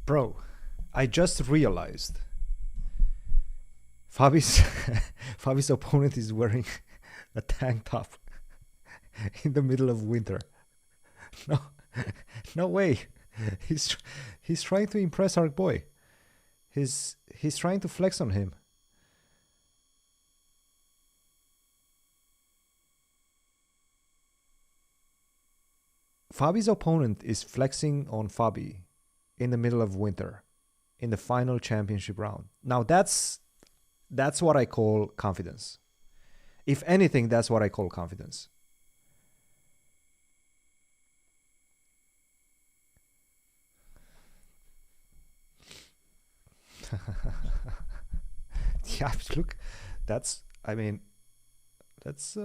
Bro, I just realized Fabi's Fabi's opponent is wearing a tank top in the middle of winter. No, no way. He's he's trying to impress our boy. He's trying to flex on him. Fabi's opponent is flexing on Fabi in the middle of winter in the final championship round. Now that's what I call confidence. If anything, that's what I call confidence. Yeah, look, that's I mean, let's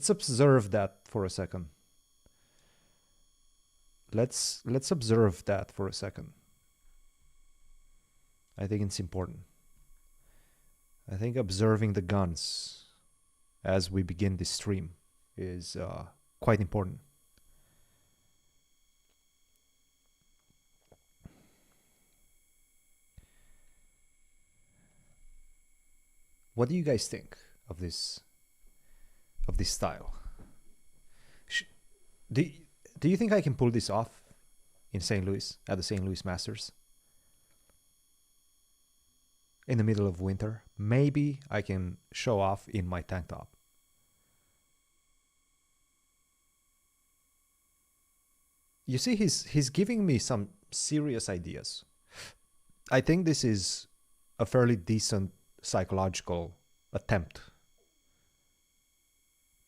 observe that for a second. Let's observe that for a second. I think it's important. I think observing the guns as we begin this stream is quite important. What do you guys think of this style? Do you think I can pull this off in St. Louis at the St. Louis Masters? In the middle of winter, maybe I can show off in my tank top. You see, he's giving me some serious ideas. I think this is a fairly decent psychological attempt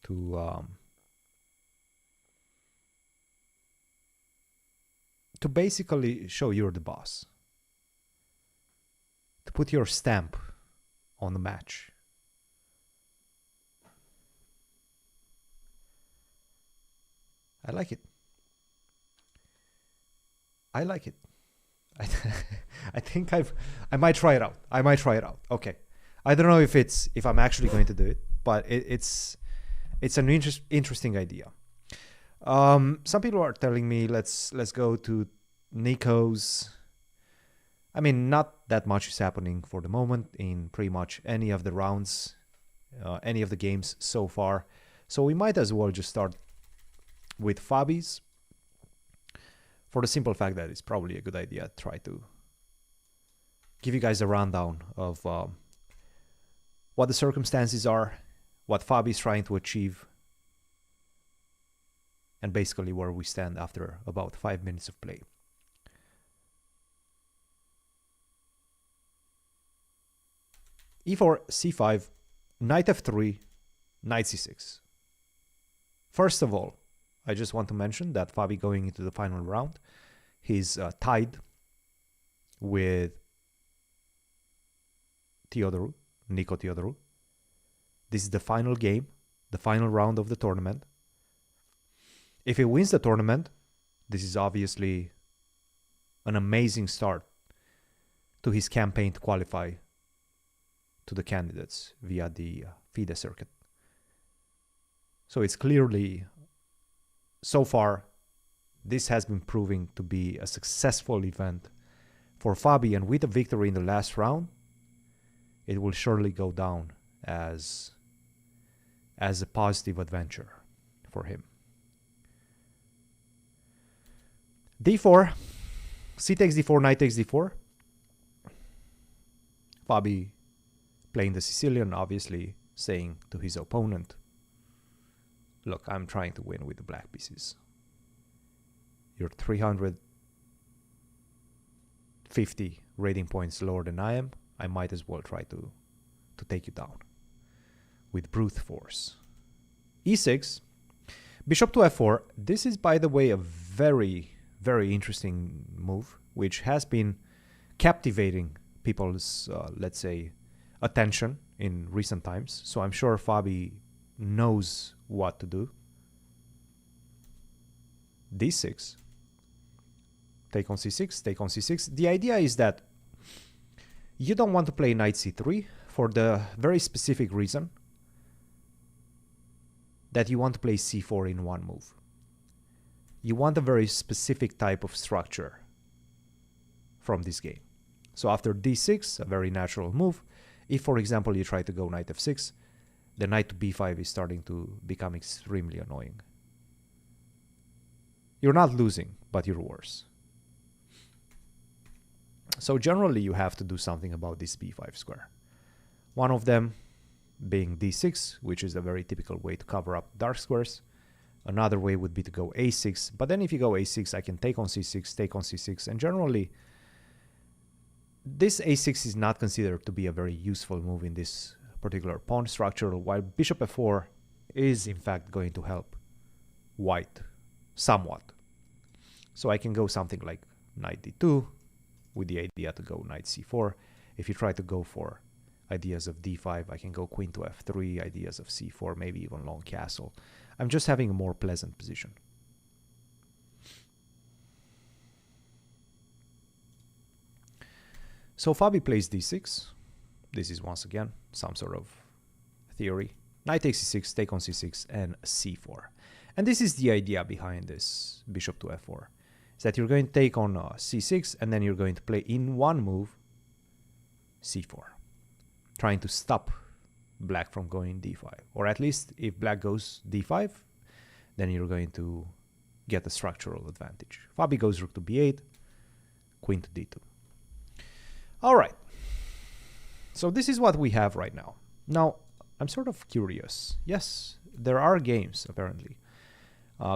to basically show you're the boss, to put your stamp on the match. I like it. I like it. I think I might try it out. I might try it out. Okay. I don't know if I'm actually going to do it, but it's an interesting idea. Some people are telling me let's go to Nico's. I mean, not that much is happening for the moment in pretty much any of the rounds, any of the games so far. So we might as well just start with Fabi's, for the simple fact that it's probably a good idea to try to give you guys a rundown of what the circumstances are, what Fabi is trying to achieve, and basically where we stand after about 5 minutes of play. e4, c5, knight f3, knight c6. First of all, I just want to mention that Fabi going into the final round, he's tied with Nico Teodoru. This is the final game, the final round of the tournament. If he wins the tournament, this is obviously an amazing start to his campaign to qualify to the candidates via the FIDE circuit. So it's clearly, so far, this has been proving to be a successful event for Fabi, and with a victory in the last round, it will surely go down as a positive adventure for him. d4, c takes d4, knight takes d4. Fabi playing the Sicilian, obviously saying to his opponent, look, I'm trying to win with the black pieces. You're 350 rating points lower than I am. I might as well try to take you down with brute force. e6, bishop to f4. This is, by the way, a very, very interesting move, which has been captivating people's, let's say, attention in recent times. So I'm sure Fabi knows what to do. d6, take on c6, take on c6. The idea is that you don't want to play knight c3 for the very specific reason that you want to play c4 in one move. You want a very specific type of structure from this game. So after d6, a very natural move. If, for example, you try to go knight f6, the knight to b5 is starting to become extremely annoying. You're not losing, but you're worse. So generally, you have to do something about this b5 square. One of them being d6, which is a very typical way to cover up dark squares. Another way would be to go a6, but then if you go a6, I can take on c6, take on c6, and generally, this a6 is not considered to be a very useful move in this particular pawn structure, while bishop f4 is in fact going to help white somewhat. So I can go something like knight d2 with the idea to go knight c4. If you try to go for ideas of d5, I can go queen to f3, ideas of c4, maybe even long castle. I'm just having a more pleasant position. So Fabi plays d6. This is once again some sort of theory. Knight takes c6, take on c6, and c4. And this is the idea behind this bishop to f4. Is that you're going to take on c6, and then you're going to play in one move c4. Trying to stop black from going d5. Or at least if black goes d5, then you're going to get a structural advantage. Fabi goes rook to b8, queen to d2. All right. So this is what we have right now. Now, I'm sort of curious. Yes, there are games, apparently.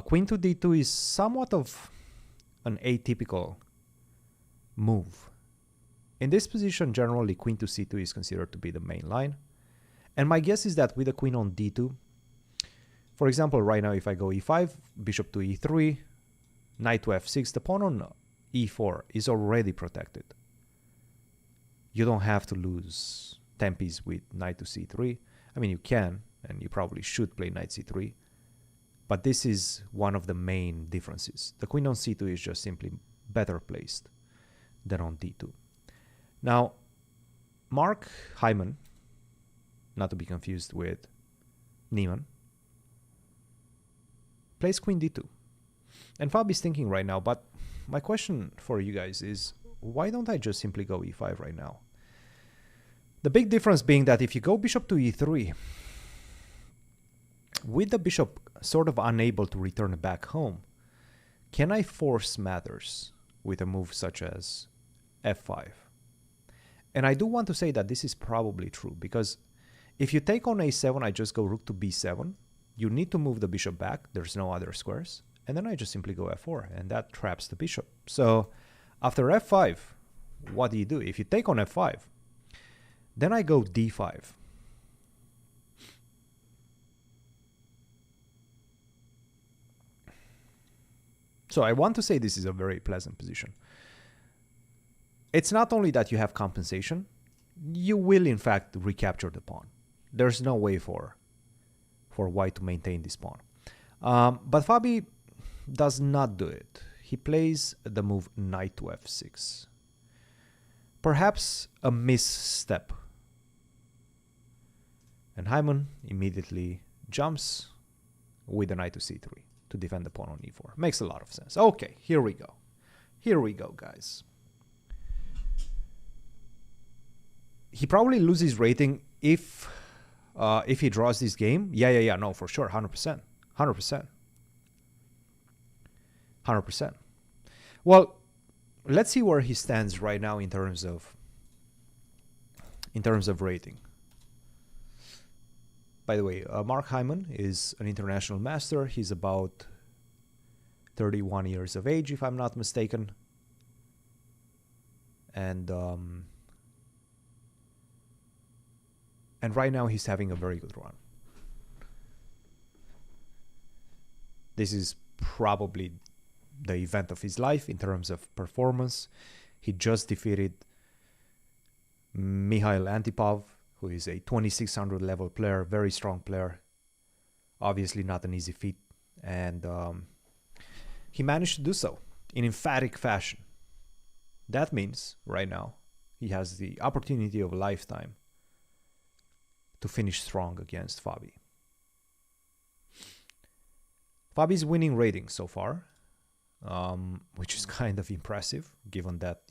Queen to d2 is somewhat of an atypical move. In this position, generally, queen to c2 is considered to be the main line. And my guess is that with a queen on d2, for example, right now, if I go e5, bishop to e3, knight to f6, the pawn on e4 is already protected. You don't have to lose tempis with knight to c3. I mean, you can, and you probably should play knight c3. But this is one of the main differences. The queen on c2 is just simply better placed than on d2. Now, Mark Heimann, not to be confused with Neiman, plays queen d2. And Fabi is thinking right now, but my question for you guys is, why don't I just simply go e5 right now? The big difference being that if you go bishop to e3, with the bishop sort of unable to return back home, can I force matters with a move such as f5? And I do want to say that this is probably true, because if you take on a7, I just go rook to b7. You need to move the bishop back. There's no other squares. And then I just simply go f4, and that traps the bishop. So after f5, what do? If you take on f5, then I go d5. So I want to say this is a very pleasant position. It's not only that you have compensation, you will in fact recapture the pawn. There's no way for white to maintain this pawn. But Fabi does not do it. He plays the move knight to f6. Perhaps a misstep. And Hyman immediately jumps with the knight to c3 to defend the pawn on e4. Makes a lot of sense. Okay, here we go. Here we go, guys. He probably loses rating if he draws this game. Yeah, no, for sure, 100%. 100%. 100%. Well, let's see where he stands right now in terms of rating. By the way, Mark Heimann is an international master. He's about 31 years of age, if I'm not mistaken. And right now he's having a very good run. This is probably the event of his life in terms of performance. He just defeated Mikhail Antipov, who is a 2600 level player, very strong player. Obviously not an easy feat. And he managed to do so in emphatic fashion. That means, right now, he has the opportunity of a lifetime to finish strong against Fabi. Fabi's winning rating so far, which is kind of impressive, given that,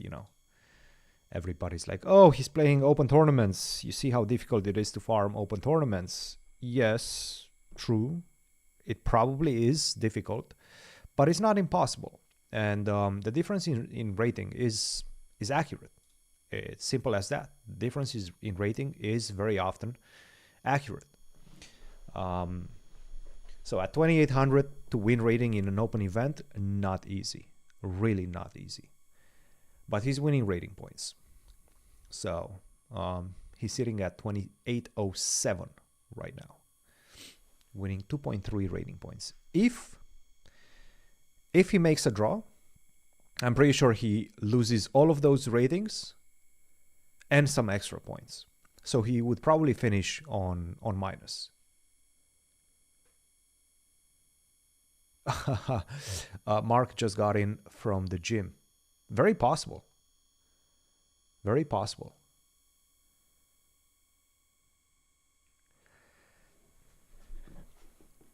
Everybody's like, oh, he's playing open tournaments. You see how difficult it is to farm open tournaments. Yes, true. It probably is difficult, but it's not impossible. And the difference in rating is accurate. It's simple as that. The difference in rating is very often accurate. So at 2800 to win rating in an open event, not easy. Really not easy. But he's winning rating points. So he's sitting at 2807 right now, winning 2.3 rating points. If he makes a draw, I'm pretty sure he loses all of those ratings and some extra points. So he would probably finish on minus. Mark just got in from the gym. Very possible. Very possible.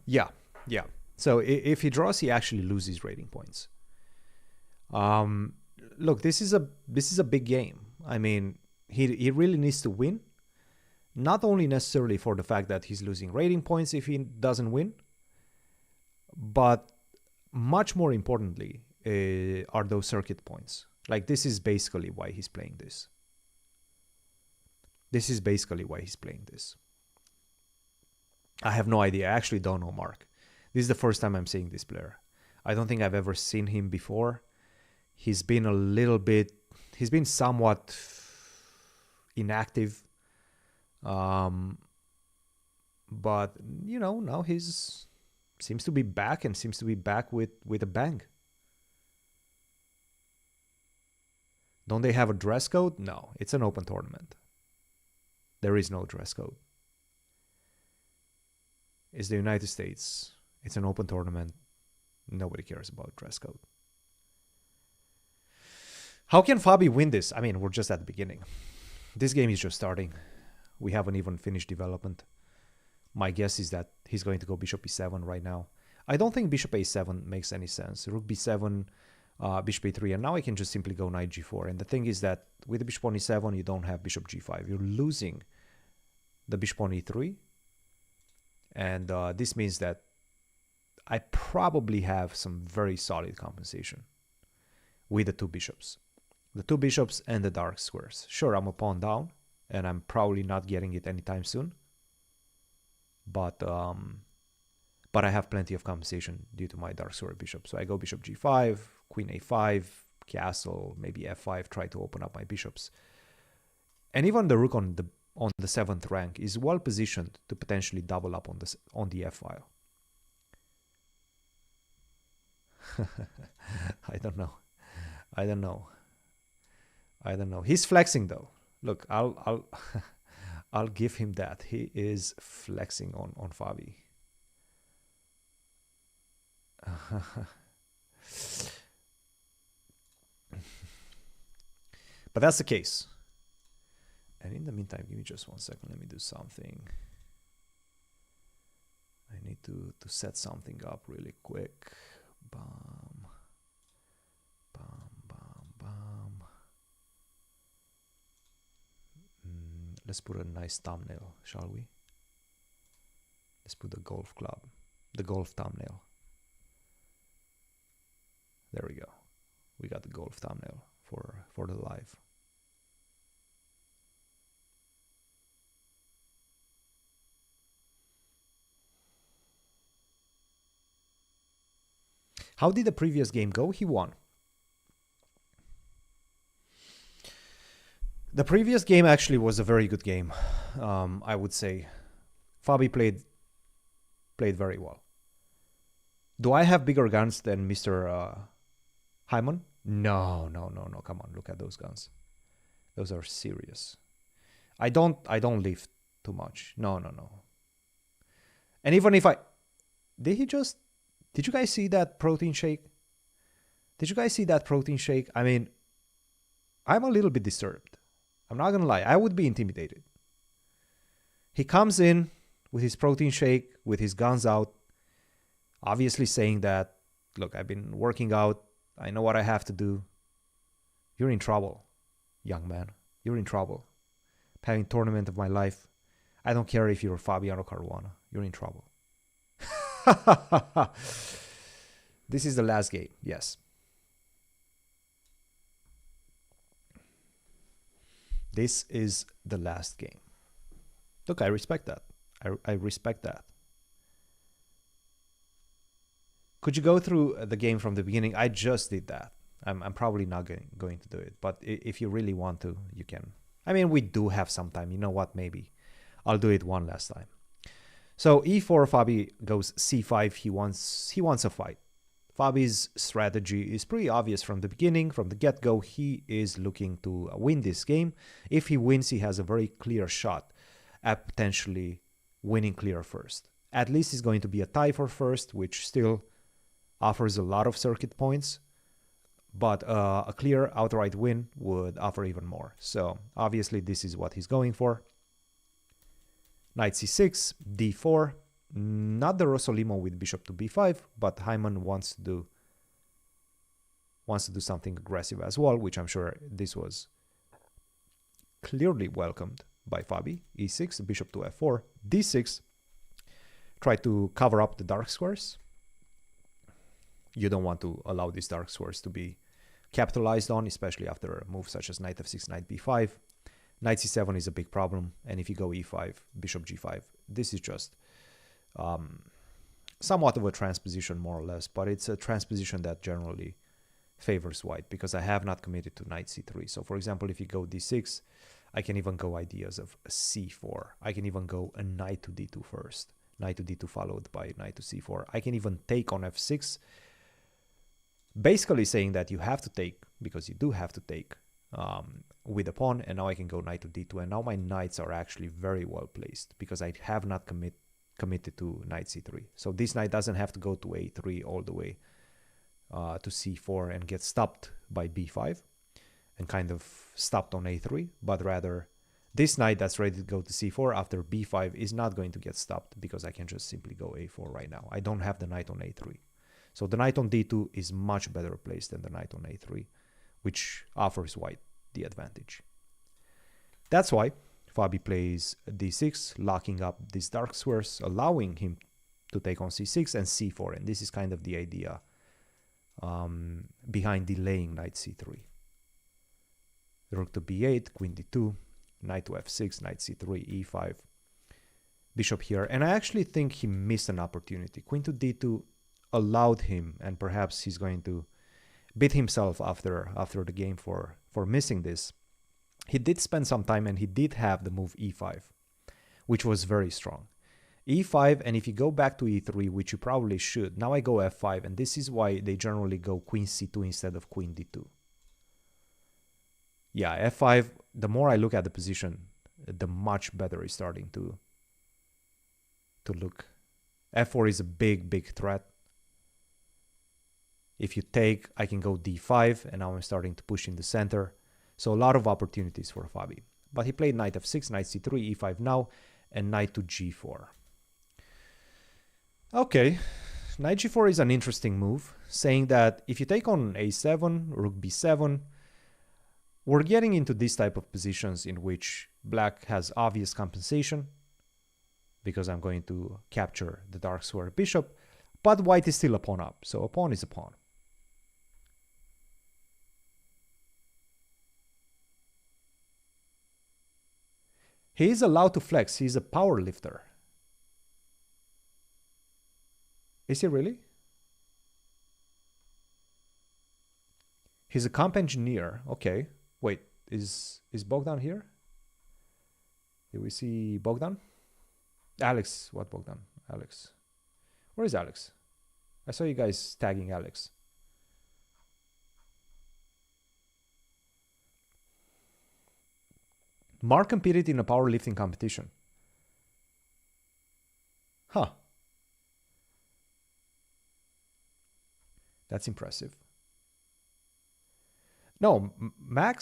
Yeah. So if he draws, he actually loses rating points. Look, this is a big game. I mean, he really needs to win. Not only necessarily for the fact that he's losing rating points if he doesn't win, but much more importantly are those circuit points. Like, this is basically why he's playing this. This is basically why he's playing this. I have no idea. I actually don't know Mark. This is the first time I'm seeing this player. I don't think I've ever seen him before. He's been somewhat inactive. But, you know, now seems to be back and seems to be back with a bang. Don't they have a dress code? No, it's an open tournament. There is no dress code. It's the United States. It's an open tournament. Nobody cares about dress code. How can Fabi win this? I mean, we're just at the beginning. This game is just starting. We haven't even finished development. My guess is that he's going to go bishop e7 right now. I don't think bishop a7 makes any sense. Rook b7, bishop a3, and now I can just simply go knight g4. And the thing is that with the bishop on e7, you don't have bishop g5. You're losing the bishop on e3. And this means that I probably have some very solid compensation with the two bishops. The two bishops and the dark squares. Sure, I'm a pawn down, and I'm probably not getting it anytime soon. But I have plenty of compensation due to my dark square bishop. So I go bishop g5, queen a5, castle, maybe f5, try to open up my bishops. And even the rook on the 7th rank is well positioned to potentially double up on the f-file. I don't know. He's flexing though. Look, I'll I'll give him that. He is flexing on Fabi. But that's the case. And in the meantime, give me just 1 second. Let me do something. I need to set something up really quick. Bam. Bam, bam, bam. Let's put a nice thumbnail, shall we? Let's put the golf club, the golf thumbnail. There we go. We got the golf thumbnail for the live. How did the previous game go? He won. The previous game actually was a very good game. I would say Fabi played very well. Do I have bigger guns than Mr. Heimann? No. Come on, look at those guns. Those are serious. I don't lift too much. No. And even if I did you guys see that protein shake? I mean, I'm a little bit disturbed. I'm not gonna lie. I would be intimidated. He comes in with his protein shake, with his guns out, obviously saying that, look, I've been working out. I know what I have to do. You're in trouble. young man. You're in trouble. Having tournament of my life. I don't care if you're Fabiano Caruana. You're in trouble. This is the last game. Yes. This is the last game. Look, I respect that. I respect that. Could you go through the game from the beginning? I just did that. I'm probably not going to do it. But if you really want to, you can. I mean, we do have some time. You know what? Maybe I'll do it one last time. So e4, Fabi goes c5. He wants a fight. Fabi's strategy is pretty obvious from the beginning. From the get-go, he is looking to win this game. If he wins, he has a very clear shot at potentially winning clear first. At least it's going to be a tie for first, which still offers a lot of circuit points. But a clear outright win would offer even more. So obviously this is what he's going for. Knight c6, d4. Not the Rosolimo with bishop to b5, but Heimann wants to do something aggressive as well, which I'm sure this was clearly welcomed by Fabi. e6, bishop to f4, d6. Try to cover up the dark squares. You don't want to allow these dark squares to be capitalized on, especially after a move such as knight f6, knight b5. Knight c7 is a big problem, and if you go e5, bishop g5, this is just somewhat of a transposition, more or less, but it's a transposition that generally favors white, because I have not committed to knight c3. So for example, if you go d6, I can even go ideas of c4. I can even go a knight to d2 first, knight to d2 followed by knight to c4. I can even take on f6, basically saying that you have to take, because you do have to take with a pawn, and now I can go knight to d2, and now my knights are actually very well placed, because I have not committed to knight c3. So this knight doesn't have to go to a3 all the way to c4 and get stopped by b5 and kind of stopped on a3, but rather this knight that's ready to go to c4 after b5 is not going to get stopped, because I can just simply go a4 right now. I don't have the knight on a3. So the knight on d2 is much better placed than the knight on a3, which offers white the advantage. That's why Fabi plays d6, locking up these dark squares, allowing him to take on c6 and c4. And this is kind of the idea behind delaying knight c3. Rook to b8, queen d2, knight to f6, knight c3, e5, bishop here. And I actually think he missed an opportunity. Queen to d2 allowed him, and perhaps he's going to beat himself after the game for missing this. He did spend some time, and he did have the move e5, which was very strong. e5, and if you go back to e3, which you probably should, now I go f5, and this is why they generally go queen c2 instead of queen d2. Yeah, f5, the more I look at the position, the much better it's starting to look. f4 is a big threat. If you take, I can go d5, and now I'm starting to push in the center. So a lot of opportunities for Fabi. But he played knight f6, knight c3, e5 now, and knight to g4. Okay, knight g4 is an interesting move, saying that if you take on a7, rook b7, we're getting into this type of positions in which black has obvious compensation, because I'm going to capture the dark square bishop, but white is still a pawn up, so a pawn is a pawn. He is allowed to flex. He's a power lifter. Is he really? He's a comp engineer. Okay. Wait, is Bogdan here? Did we see Bogdan? Alex. What Bogdan? Alex. Where is Alex? I saw you guys tagging Alex. Mark competed in a powerlifting competition. Huh. That's impressive. No, Mark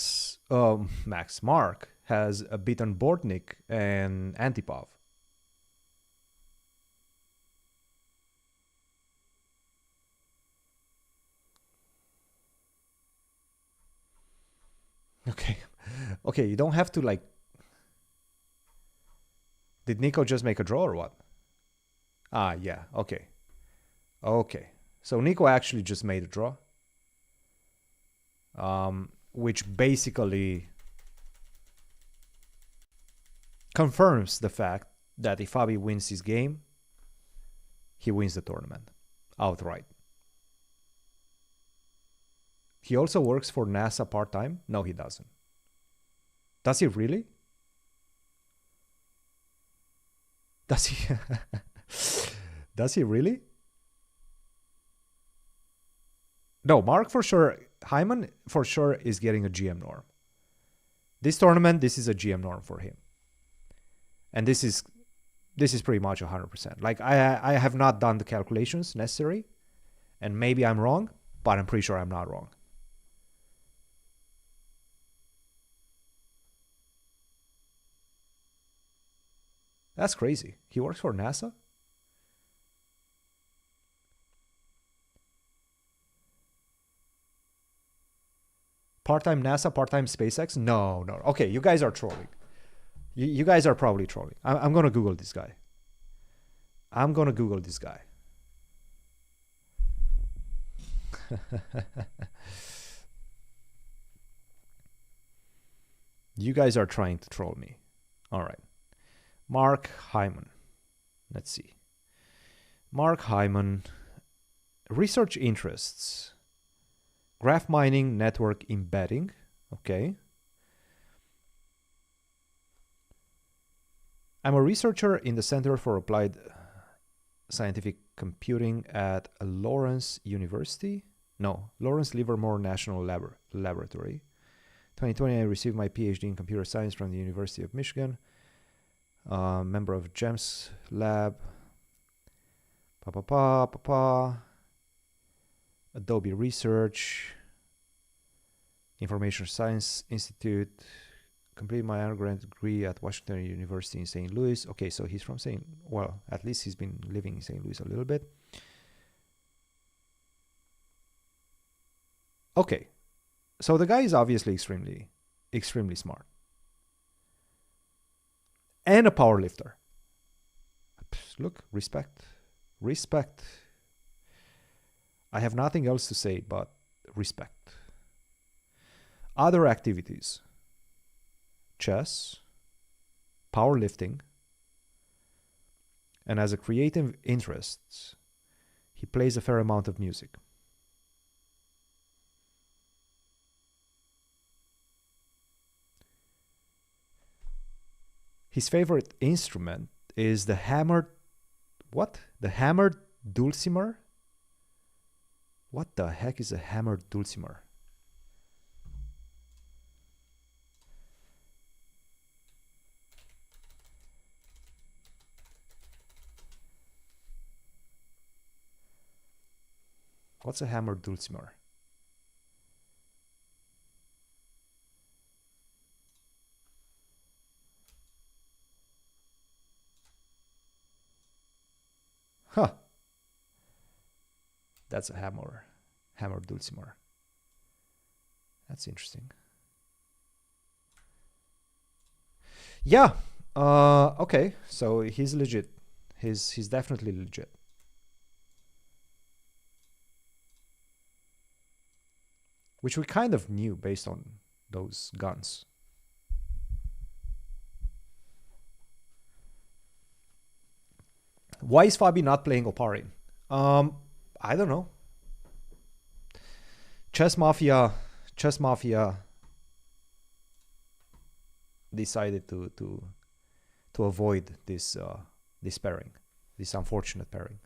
has beaten Bortnik and Antipov. Okay. Okay, you don't have to like. Did Nico just make a draw or what? Ah, yeah. Okay. Okay. So Nico actually just made a draw. Which basically confirms the fact that if Fabi wins his game, he wins the tournament outright. He also works for NASA part-time? No, he doesn't. Does he really? Does he? Does he really? No, Mark for sure. Heimann for sure is getting a GM norm. This tournament, this is a GM norm for him. And this is pretty much 100%. Like I have not done the calculations necessary, and maybe I'm wrong, but I'm pretty sure I'm not wrong. That's crazy. He works for NASA? Part-time NASA, part-time SpaceX? No. Okay, you guys are trolling. You guys are probably trolling. I'm going to Google this guy. You guys are trying to troll me. All right. Mark Hyman. Let's see. Mark Hyman. Research interests. Graph mining, network embedding. Okay. I'm a researcher in the Center for Applied Scientific Computing at Lawrence University. No, Lawrence Livermore National Laboratory. 2020, I received my PhD in computer science from the University of Michigan. Member of GEMS Lab. Adobe Research. Information Science Institute. Completed my undergraduate degree at Washington University in St. Louis. Okay, so he's from well, at least he's been living in St. Louis a little bit. Okay, so the guy is obviously extremely smart. And a power lifter. Look, respect. I have nothing else to say but respect. Other activities. Chess, powerlifting, and as a creative interest, he plays a fair amount of music. His favorite instrument is the hammered... What? The hammered dulcimer? What the heck is a hammered dulcimer? What's a hammered dulcimer? Huh. That's a hammered dulcimer. That's interesting. Yeah. Okay. So he's legit. He's definitely legit. Which we kind of knew based on those guns. Why is Fabi not playing Oparin? I don't know. Chess Mafia decided to avoid this pairing, this unfortunate pairing.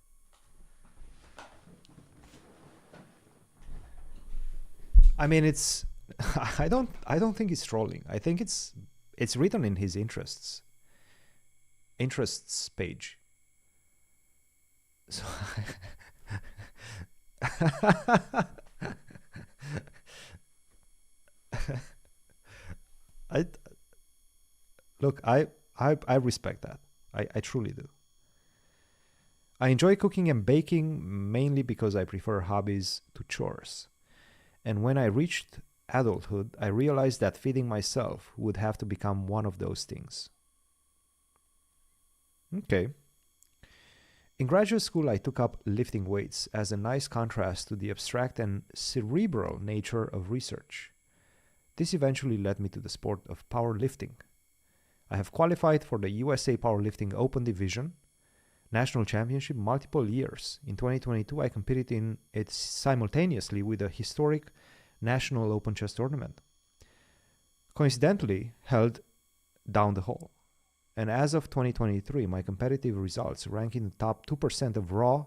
I mean, it's I don't think it's trolling. I think it's written in his interests page. So I respect that. I truly do. I enjoy cooking and baking mainly because I prefer hobbies to chores. And when I reached adulthood, I realized that feeding myself would have to become one of those things. Okay. In graduate school, I took up lifting weights as a nice contrast to the abstract and cerebral nature of research. This eventually led me to the sport of powerlifting. I have qualified for the USA Powerlifting Open Division National Championship multiple years. In 2022, I competed in it simultaneously with a historic National Open Chess Tournament, coincidentally held down the hall. And as of 2023, my competitive results rank in the top 2% of raw,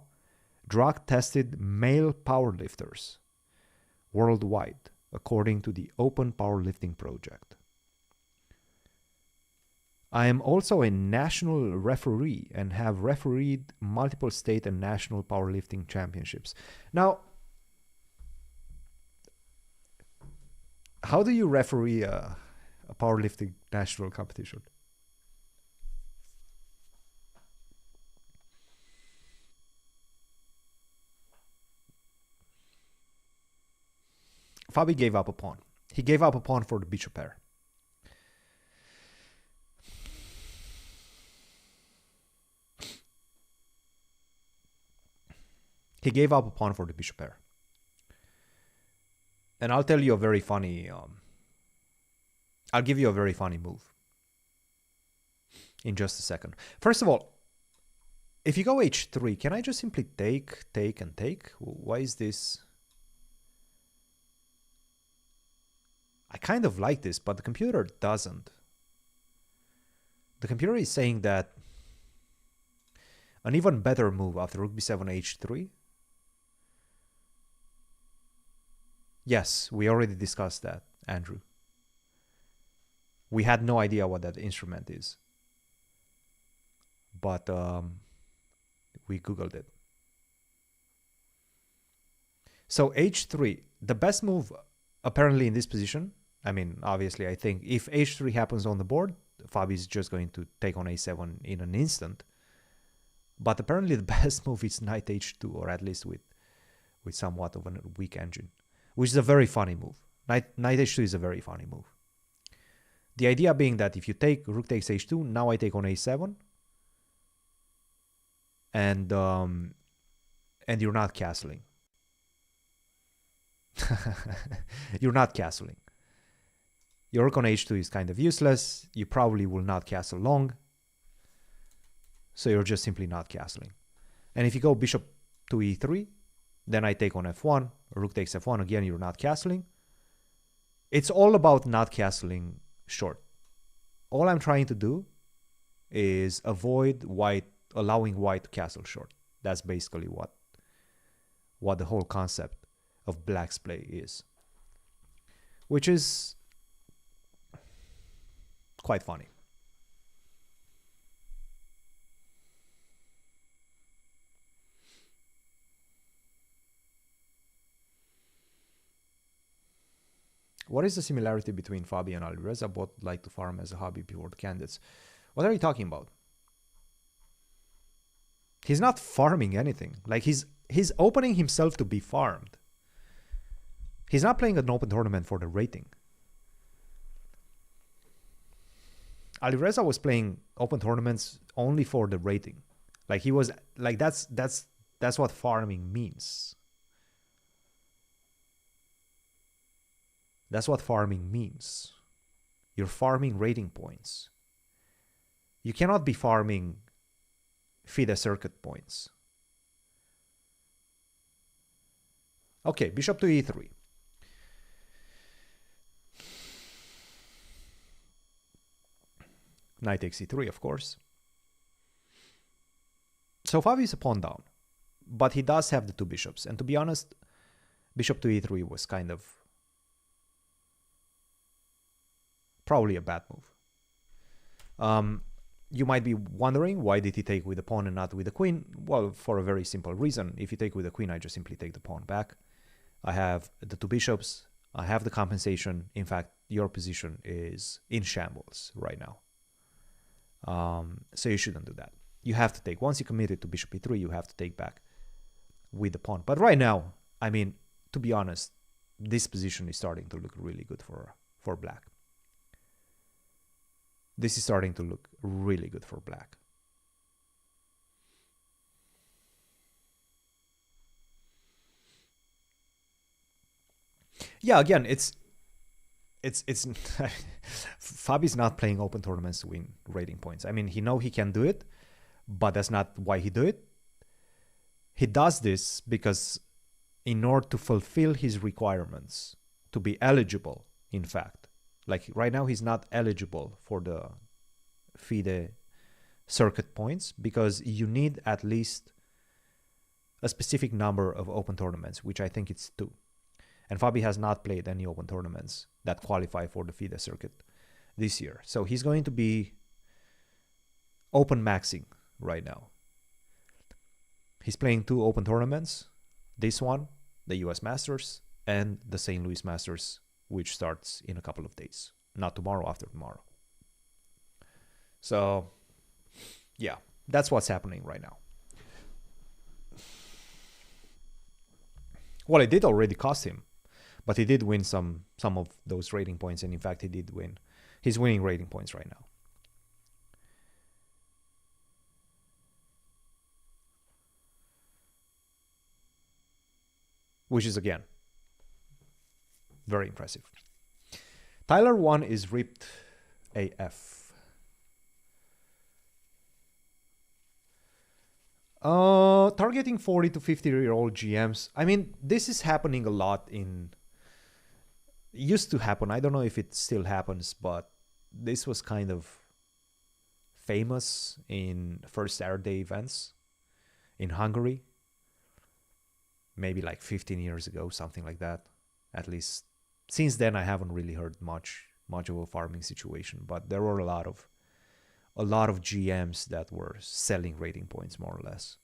drug-tested male powerlifters worldwide, according to the Open Powerlifting Project. I am also a national referee and have refereed multiple state and national powerlifting championships. Now, how do you referee a powerlifting national competition? Fabi gave up a pawn. He gave up a pawn for the bishop pair. He gave up a pawn for the bishop pair. And I'll tell you a very funny... I'll give you a very funny move in just a second. First of all, if you go h3, can I just simply take, and take? Why is this... I kind of like this, but the computer doesn't. The computer is saying that an even better move after rook b7 h3. Yes, we already discussed that, Andrew. We had no idea what that instrument is. But we Googled it. So h3, the best move apparently in this position, I mean, obviously, I think if h3 happens on the board, Fabi is just going to take on a7 in an instant. But apparently the best move is knight h2, or at least with somewhat of a weak engine, which is a very funny move. Knight h2 is a very funny move. The idea being that if you take rook takes h2, now I take on a7, and you're not castling. You're not castling. Your rook on h2 is kind of useless. You probably will not castle long. So you're just simply not castling. And if you go bishop to e3, then I take on f1, rook takes f1, again you're not castling. It's all about not castling short. All I'm trying to do is avoid white, allowing white to castle short. That's basically what the whole concept of black's play is, which is quite funny. What is the similarity between Fabi and Alireza? Both like to farm as a hobby before the candidates. What are you talking about? He's not farming anything. Like he's opening himself to be farmed. He's not playing an open tournament for the rating. Alireza was playing open tournaments only for the rating. Like he was like that's what farming means. That's what farming means. You're farming rating points. You cannot be farming FIDE circuit points. Okay, bishop to e3. Knight takes e3, of course. So Fabi is a pawn down, but he does have the two bishops. And to be honest, bishop to e3 was kind of probably a bad move. You might be wondering, why did he take with the pawn and not with the queen? Well, for a very simple reason. If you take with the queen, I just simply take the pawn back. I have the two bishops. I have the compensation. In fact, your position is in shambles right now. So you shouldn't do that. You have to take. Once you committed to bishop e3, you have to take back with the pawn. But right now, I mean, to be honest, this position is starting to look really good for black. This is starting to look really good for black. Yeah, again, it's Fabi's not playing open tournaments to win rating points. I mean, he can do it, but that's not why he do it. He does this because in order to fulfill his requirements to be eligible, in fact, like right now he's not eligible for the FIDE circuit points because you need at least a specific number of open tournaments, which I think it's 2. And Fabi has not played any open tournaments that qualify for the FIDE circuit this year. So he's going to be open maxing right now. He's playing 2 open tournaments. This one, the US Masters, and the St. Louis Masters, which starts in a couple of days. Not tomorrow, after tomorrow. So, yeah, that's what's happening right now. Well, it did already cost him, but he did win some of those rating points, and in fact, he did win. He's winning rating points right now. Which is, again, very impressive. Tyler 1 is ripped AF. Targeting 40 to 50-year-old GMs. I mean, this is happening a lot used to happen. I don't know if it still happens, but this was kind of famous in first Saturday events in Hungary. Maybe like 15 years ago, something like that. At least since then, I haven't really heard much of a farming situation, but there were a lot of GMs that were selling rating points, more or less.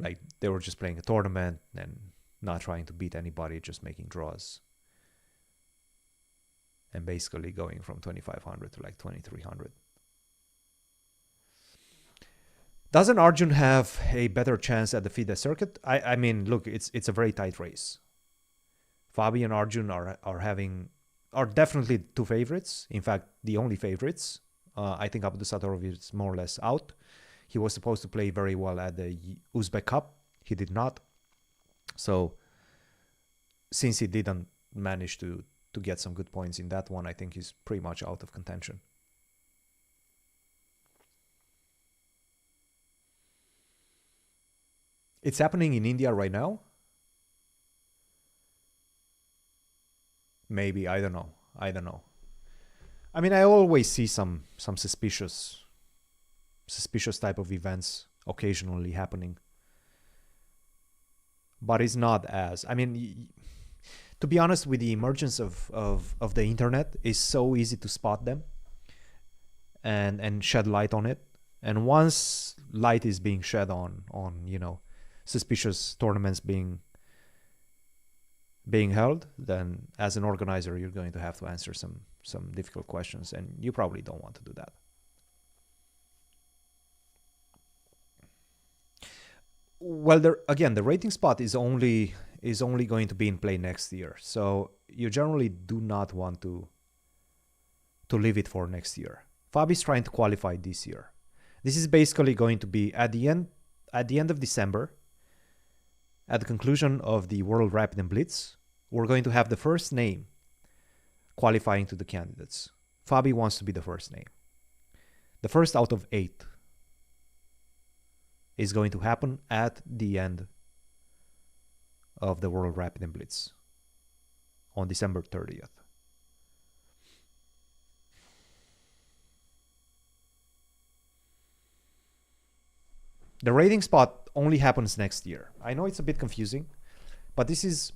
Like they were just playing a tournament and not trying to beat anybody, just making draws. And basically going from 2,500 to like 2,300. Doesn't Arjun have a better chance at the FIDE circuit? I mean, look, it's a very tight race. Fabi and Arjun are definitely 2 favorites. In fact, the only favorites. I think Abdusattorov is more or less out. He was supposed to play very well at the Uzbek Cup. He did not. So, since he didn't manage to get some good points in that one, I think he's pretty much out of contention. It's happening in India right now. Maybe, I don't know. I mean, I always see some suspicious type of events occasionally happening. But it's not as... I mean, to be honest, with the emergence of the internet, it's so easy to spot them and shed light on it. And once light is being shed on suspicious tournaments being held, then as an organizer, you're going to have to answer some difficult questions, and you probably don't want to do that. Well, the rating spot is only going to be in play next year, so you generally do not want to leave it for next year. Fabi's trying to qualify this year. This is basically going to be at the end of December. At the conclusion of the World Rapid and Blitz, we're going to have the first name qualifying to the candidates. Fabi wants to be the first name. The first out of 8 is going to happen at the end of the World Rapid and Blitz on December 30th. The rating spot only happens next year. I know it's a bit confusing, but this is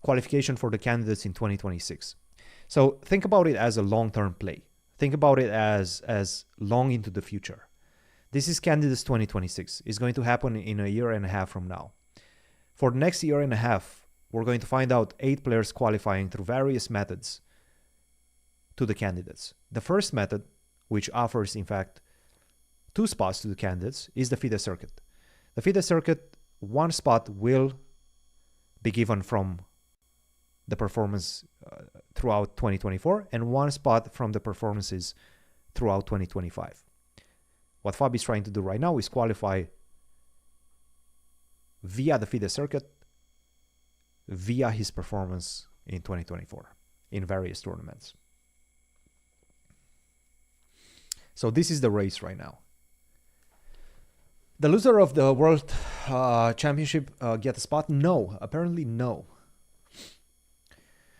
qualification for the candidates in 2026. So think about it as a long-term play. Think about it as long into the future. This is candidates 2026. It's going to happen in a year and a half from now. For the next year and a half, we're going to find out 8 players qualifying through various methods to the candidates. The first method, which offers, in fact, 2 spots to the candidates, is the FIDE circuit. The FIDE circuit, 1 spot will be given from the performance throughout 2024 and 1 spot from the performances throughout 2025. What Fabi is trying to do right now is qualify via the FIDE circuit, via his performance in 2024 in various tournaments. So this is the race right now. The loser of the World Championship get a spot? No, apparently no.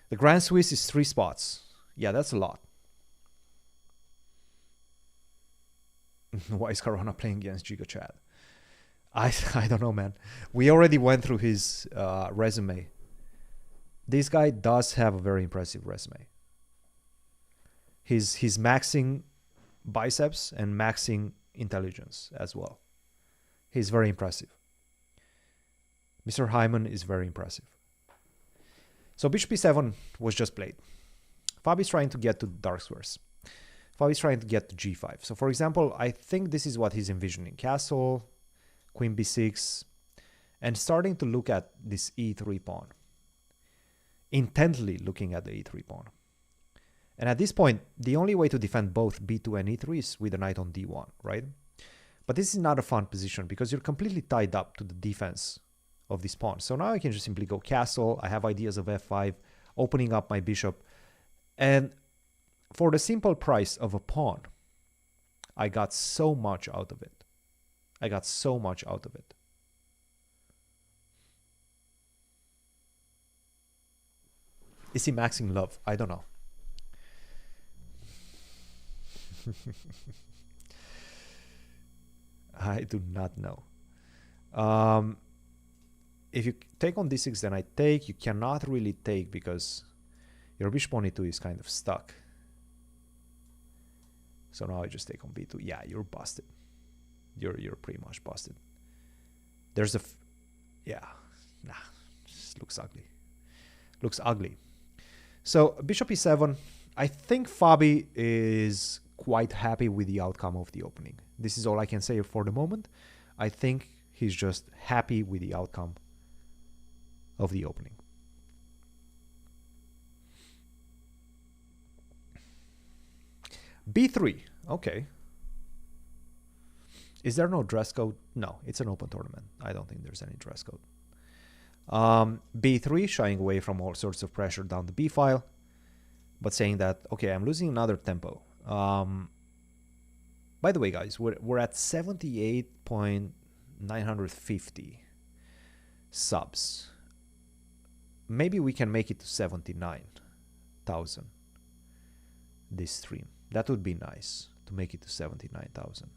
The Grand Swiss is 3 spots. Yeah, that's a lot. Why is Corona playing against Giga Chad? I don't know, man. We already went through his resume. This guy does have a very impressive resume. He's maxing biceps and maxing intelligence as well. He's very impressive. Mr. Heimann is very impressive. So bishop e7 was just played. Fabi's trying to get to dark squares. Fabi's trying to get to g5. So for example, I think this is what he's envisioning. Castle, queen b6, and starting to look at this e3 pawn. Intently looking at the e3 pawn. And at this point, the only way to defend both b2 and e3 is with a knight on d1, right? But this is not a fun position because you're completely tied up to the defense of this pawn. So now I can just simply go castle. I have ideas of f5, opening up my bishop. And for the simple price of a pawn, I got so much out of it. I got so much out of it. Is he maxing love? I don't know. I do not know. If you take on d6, then I take. You cannot really take because your bishop on e2 is kind of stuck. So now I just take on b2. Yeah, you're busted. You're pretty much busted. There's a... yeah. Nah. Just looks ugly. Looks ugly. So bishop e7. I think Fabi is quite happy with the outcome of the opening. This is all I can say for the moment. I think he's just happy with the outcome of the opening. b3. Okay. Is there no dress code? No, it's an open tournament. I don't think there's any dress code. b3, shying away from all sorts of pressure down the b file, but saying that, okay, I'm losing another tempo. By the way, guys, we're at 78.950 subs. Maybe we can make it to 79,000 this stream. That would be nice to make it to 79,000.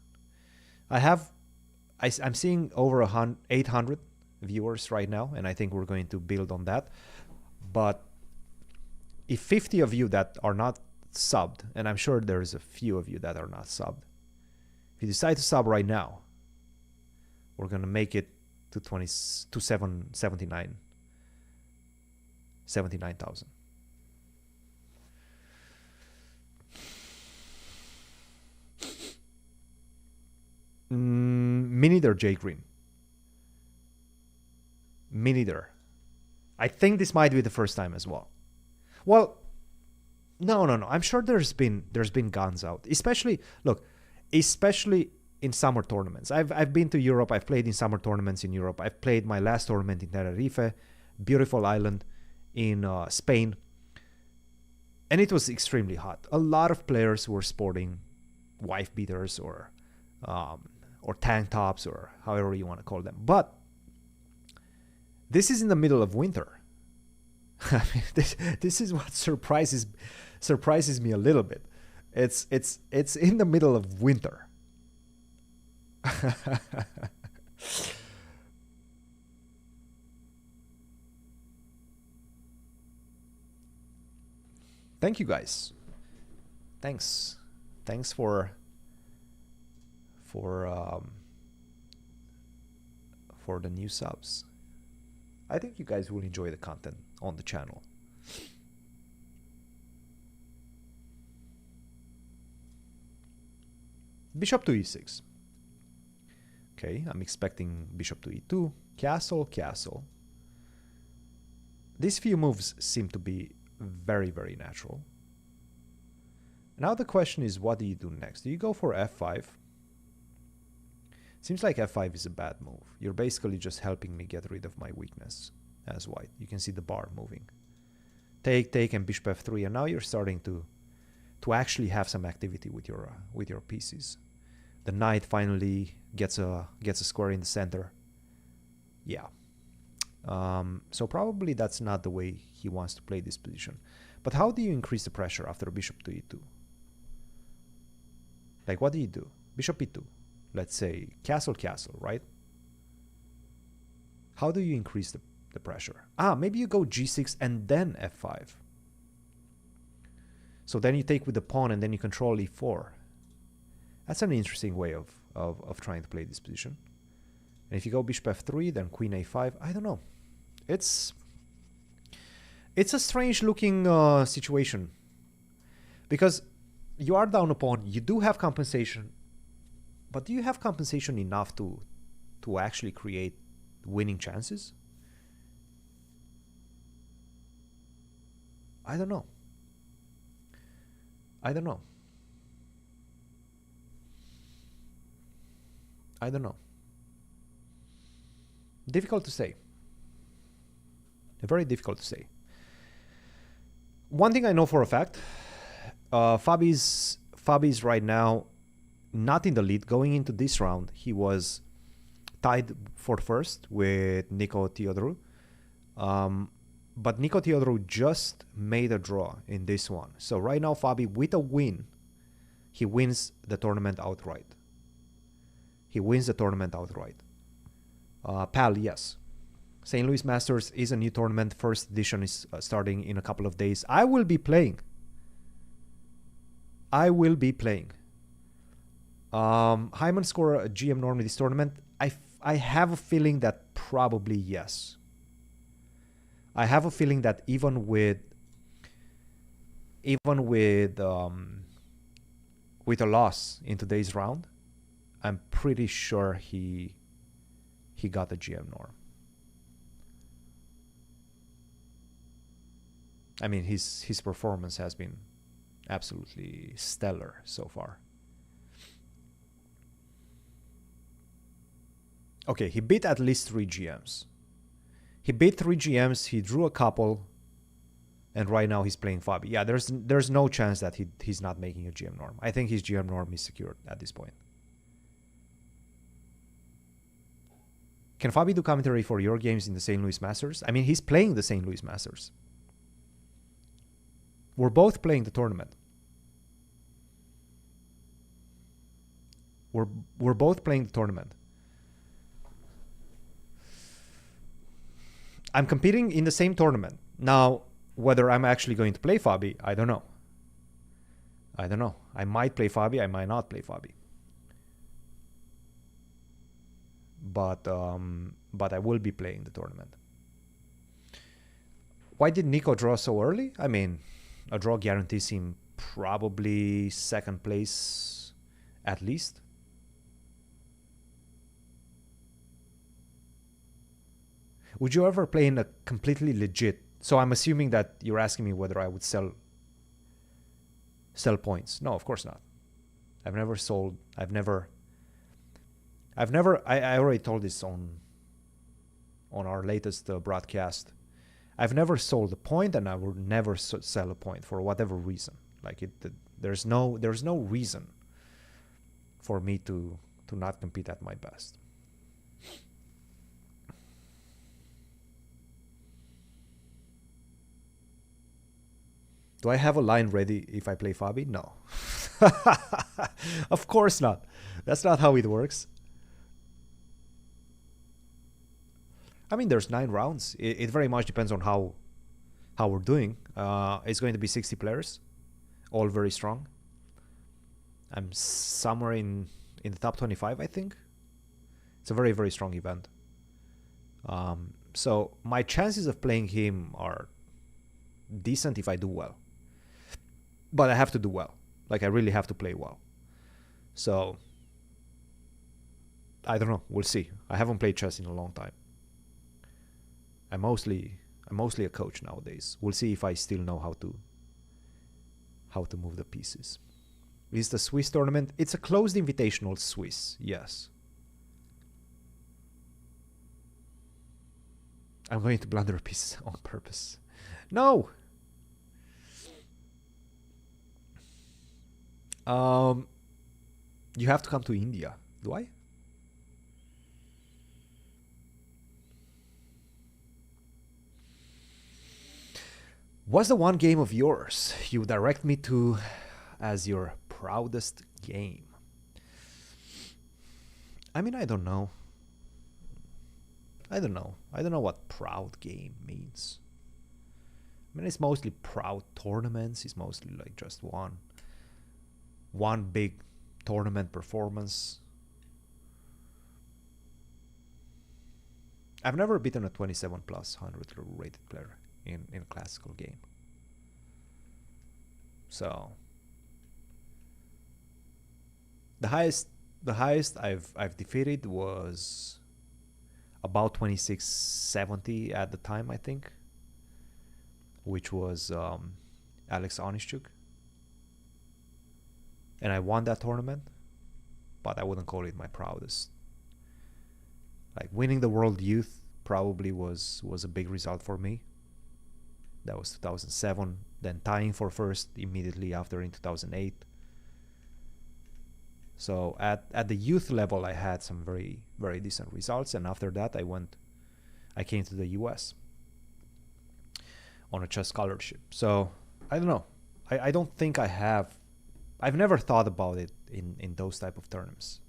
I'm seeing over 800 viewers right now, and I think we're going to build on that. But if 50 of you that are not subbed, and I'm sure there's a few of you that are not subbed, if you decide to sub right now, we're going to make it to 79,000. Me neither, Jay Green. Me neither. I think this might be the first time as well. Well, no. I'm sure there's been guns out. Especially in summer tournaments. I've been to Europe. I've played in summer tournaments in Europe. I've played my last tournament in Tenerife, beautiful island in Spain, and it was extremely hot. A lot of players were sporting wife beaters or tank tops or however you want to call them. But this is in the middle of winter. I mean, this is what surprises me a little bit. It's in the middle of winter. Thank you guys. Thanks for the new subs. I think you guys will enjoy the content on the channel. Bishop to e6. Okay, I'm expecting bishop to e2. Castle. These few moves seem to be very, very natural. Now the question is, what do you do next? Do you go for f5? Seems like f5 is a bad move. You're basically just helping me get rid of my weakness as white. You can see the bar moving. Take, and bishop f3, and now you're starting to actually have some activity with your pieces. The knight finally gets a square in the center. Yeah. So probably that's not the way he wants to play this position. But how do you increase the pressure after bishop to e2? Like, what do you do? Bishop e2. Let's say castle, right? How do you increase the pressure? Maybe you go g6 and then f5. So then you take with the pawn and then you control e4. That's an interesting way of trying to play this position. And if you go bishop f3, then queen a5, I don't know. It's a strange looking situation. Because you are down a pawn, you do have compensation, but do you have compensation enough to actually create winning chances? I don't know. I don't know. I don't know. Difficult to say. Very difficult to say. One thing I know for a fact, Fabi's right now not in the lead. Going into this round, he was tied for first with Nico Teodorou. But Nico Teodorou just made a draw in this one. So right now, Fabi, with a win, he wins the tournament outright. He wins the tournament outright. Pal, yes. St. Louis Masters is a new tournament. First edition is starting in a couple of days. I will be playing. Hyman score a GM norm in this tournament? I have a feeling that probably yes. I have a feeling that even with a loss in today's round, I'm pretty sure he got the GM norm. I mean, his performance has been absolutely stellar so far. Okay, he beat at least 3 GMs. He beat 3 GMs, he drew a couple, and right now he's playing Fabi. Yeah, there's no chance that he's not making a GM norm. I think his GM norm is secured at this point. Can Fabi do commentary for your games in the St. Louis Masters? I mean, he's playing the St. Louis Masters. We're both playing the tournament. We're both playing the tournament. I'm competing in the same tournament. Now, whether I'm actually going to play Fabi, I don't know. I might play Fabi, I might not play Fabi. But I will be playing the tournament. Why did Nico draw so early? I mean, a draw guarantees him probably second place at least. Would you ever play in a completely legit? So I'm assuming that you're asking me whether I would sell points. No, of course not. I've never sold. I already told this on our latest broadcast. I've never sold a point, and I will never sell a point for whatever reason. Like there's no reason for me to not compete at my best. Do I have a line ready if I play Fabi? No. Of course not. That's not how it works. I mean, there's 9 rounds. It very much depends on how we're doing. It's going to be 60 players, all very strong. I'm somewhere in the top 25, I think. It's a very, very strong event. So my chances of playing him are decent if I do well. But I have to do well. Like, I really have to play well. So, I don't know. We'll see. I haven't played chess in a long time. I mostly I'm mostly a coach nowadays. We'll see if I still know how to move the pieces. Is the Swiss tournament? It's a closed invitational Swiss, yes. I'm going to blunder a piece on purpose. No! You have to come to India. Do I? What's the one game of yours you direct me to as your proudest game? I mean, I don't know. I don't know what proud game means. I mean, it's mostly proud tournaments. It's mostly like just one big tournament performance. I've never beaten a 27 plus 100 rated player in a classical game. So the highest I've defeated was about 2670 at the time, I think, which was Alex Onishchuk. And I won that tournament, but I wouldn't call it my proudest. Like winning the World Youth probably was a big result for me. That was 2007. Then tying for first immediately after in 2008. So at the youth level, I had some very, very decent results. And after that, I came to the US on a chess scholarship. So I don't know. I don't think I've never thought about it in those type of terms.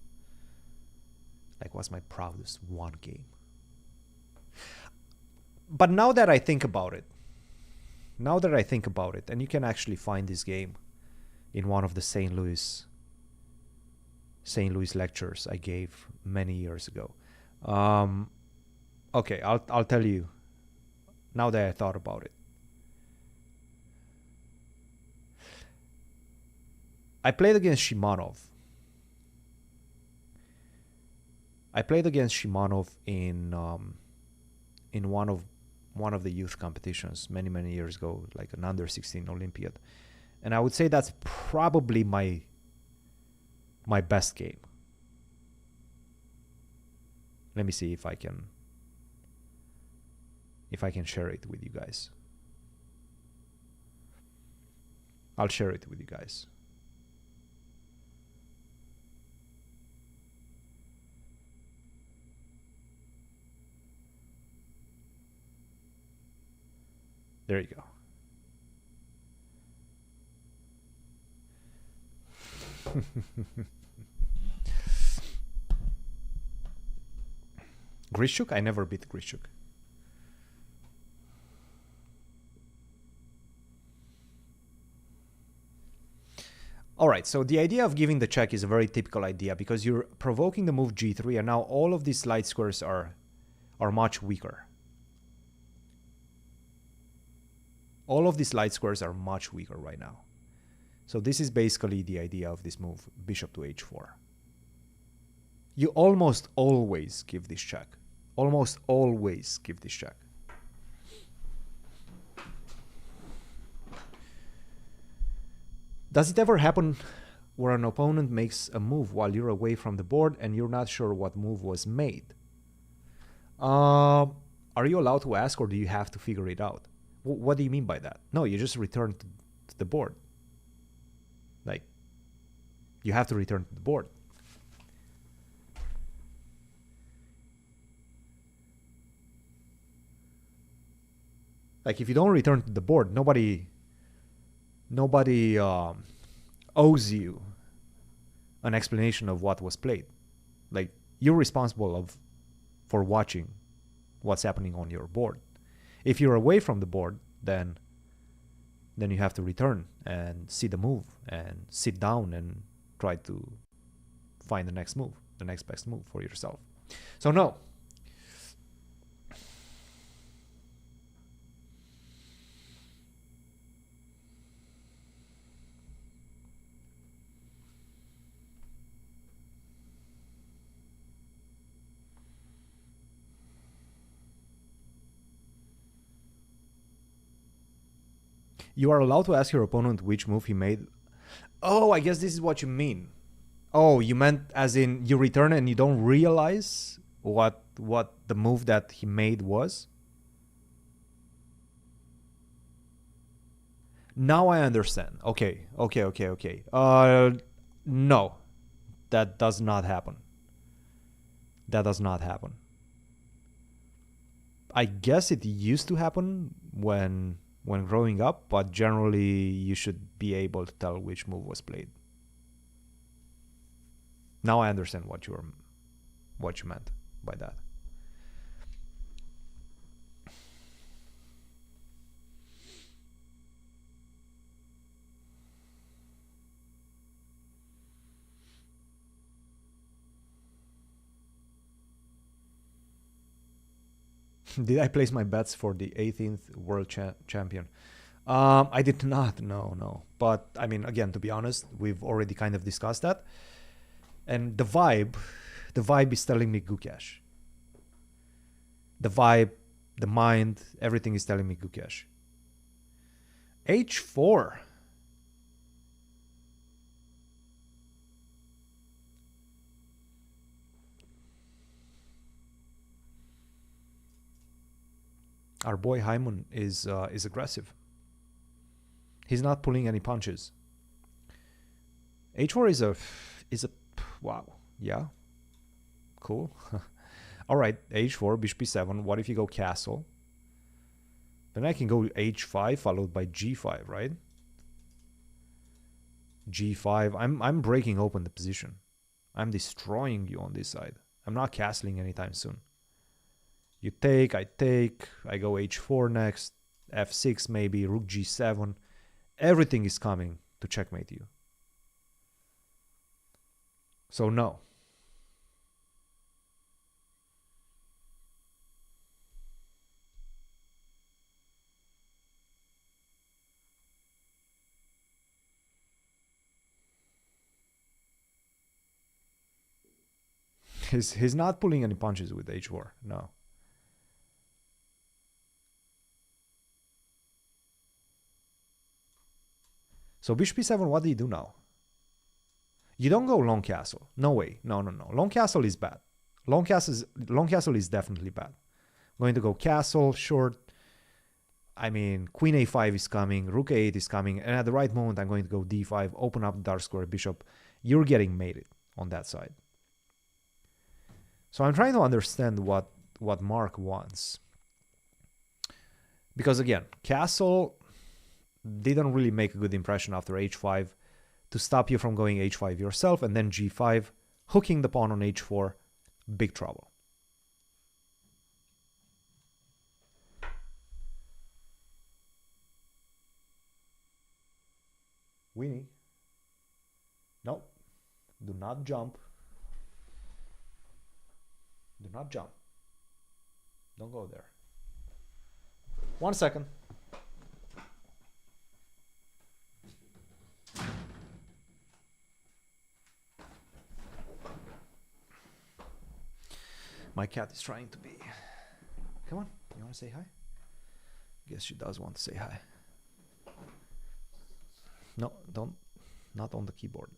Like, what's my proudest one game? But now that I think about it, and you can actually find this game in one of the St. Louis lectures I gave many years ago. Okay, I'll tell you now that I thought about it. I played against Shimanov. In one of the youth competitions many years ago, like an under 16 Olympiad, and I would say that's probably my best game. Let me see if I can share it with you guys. I'll share it with you guys. There you go. Grishuk? I never beat Grishuk. All right, so the idea of giving the check is a very typical idea because you're provoking the move g3, and now all of these light squares are much weaker. All of these light squares are much weaker right now. So this is basically the idea of this move, bishop to h4. You almost always give this check. Almost always give this check. Does it ever happen where an opponent makes a move while you're away from the board and you're not sure what move was made? Are you allowed to ask, or do you have to figure it out? What do you mean by that? No, you just return to the board. Like, you have to return to the board. Like, if you don't return to the board, nobody owes you an explanation of what was played. Like, you're responsible for watching what's happening on your board. If you're away from the board, then you have to return and see the move and sit down and try to find the next move, the next best move for yourself. So no. You are allowed to ask your opponent which move he made. Oh, I guess this is what you mean. Oh, you meant as in you return and you don't realize what the move that he made was? Now I understand. Okay. No. That does not happen. That does not happen. I guess it used to happen when growing up, but generally you should be able to tell which move was played. Now I understand what you meant by that. Did I place my bets for the 18th world champion? I did not. No. But I mean, again, to be honest, we've already kind of discussed that. And the vibe is telling me Gukesh. The vibe, the mind, everything is telling me Gukesh. H4. Our boy Heimann is aggressive. He's not pulling any punches. H4 is a wow. Yeah. Cool. All right, H4, bishop b7. What if you go castle? Then I can go H5 followed by G5, right? G5. I'm breaking open the position. I'm destroying you on this side. I'm not castling anytime soon. You take, I take, I go H4 next, F6 maybe, Rook G7. Everything is coming to checkmate you. So no. He's not pulling any punches with H4, no. So bishop b7, what do you do now? You don't go long castle. No way. No. Long castle is bad. Long castle is definitely bad. I'm going to go castle, short. I mean, queen a5 is coming, rook a8 is coming, and at the right moment, I'm going to go d5, open up the dark square bishop. You're getting mated on that side. So I'm trying to understand what Mark wants. Because again, castle didn't really make a good impression after h5 to stop you from going h5 yourself, and then g5, hooking the pawn on h4, big trouble. Winnie. No, do not jump. Do not jump. Don't go there. 1 second. My cat is trying to be. Come on, you want to say hi? Guess she does want to say hi. No, don't. Not on the keyboard.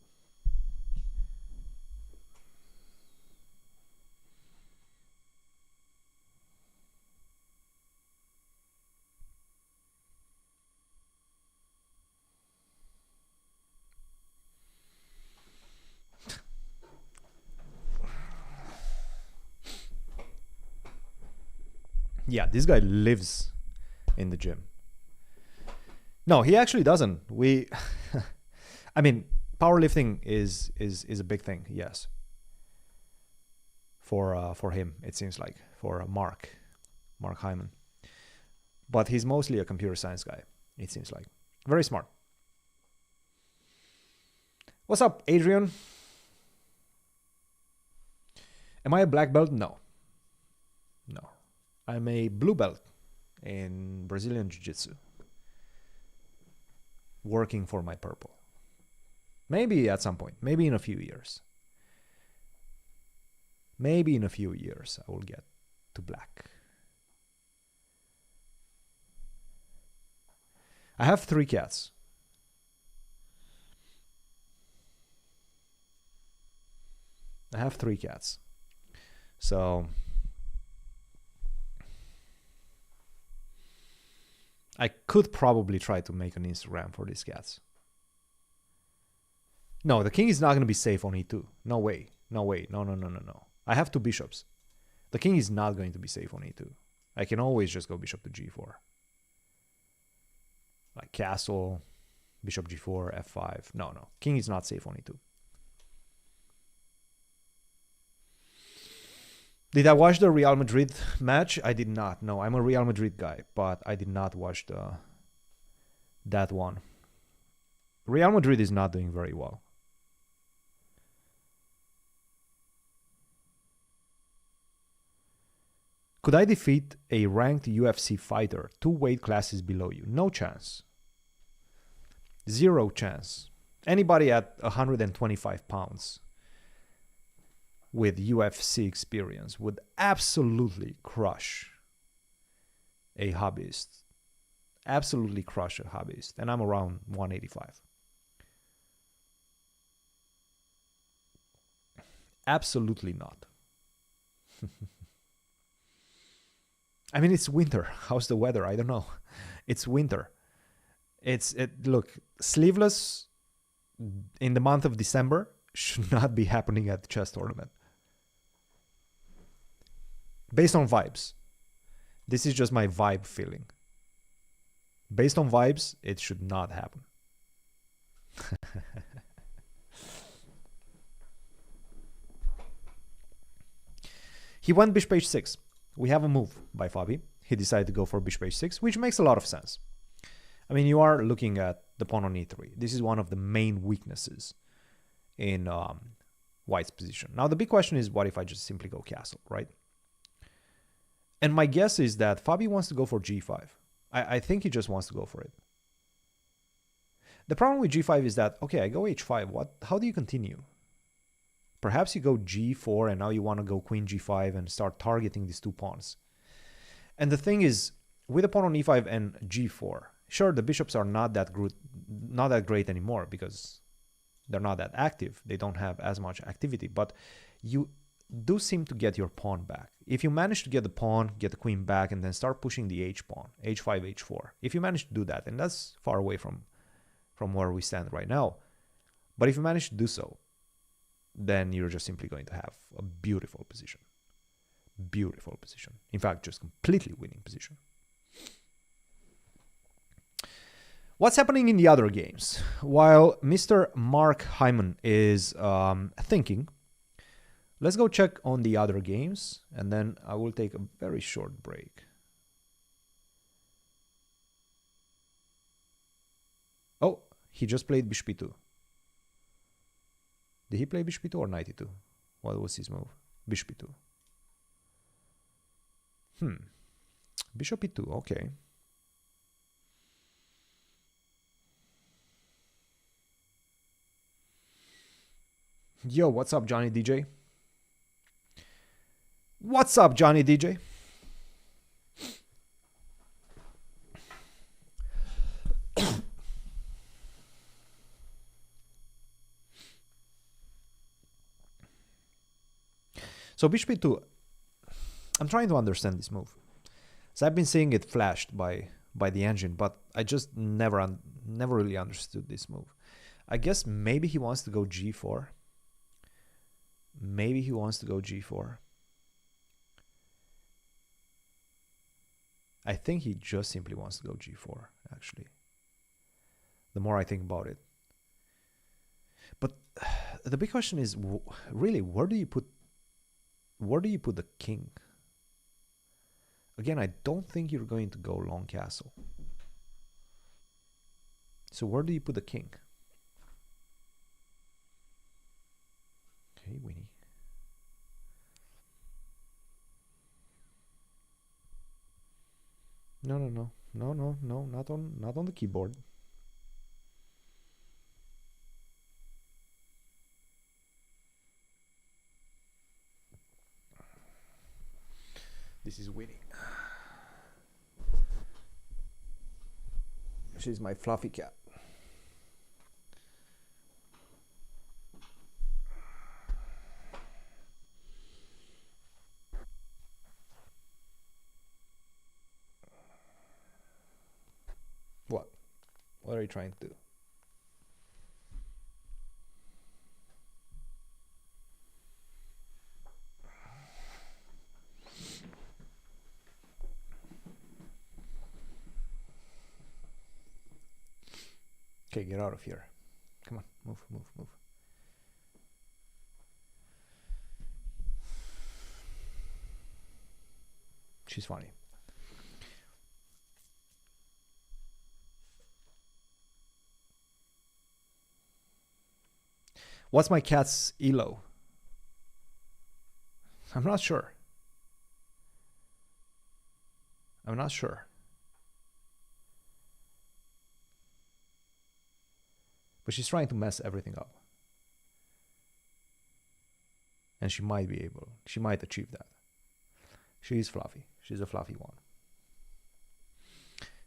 Yeah, this guy lives in the gym. No, he actually doesn't. I mean, powerlifting is a big thing, yes. For him, it seems like, for Mark Heimann. But he's mostly a computer science guy, it seems like. Very smart. What's up, Adrian? Am I a black belt? No. No. I'm a blue belt in Brazilian Jiu-Jitsu. Working for my purple. Maybe at some point. Maybe in a few years. Maybe in a few years I will get to black. I have 3 cats. I have 3 cats. So I could probably try to make an Instagram for these cats. No, the king is not going to be safe on e2. No way. No way. No, no, no, no, no. I have 2 bishops. The king is not going to be safe on e2. I can always just go bishop to g4. Like castle, bishop g4, f5. No, no. King is not safe on e2. Did I watch the Real Madrid match? I did not. No, I'm a Real Madrid guy, but I did not watch that one. Real Madrid is not doing very well. Could I defeat a ranked UFC fighter 2 weight classes below you? No chance. 0 chance. Anybody at 125 pounds with UFC experience would absolutely crush a hobbyist. Absolutely crush a hobbyist. And I'm around 185. Absolutely not. I mean, it's winter. How's the weather? I don't know. It's winter. Look, sleeveless in the month of December should not be happening at the chess tournament. Based on vibes. This is just my vibe feeling. Based on vibes, it should not happen. He went bishop h6. We have a move by Fabi. He decided to go for bishop h6, which makes a lot of sense. I mean, you are looking at the pawn on e3. This is one of the main weaknesses in White's position. Now, the big question is, what if I just simply go castle, right? And my guess is that Fabi wants to go for g5. I think he just wants to go for it. The problem with g5 is that, okay, I go h5. How do you continue? Perhaps you go g4 and now you want to go queen g5 and start targeting these 2 pawns. And the thing is, with a pawn on e5 and g4, sure, the bishops are not that great anymore because they're not that active. They don't have as much activity, but you do seem to get your pawn back. If you manage to get the pawn, get the queen back, and then start pushing the h pawn, h5, h4. If you manage to do that, and that's far away from where we stand right now, but if you manage to do so, then you're just simply going to have a beautiful position. Beautiful position. In fact, just completely winning position. What's happening in the other games? While Mr. Mark Heimann is thinking, let's go check on the other games, and then I will take a very short break. Oh, he just played bishop e2. Did he play bishop e2 or knight e2? What was his move? Bishop e2. Bishop e2, okay. Yo, what's up, Johnny DJ? What's up, Johnny DJ? So bishop e2, I'm trying to understand this move. So I've been seeing it flashed by the engine, but I just never really understood this move. I guess maybe he wants to go g4. Maybe he wants to go g4. I think he just simply wants to go g4, actually. The more I think about it. But the big question is, really, where do you put the king? Again, I don't think you're going to go long castle. So where do you put the king? Okay, Winnie. No, not on the keyboard. This is winning. She's my fluffy cat. What? What are you trying to do? Okay, get out of here. Come on, move, move, move. She's funny. What's my cat's elo? I'm not sure. I'm not sure. But she's trying to mess everything up. And she might be able, she might achieve that. She is fluffy. She's a fluffy one.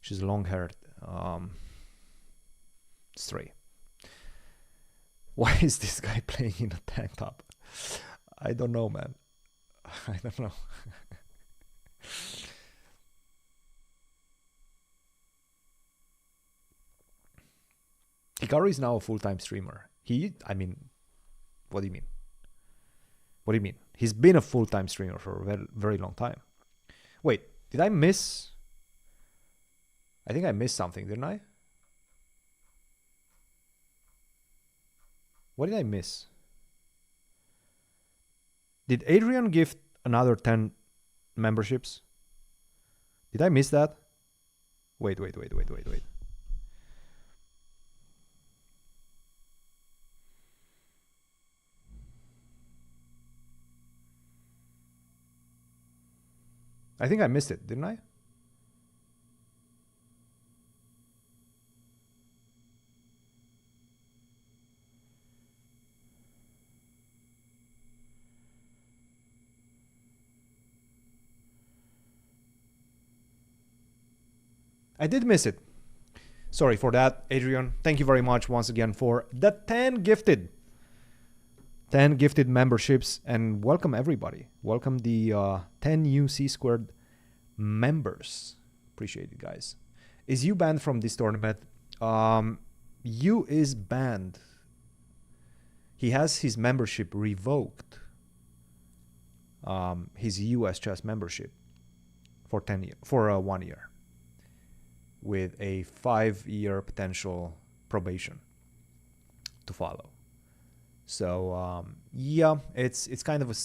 She's a long-haired stray. Why is this guy playing in a tank top? I don't know, man. I don't know. Hikaru is now a full-time streamer. I mean, what do you mean? What do you mean? He's been a full-time streamer for a very, very long time. Wait, did I miss? I think I missed something, didn't I? What did I miss? Did Adrian gift another 10 memberships? Did I miss that? Wait. I think I missed it, didn't I? I did miss it. Sorry for that, Adrian. Thank you very much once again for the 10 gifted. 10 gifted memberships, and welcome everybody. Welcome the 10 UC squared members. Appreciate it, guys. Is you banned from this tournament? You is banned. He has his membership revoked. His US chess membership for 1 year, with a 5-year potential probation to follow. So yeah, it's kind of a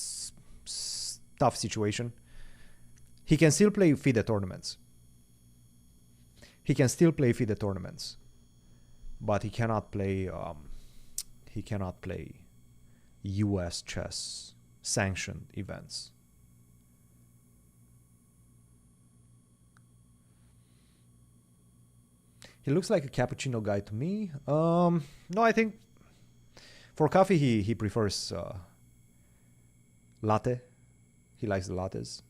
tough situation. He can still play FIDE tournaments. But he cannot play US chess sanctioned events. He looks like a cappuccino guy to me. No, I think for coffee he prefers latte. He likes the lattes.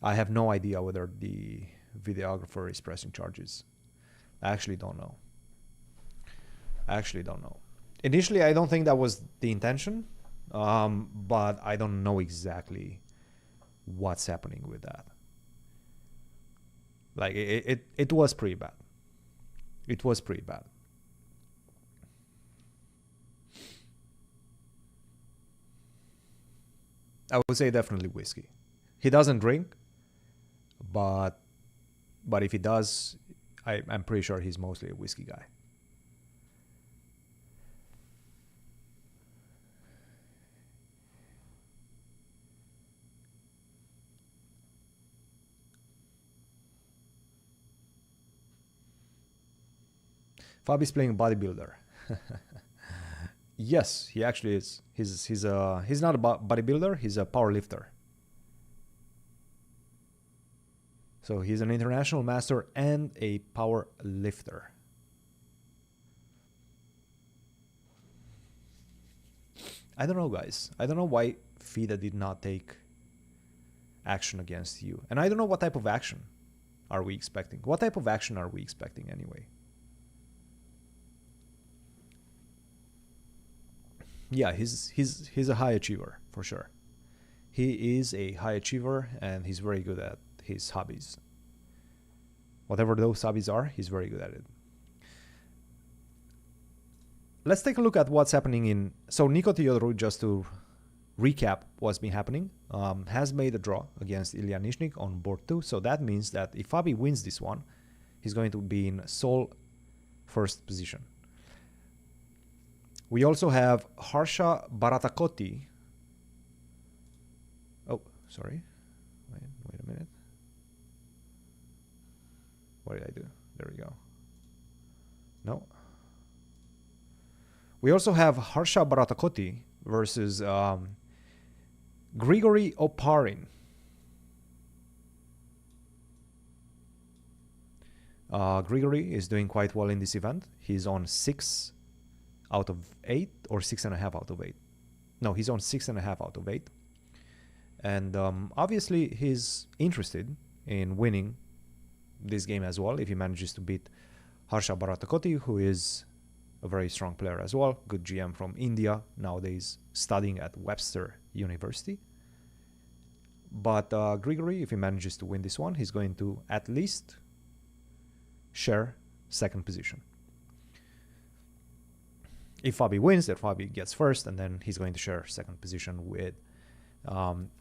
I have no idea whether the videographer is pressing charges. I actually don't know. Initially, I don't think that was the intention, but I don't know exactly what's happening with that. Like, it was pretty bad. It was pretty bad. I would say definitely whiskey. He doesn't drink, but if he does, I'm pretty sure he's mostly a whiskey guy. Fabi's playing bodybuilder. Yes, he actually is. He's not a bodybuilder. He's a power lifter. So he's an international master and a power lifter. I don't know, guys. I don't know why FIDE did not take action against you. And I don't know what type of action. are we expecting? What type of action are we expecting anyway? Yeah, he's a high achiever for sure. He is a high achiever and he's very good at his hobbies. Whatever those hobbies are, he's very good at it. Let's take a look at what's happening in... So Nico Teodoru, just to recap what's been happening, has made a draw against Ilya Nishnik on board 2. So that means that if Fabi wins this one, he's going to be in sole first position. We also have Harsha Baratakoti. Oh, sorry. Wait a minute. What did I do? There we go. No. We also have Harsha Baratakoti versus Grigory Oparin. Grigory is doing quite well in this event. He's on 6 out of 8 or 6.5 out of 8. No, he's on 6.5 out of 8. And obviously he's interested in winning this game as well if he manages to beat Harsha Baratakoti, who is a very strong player as well. Good GM from India, nowadays studying at Webster University. But Grigory, if he manages to win this one, he's going to at least share second position. If Fabi wins, then Fabi gets first, and then he's going to share second position with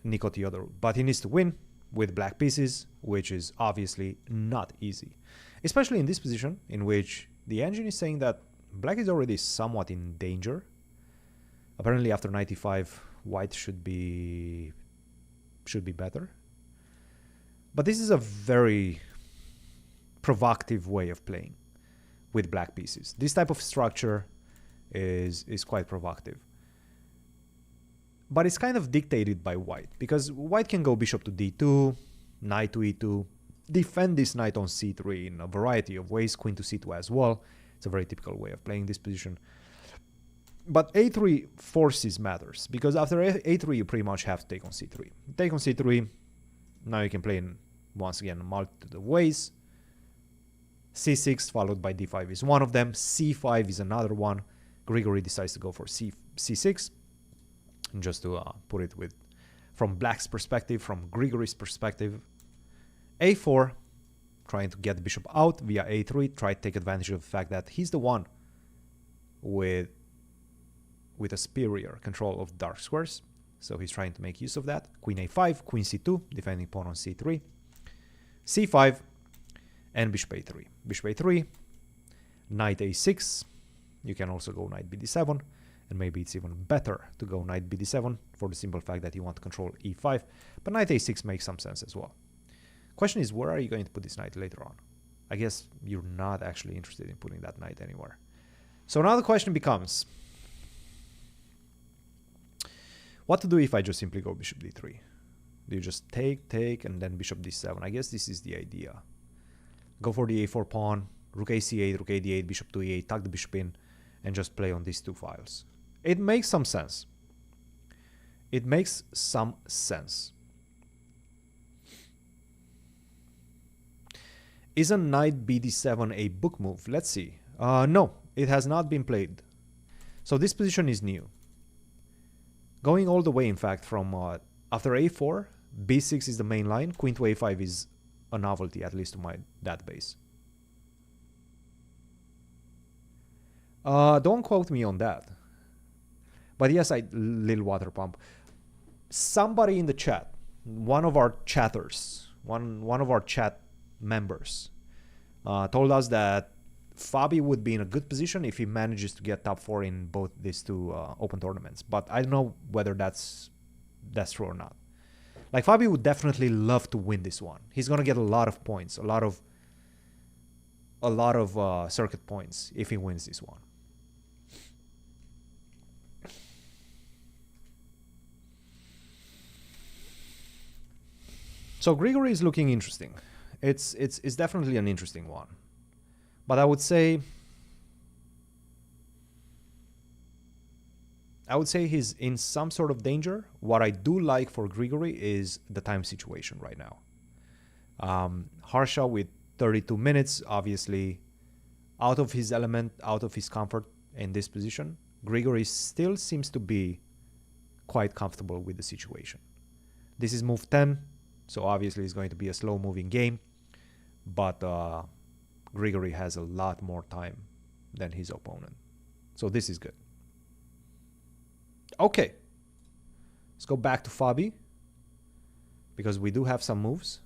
Nico Teodoru. But he needs to win with black pieces, which is obviously not easy. Especially in this position, in which the engine is saying that black is already somewhat in danger. Apparently after 95, white should be better. But this is a very provocative way of playing with black pieces. This type of structure is quite provocative. But it's kind of dictated by white, because white can go bishop to d2, knight to e2, defend this knight on c3 in a variety of ways, queen to c2 as well. It's a very typical way of playing this position. But a3 forces matters, because after a3 you pretty much have to take on c3. Take on c3, now you can play in, once again, multitude of ways. c6 followed by d5 is one of them, c5 is another one. Grigory decides to go for c6. And just to put it from black's perspective, from Grigory's perspective, a4, trying to get the bishop out via a3, try to take advantage of the fact that he's the one with a superior control of dark squares. So he's trying to make use of that. Queen a5, queen c2, defending pawn on c3, c5, and bishop a3. Bishop a3, knight a6. You can also go knight bd7. And maybe it's even better to go knight bd7 for the simple fact that you want to control e5. But knight a6 makes some sense as well. Question is, where are you going to put this knight later on? I guess you're not actually interested in putting that knight anywhere. So now the question becomes, what to do if I just simply go bishop d3? Do you just take, and then bishop d7? I guess this is the idea. Go for the a4 pawn, rook ac8, rook a d8, bishop to e8, tuck the bishop in, and just play on these two files. It makes some sense. It makes some sense. Isn't knight bd7 a book move? Let's see. No, it has not been played. So this position is new. Going all the way, in fact, from after a4, b6 is the main line, queen to a5 is a novelty, at least to my database. Don't quote me on that. But yes, little water pump. Somebody in the chat, one of our chatters, one of our chat members, told us that Fabi would be in a good position if he manages to get top 4 in both these two open tournaments. But I don't know whether that's true or not. Like, Fabi would definitely love to win this one. He's gonna get a lot of points, a lot of circuit points if he wins this one. So Grigory is looking interesting. It's definitely an interesting one. But I would say he's in some sort of danger. What I do like for Grigory is the time situation right now. Harsha with 32 minutes, obviously out of his element, out of his comfort in this position. Grigory still seems to be quite comfortable with the situation. This is move 10, so obviously it's going to be a slow moving game, but Grigory has a lot more time than his opponent. So this is good. Okay, let's go back to Fabi, because we do have some moves.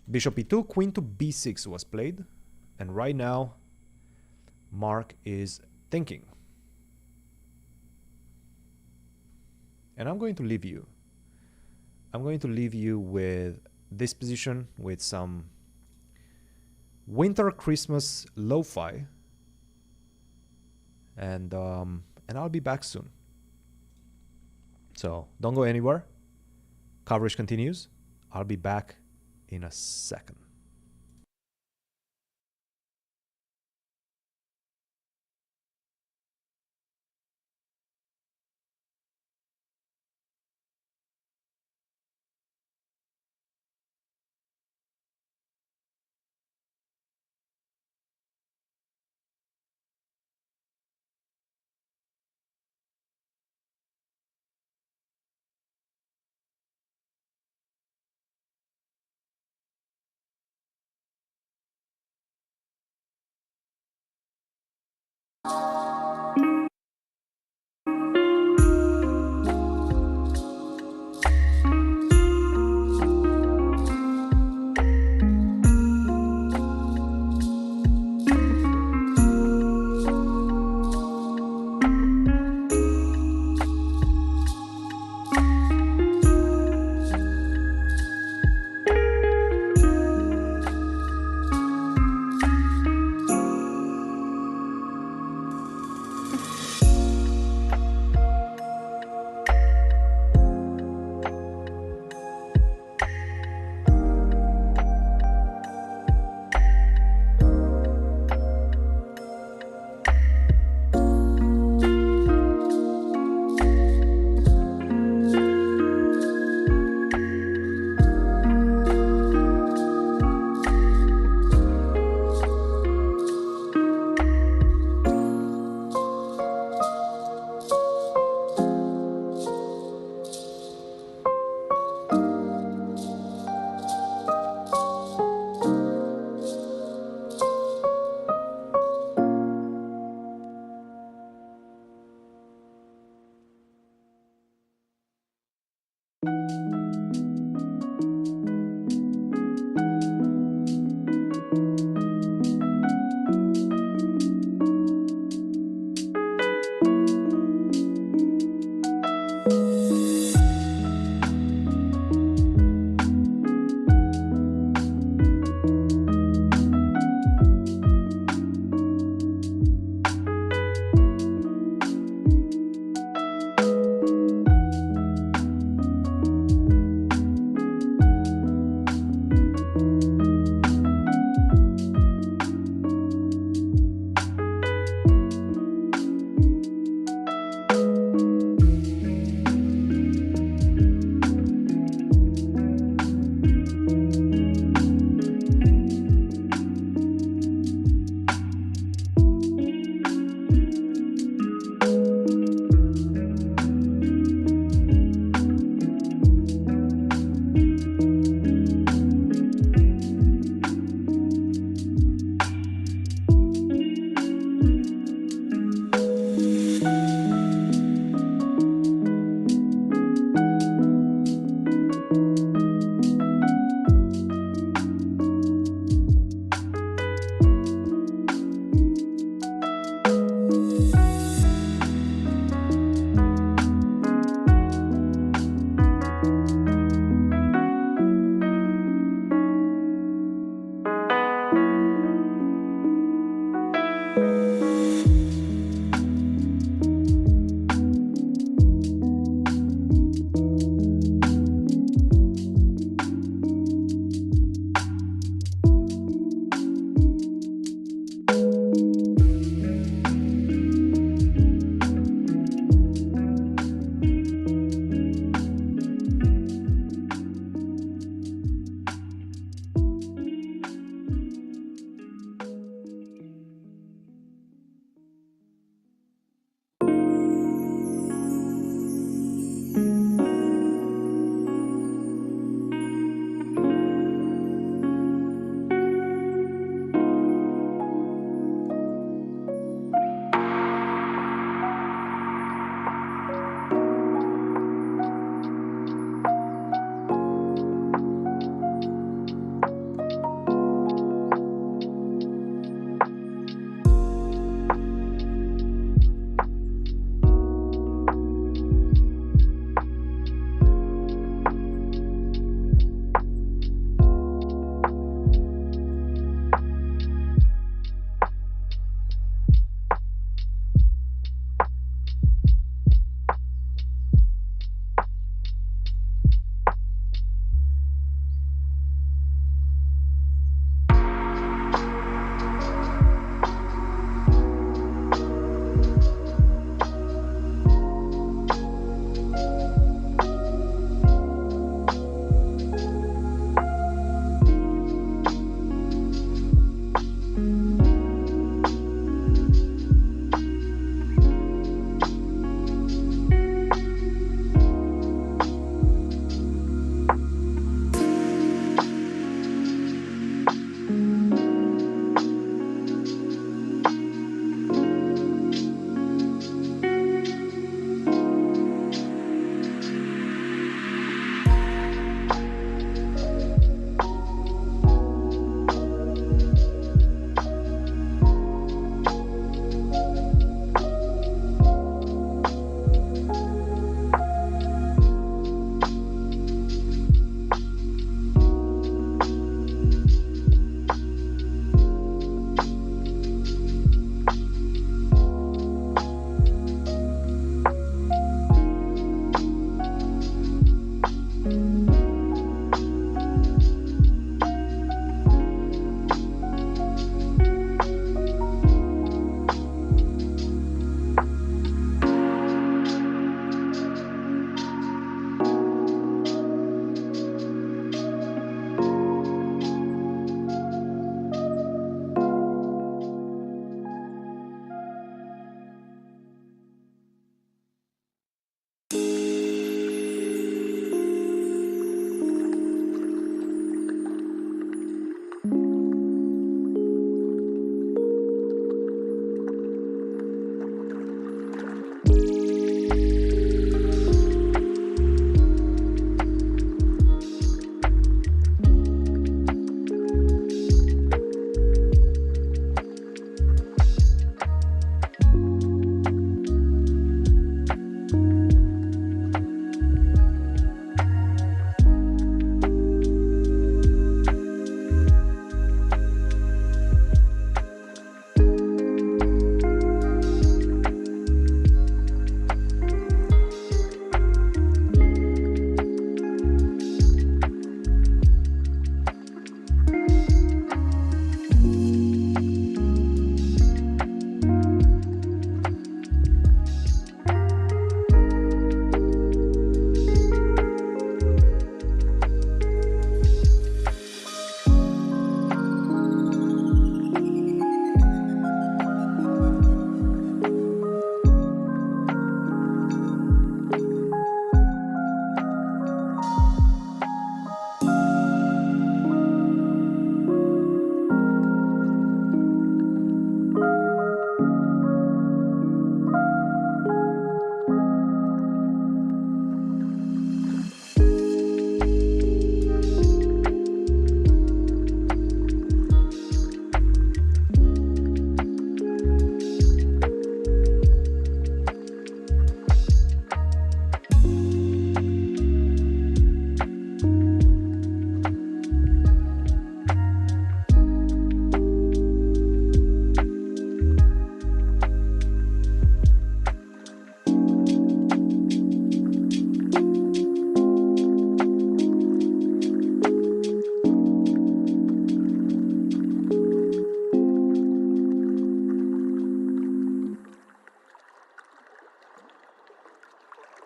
Bishop e2, queen to b6 was played. And right now, Mark is thinking. And I'm going to leave you. I'm going to leave you with this position with some winter Christmas lo-fi. And I'll be back soon. So don't go anywhere. Coverage continues. I'll be back in a second.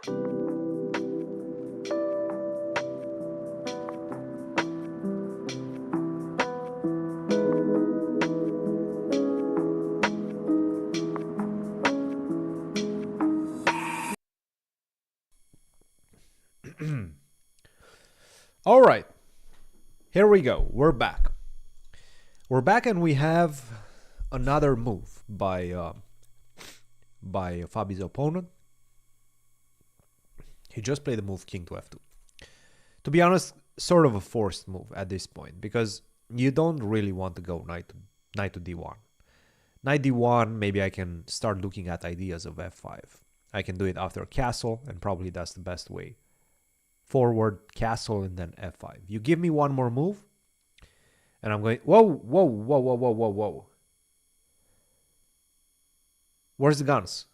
All right, here we go. We're back. We're back, and we have another move by Fabi's opponent. He just played the move king to f2. To be honest, sort of a forced move at this point, because you don't really want to go knight to d1. Knight d1, maybe I can start looking at ideas of f5. I can do it after castle, and probably that's the best way. Forward, castle, and then f5. You give me one more move, and I'm going... Whoa, whoa, whoa, whoa, whoa, whoa, whoa. Where's the guns?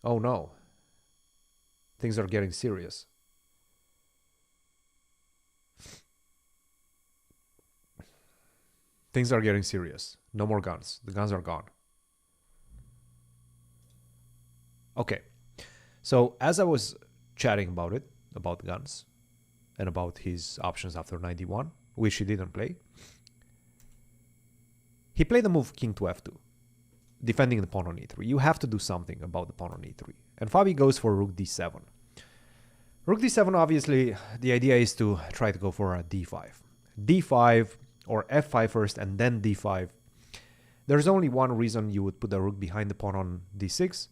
Oh, no. Things are getting serious. Things are getting serious. No more guns. The guns are gone. Okay. So, as I was chatting about it, about guns, and about his options after knight d1, which he didn't play, he played the move king to f2, defending the pawn on e3. You have to do something about the pawn on e3. And Fabi goes for rook d7. Rook d7, obviously, the idea is to try to go for a d5. d5 or f5 first and then d5. There's only one reason you would put the rook behind the pawn on d6.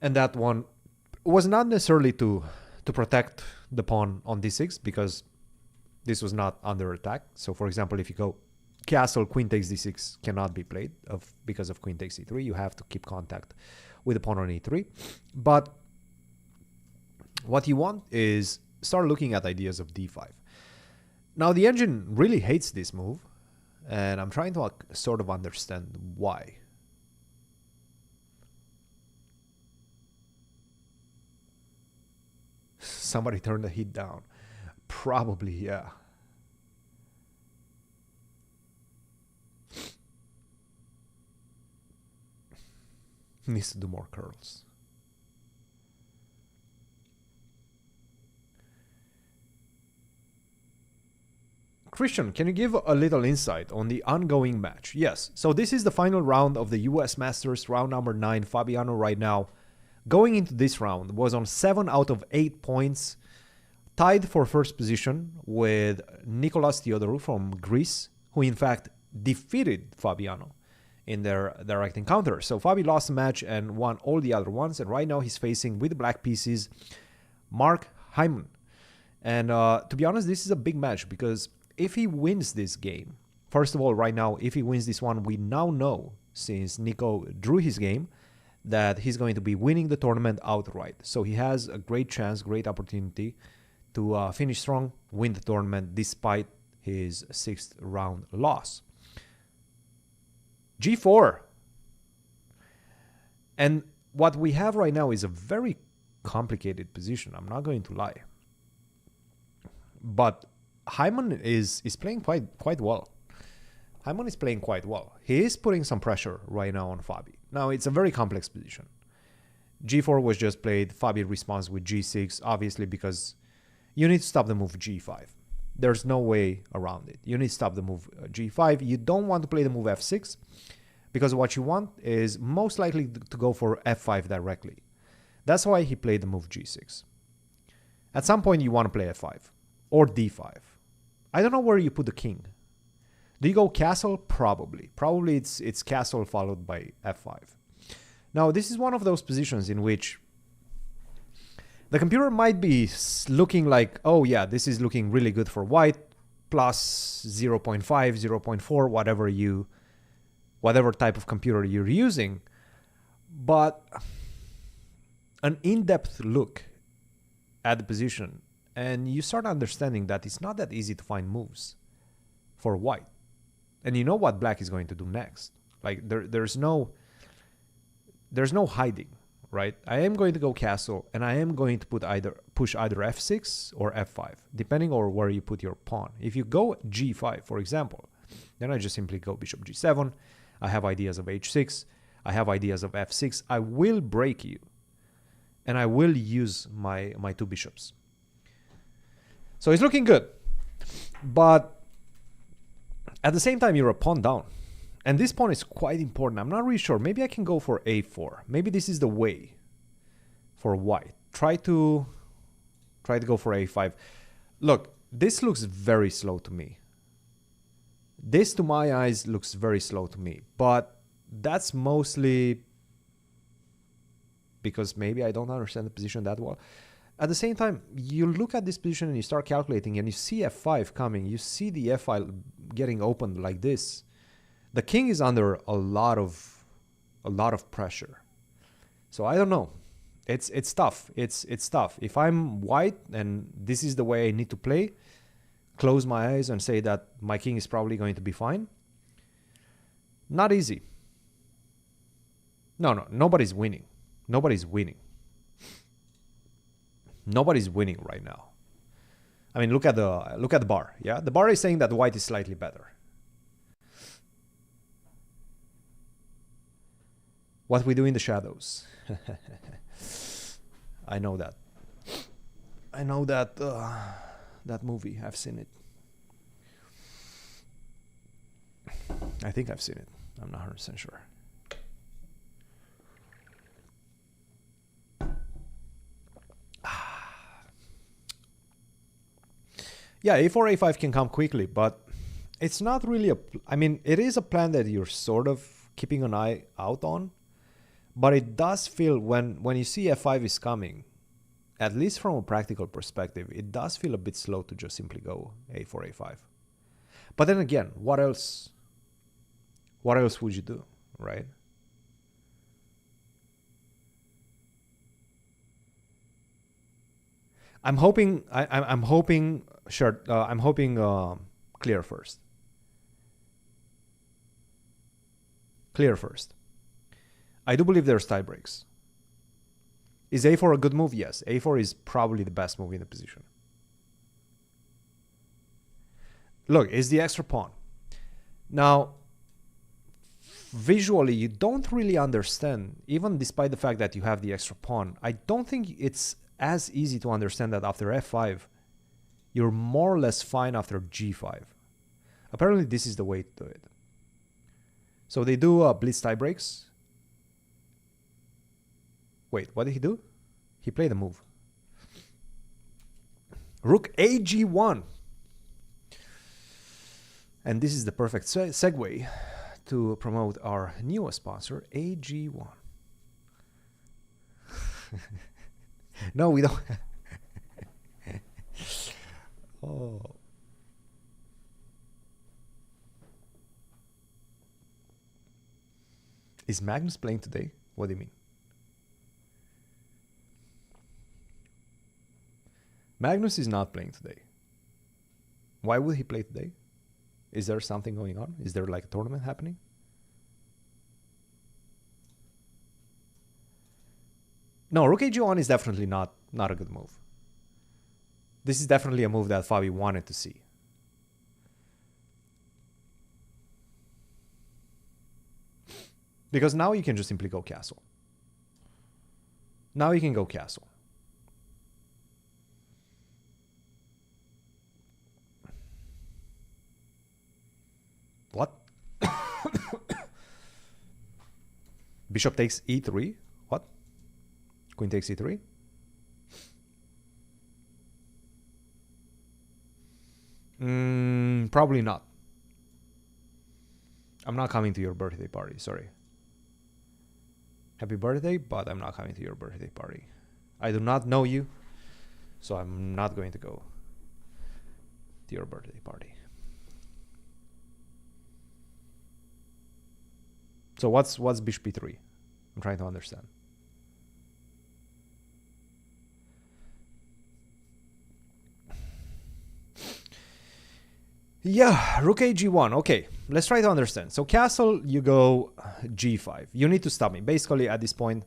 And that one was not necessarily to protect the pawn on d6, because this was not under attack. So, for example, if you go castle, queen takes d6 cannot be played because of queen takes e3. You have to keep contact with the pawn on e3. But what you want is start looking at ideas of d5. Now, the engine really hates this move, and I'm trying to sort of understand why. Somebody turned the heat down. Probably, yeah. Needs to do more curls. Christian, can you give a little insight on the ongoing match? Yes. So this is the final round of the US Masters, round number 9. Fabiano right now, going into this round, was on 7 out of 8 points, tied for first position with Nicolas Theodorou from Greece, who in fact defeated Fabiano in their direct encounter. So Fabi lost the match and won all the other ones, and right now he's facing, with the black pieces, Mark Heimann. And to be honest, this is a big match, because if he wins this game, first of all, right now, if he wins this one, we now know, since Nico drew his game, that he's going to be winning the tournament outright. So he has a great chance, great opportunity to finish strong, win the tournament despite his 6th round loss. G4. And what we have right now is a very complicated position, I'm not going to lie. But Hyman is playing quite well. Heimann is playing quite well. He is putting some pressure right now on Fabi. Now, it's a very complex position. G4 was just played. Fabi responds with G6, obviously, because you need to stop the move G5. There's no way around it. You need to stop the move G5. You don't want to play the move F6, because what you want is most likely to go for F5 directly. That's why he played the move G6. At some point, you want to play F5 or D5. I don't know where you put the king. Do you go castle? Probably. Probably it's castle followed by f5. Now, this is one of those positions in which the computer might be looking like, oh yeah, this is looking really good for white, plus 0.5, 0.4, whatever type of computer you're using. But an in-depth look at the position, and you start understanding that it's not that easy to find moves for white. And you know what black is going to do next. Like there's no hiding, right? I am going to go castle, and I am going to push either f6 or f5, depending on where you put your pawn. If you go g5, for example, then I just simply go bishop g7. I have ideas of h6. I have ideas of f6. I will break you, and I will use my two bishops. So it's looking good, but at the same time, you're a pawn down. And this pawn is quite important. I'm not really sure. Maybe I can go for a4. Maybe this is the way for white. Try to go for a5. Look, this looks very slow to me. This, to my eyes, looks very slow to me. But that's mostly because maybe I don't understand the position that well. At the same time, you look at this position and you start calculating and you see f5 coming. You see the f file getting opened like this. The king is under a lot of pressure. So I don't know. It's tough. It's tough. If I'm white and this is the way I need to play, close my eyes and say that my king is probably going to be fine. Not easy. No, nobody's winning. Nobody's winning. Nobody's winning right now. I mean, look at the bar. Yeah, the bar is saying that white is slightly better. What we do in the shadows. I know that. I know that that movie. I've seen it. I think I've seen it. I'm not 100% sure. Yeah, a4, a5 can come quickly, but it's not really a... I mean, it is a plan that you're sort of keeping an eye out on, but it does feel when you see f5 is coming, at least from a practical perspective, it does feel a bit slow to just simply go a4, a5. But then again, what else would you do, right? I'm hoping clear first. Clear first. I do believe there's tie breaks. Is a4 a good move? Yes. a4 is probably the best move in the position. Look, it's the extra pawn. Now, visually, you don't really understand, even despite the fact that you have the extra pawn. I don't think it's as easy to understand that after f5, you're more or less fine after g5. Apparently, this is the way to do it. So they do blitz tie breaks. Wait, what did he do? He played a move. Rook ag1. And this is the perfect segue to promote our newest sponsor, ag1. No, we don't. Oh. Is Magnus playing today? What do you mean? Magnus is not playing today. Why would he play today? Is there something going on? Is there like a tournament happening? No, Rook ag1 is definitely not a good move. This is definitely a move that Fabi wanted to see. Because now you can just simply go castle. Now you can go castle. What? Bishop takes e3? What? Queen takes e3? Probably not. I'm not coming to your birthday party, sorry. Happy birthday, but I'm not coming to your birthday party. I do not know you, so I'm not going to go to your birthday party. So what's bishop b3? I'm trying to understand. Yeah, rook ag1. Okay, let's try to understand. So castle, you go g5. You need to stop me. Basically, at this point,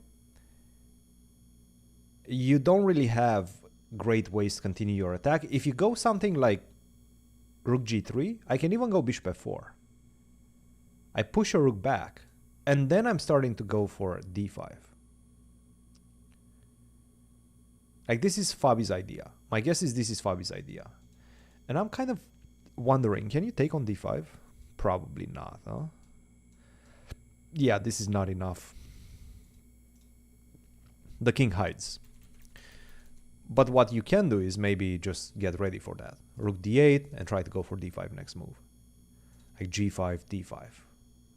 you don't really have great ways to continue your attack. If you go something like rook g3, I can even go bishop f4. I push a rook back. And then I'm starting to go for d5. Like, this is Fabi's idea. My guess is this is Fabi's idea. And I'm kind of wondering, can you take on d5? Probably not, huh? Yeah, this is not enough. The king hides. But what you can do is maybe just get ready for that. Rook d8 and try to go for d5 next move. Like g5, d5.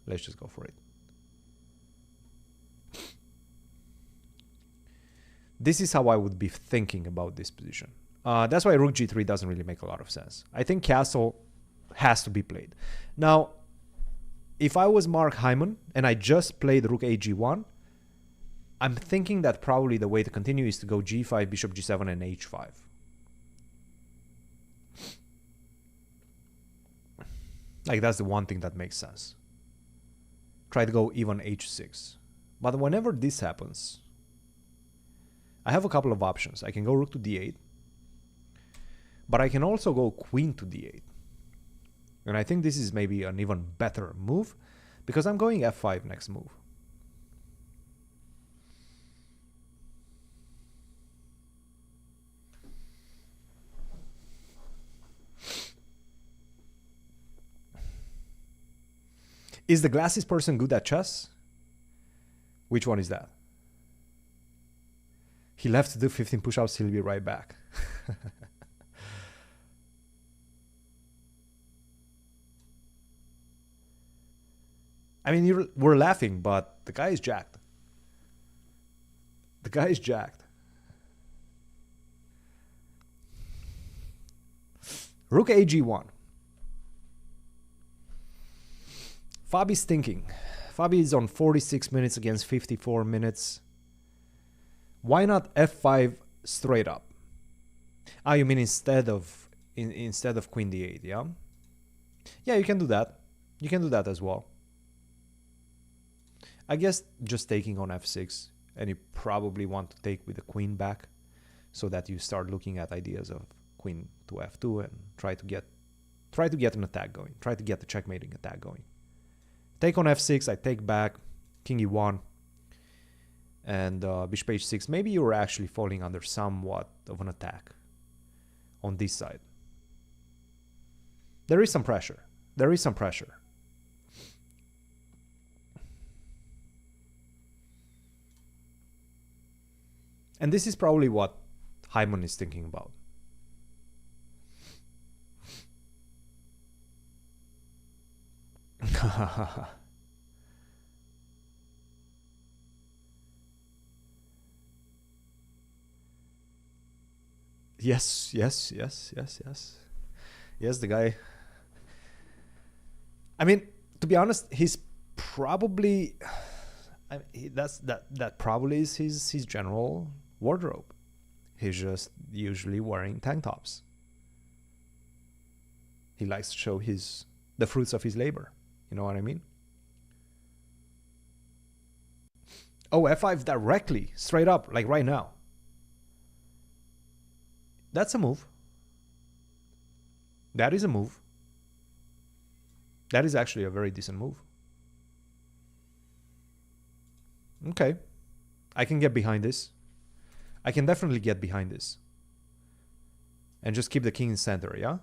Let's just go for it. This is how I would be thinking about this position. That's why rook g3 doesn't really make a lot of sense. I think castle has to be played. Now, if I was Mark Heimann and I just played rook ag1, I'm thinking that probably the way to continue is to go g5, bishop g7, and h5. Like, that's the one thing that makes sense. Try to go even h6. But whenever this happens, I have a couple of options. I can go rook to d8, but I can also go queen to d8. And I think this is maybe an even better move because I'm going f5 next move. Is the glasses person good at chess? Which one is that? He left to do 15 push-ups, he'll be right back. I mean, we're laughing, but the guy is jacked. The guy is jacked. Rook ag1. Fabi's thinking. Fabi is on 46 minutes against 54 minutes. Why not f5 straight up? Ah, you mean instead of queen d8, yeah? Yeah, you can do that. You can do that as well. I guess just taking on f6, and you probably want to take with the queen back so that you start looking at ideas of queen to f2 and try to get an attack going. Try to get the checkmating attack going. Take on f6, I take back, king e1, and bishop h6. Maybe you're actually falling under somewhat of an attack on this side. There is some pressure. There is some pressure. And this is probably what Hyman is thinking about. Yes. Yes, the guy. I mean, to be honest, he's probably that probably is his general wardrobe. He's just usually wearing tank tops. He likes to show the fruits of his labor. You know what I mean? Oh, f5 directly, straight up, like right now. That's a move. That is a move. That is actually a very decent move. Okay. I can get behind this. I can definitely get behind this. And just keep the king in center, yeah?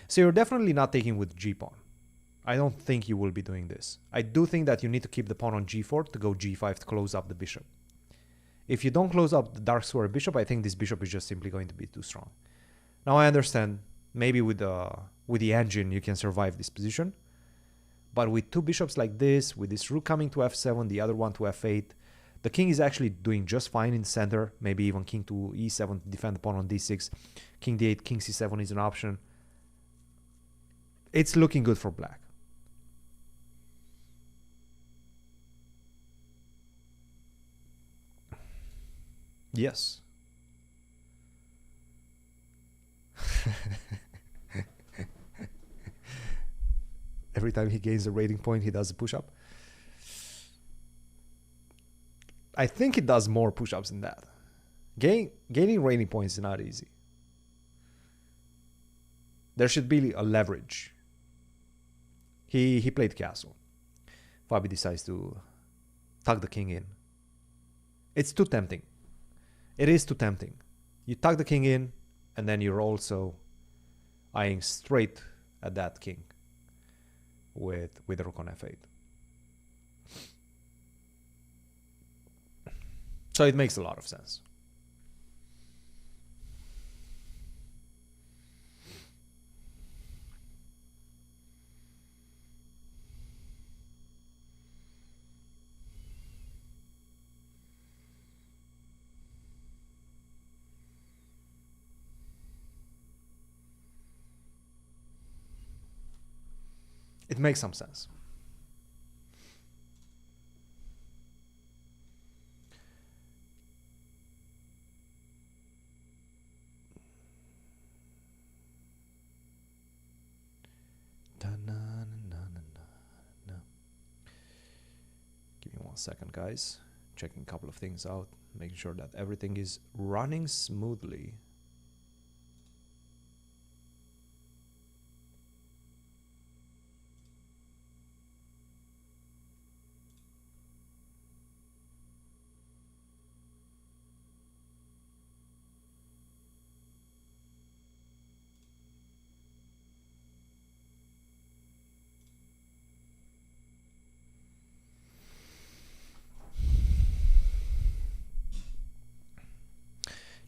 So you're definitely not taking with g-pawn. I don't think you will be doing this. I do think that you need to keep the pawn on g4 to go g5 to close up the bishop. If you don't close up the dark square bishop, I think this bishop is just simply going to be too strong. Now I understand, maybe with the engine you can survive this position. But with two bishops like this, with this rook coming to f7, the other one to f8, the king is actually doing just fine in the center. Maybe even king to e7 to defend the pawn on d6. King d8, king c7 is an option. It's looking good for black. Yes. Every time he gains a rating point, he does a push-up. I think he does more push-ups than that. Gaining rating points is not easy. There should be a leverage. He played castle. Fabi decides to tuck the king in. It's too tempting. It is too tempting. You tuck the king in, and then you're also eyeing straight at that king with rook on f8. So it makes a lot of sense. It makes some sense. Give me 1 second, guys. Checking a couple of things out, making sure that everything is running smoothly.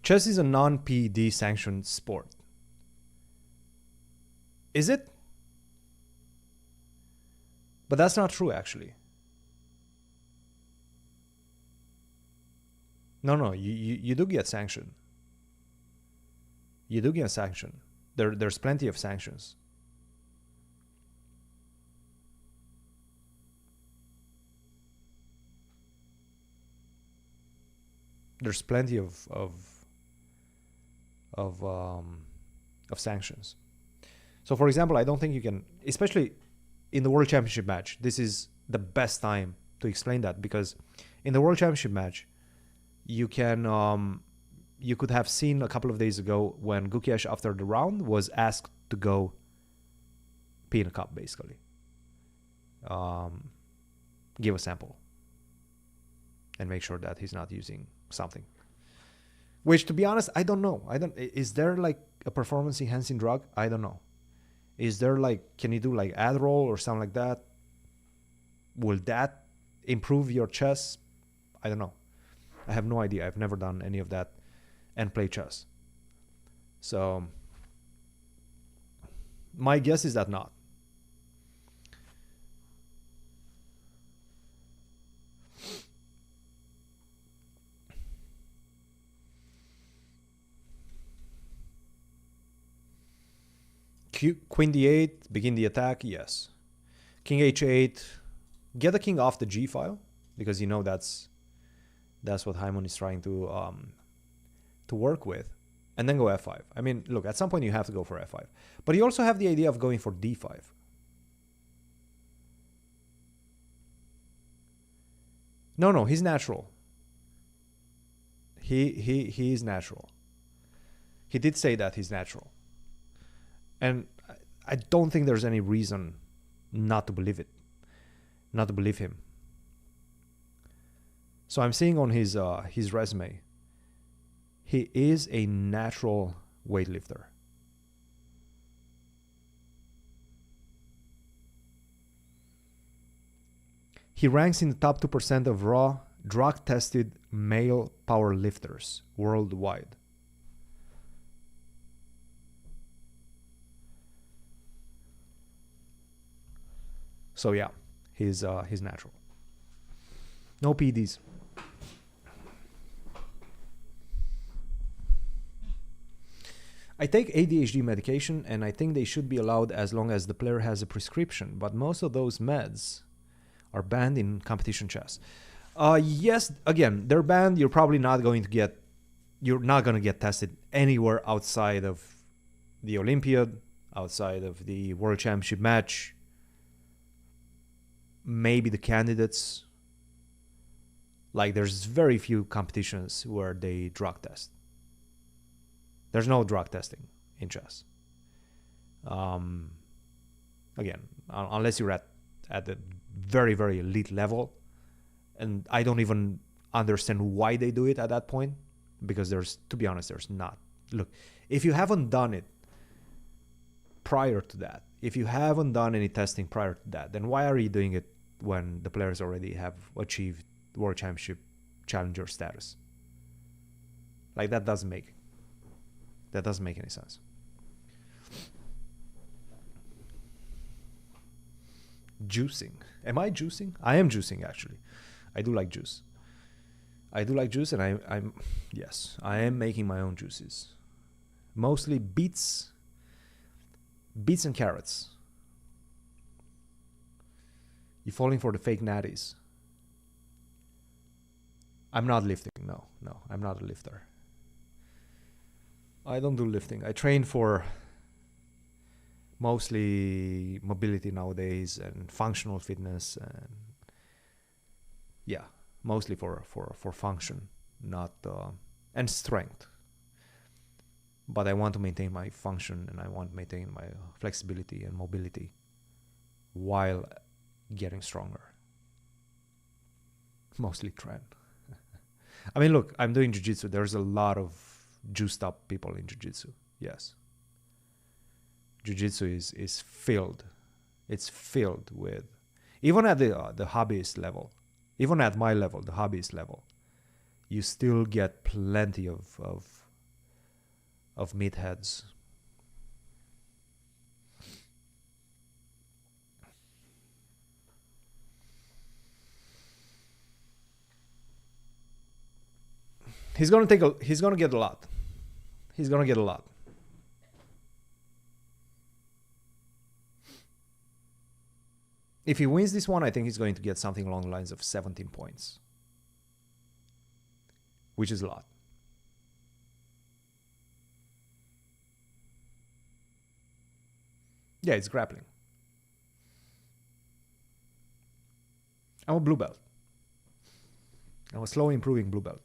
Chess is a non-PED sanctioned sport. Is it? But that's not true, actually. No, you do get sanctioned. You do get sanctioned. There's plenty of sanctions. There's plenty of sanctions. So, for example, I don't think you can, especially in the World Championship match, this is the best time to explain that, because in the World Championship match, you can you could have seen a couple of days ago when Gukiesh, after the round, was asked to go pee in a cup, basically. Give a sample and make sure that he's not using something. Which, to be honest, I don't know. Is there like a performance enhancing drug? I don't know. Is there like, can you do like Adderall or something like that? Will that improve your chess? I don't know. I have no idea. I've never done any of that and play chess. So my guess is that not. Queen d8, begin the attack, yes. King h8, get the king off the g file, because you know that's what Heimann is trying to work with, and then go f5. I mean, look, at some point you have to go for f5, but you also have the idea of going for d5. No, he's natural. He is natural. He did say that he's natural. And I don't think there's any reason not to believe it, not to believe him. So I'm seeing on his resume, he is a natural weightlifter. He ranks in the top 2% of raw, drug-tested male power lifters worldwide. So yeah, he's natural. No PEDs. I take ADHD medication, and I think they should be allowed as long as the player has a prescription, but most of those meds are banned in competition chess. Yes, again, they're banned. You're probably not going to get tested anywhere outside of the Olympiad, outside of the World Championship match. Maybe the candidates. Like, there's very few competitions where they drug test. There's no drug testing in chess. Again, unless you're at the very, very elite level. And I don't even understand why they do it at that point, because to be honest, there's not. Look, if you haven't done it prior to that, if you haven't done any testing prior to that, then why are you doing it when the players already have achieved World Championship Challenger status? Like, that doesn't make any sense. Juicing. Am I juicing? I am juicing, actually. I do like juice. And I am making my own juices. Mostly beets and carrots. You falling for the fake natties? I'm not lifting. No, I'm not a lifter. I don't do lifting. I train for mostly mobility nowadays and functional fitness, and mostly for function, not and strength. But I want to maintain my function, and I want to maintain my flexibility and mobility while getting stronger. Mostly trend. I mean, look, I'm doing jiu-jitsu. There's a lot of juiced up people in jiu-jitsu. Yes. Jiu-jitsu is filled. It's filled with, even at the hobbyist level, even at my level, the hobbyist level, you still get plenty of meatheads. He's gonna get a lot. He's gonna get a lot. If he wins this one, I think he's going to get something along the lines of 17 points, which is a lot. Yeah, it's grappling. I'm a blue belt. I'm a slowly improving blue belt.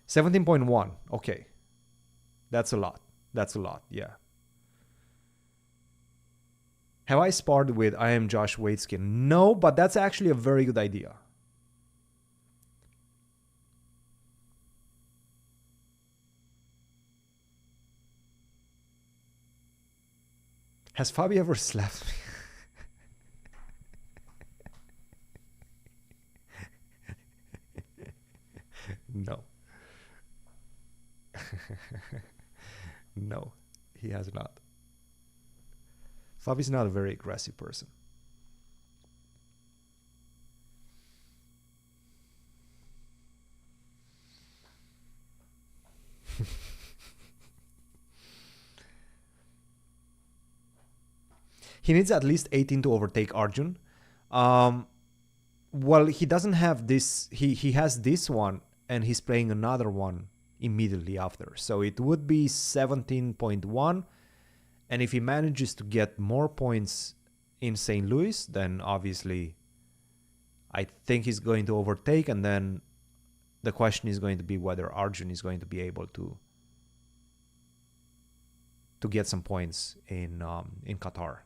$17.1. Okay. That's a lot. Yeah. Have I sparred with I am Josh Waitskin? No, but that's actually a very good idea. Has Fabi ever slapped me? No. No, he has not. Fabi's not a very aggressive person. He needs at least 18 to overtake Arjun. Well, he doesn't have this. He has this one, and he's playing another one immediately after. So it would be 17.1. And if he manages to get more points in St. Louis, then obviously I think he's going to overtake. And then the question is going to be whether Arjun is going to be able to get some points in Qatar.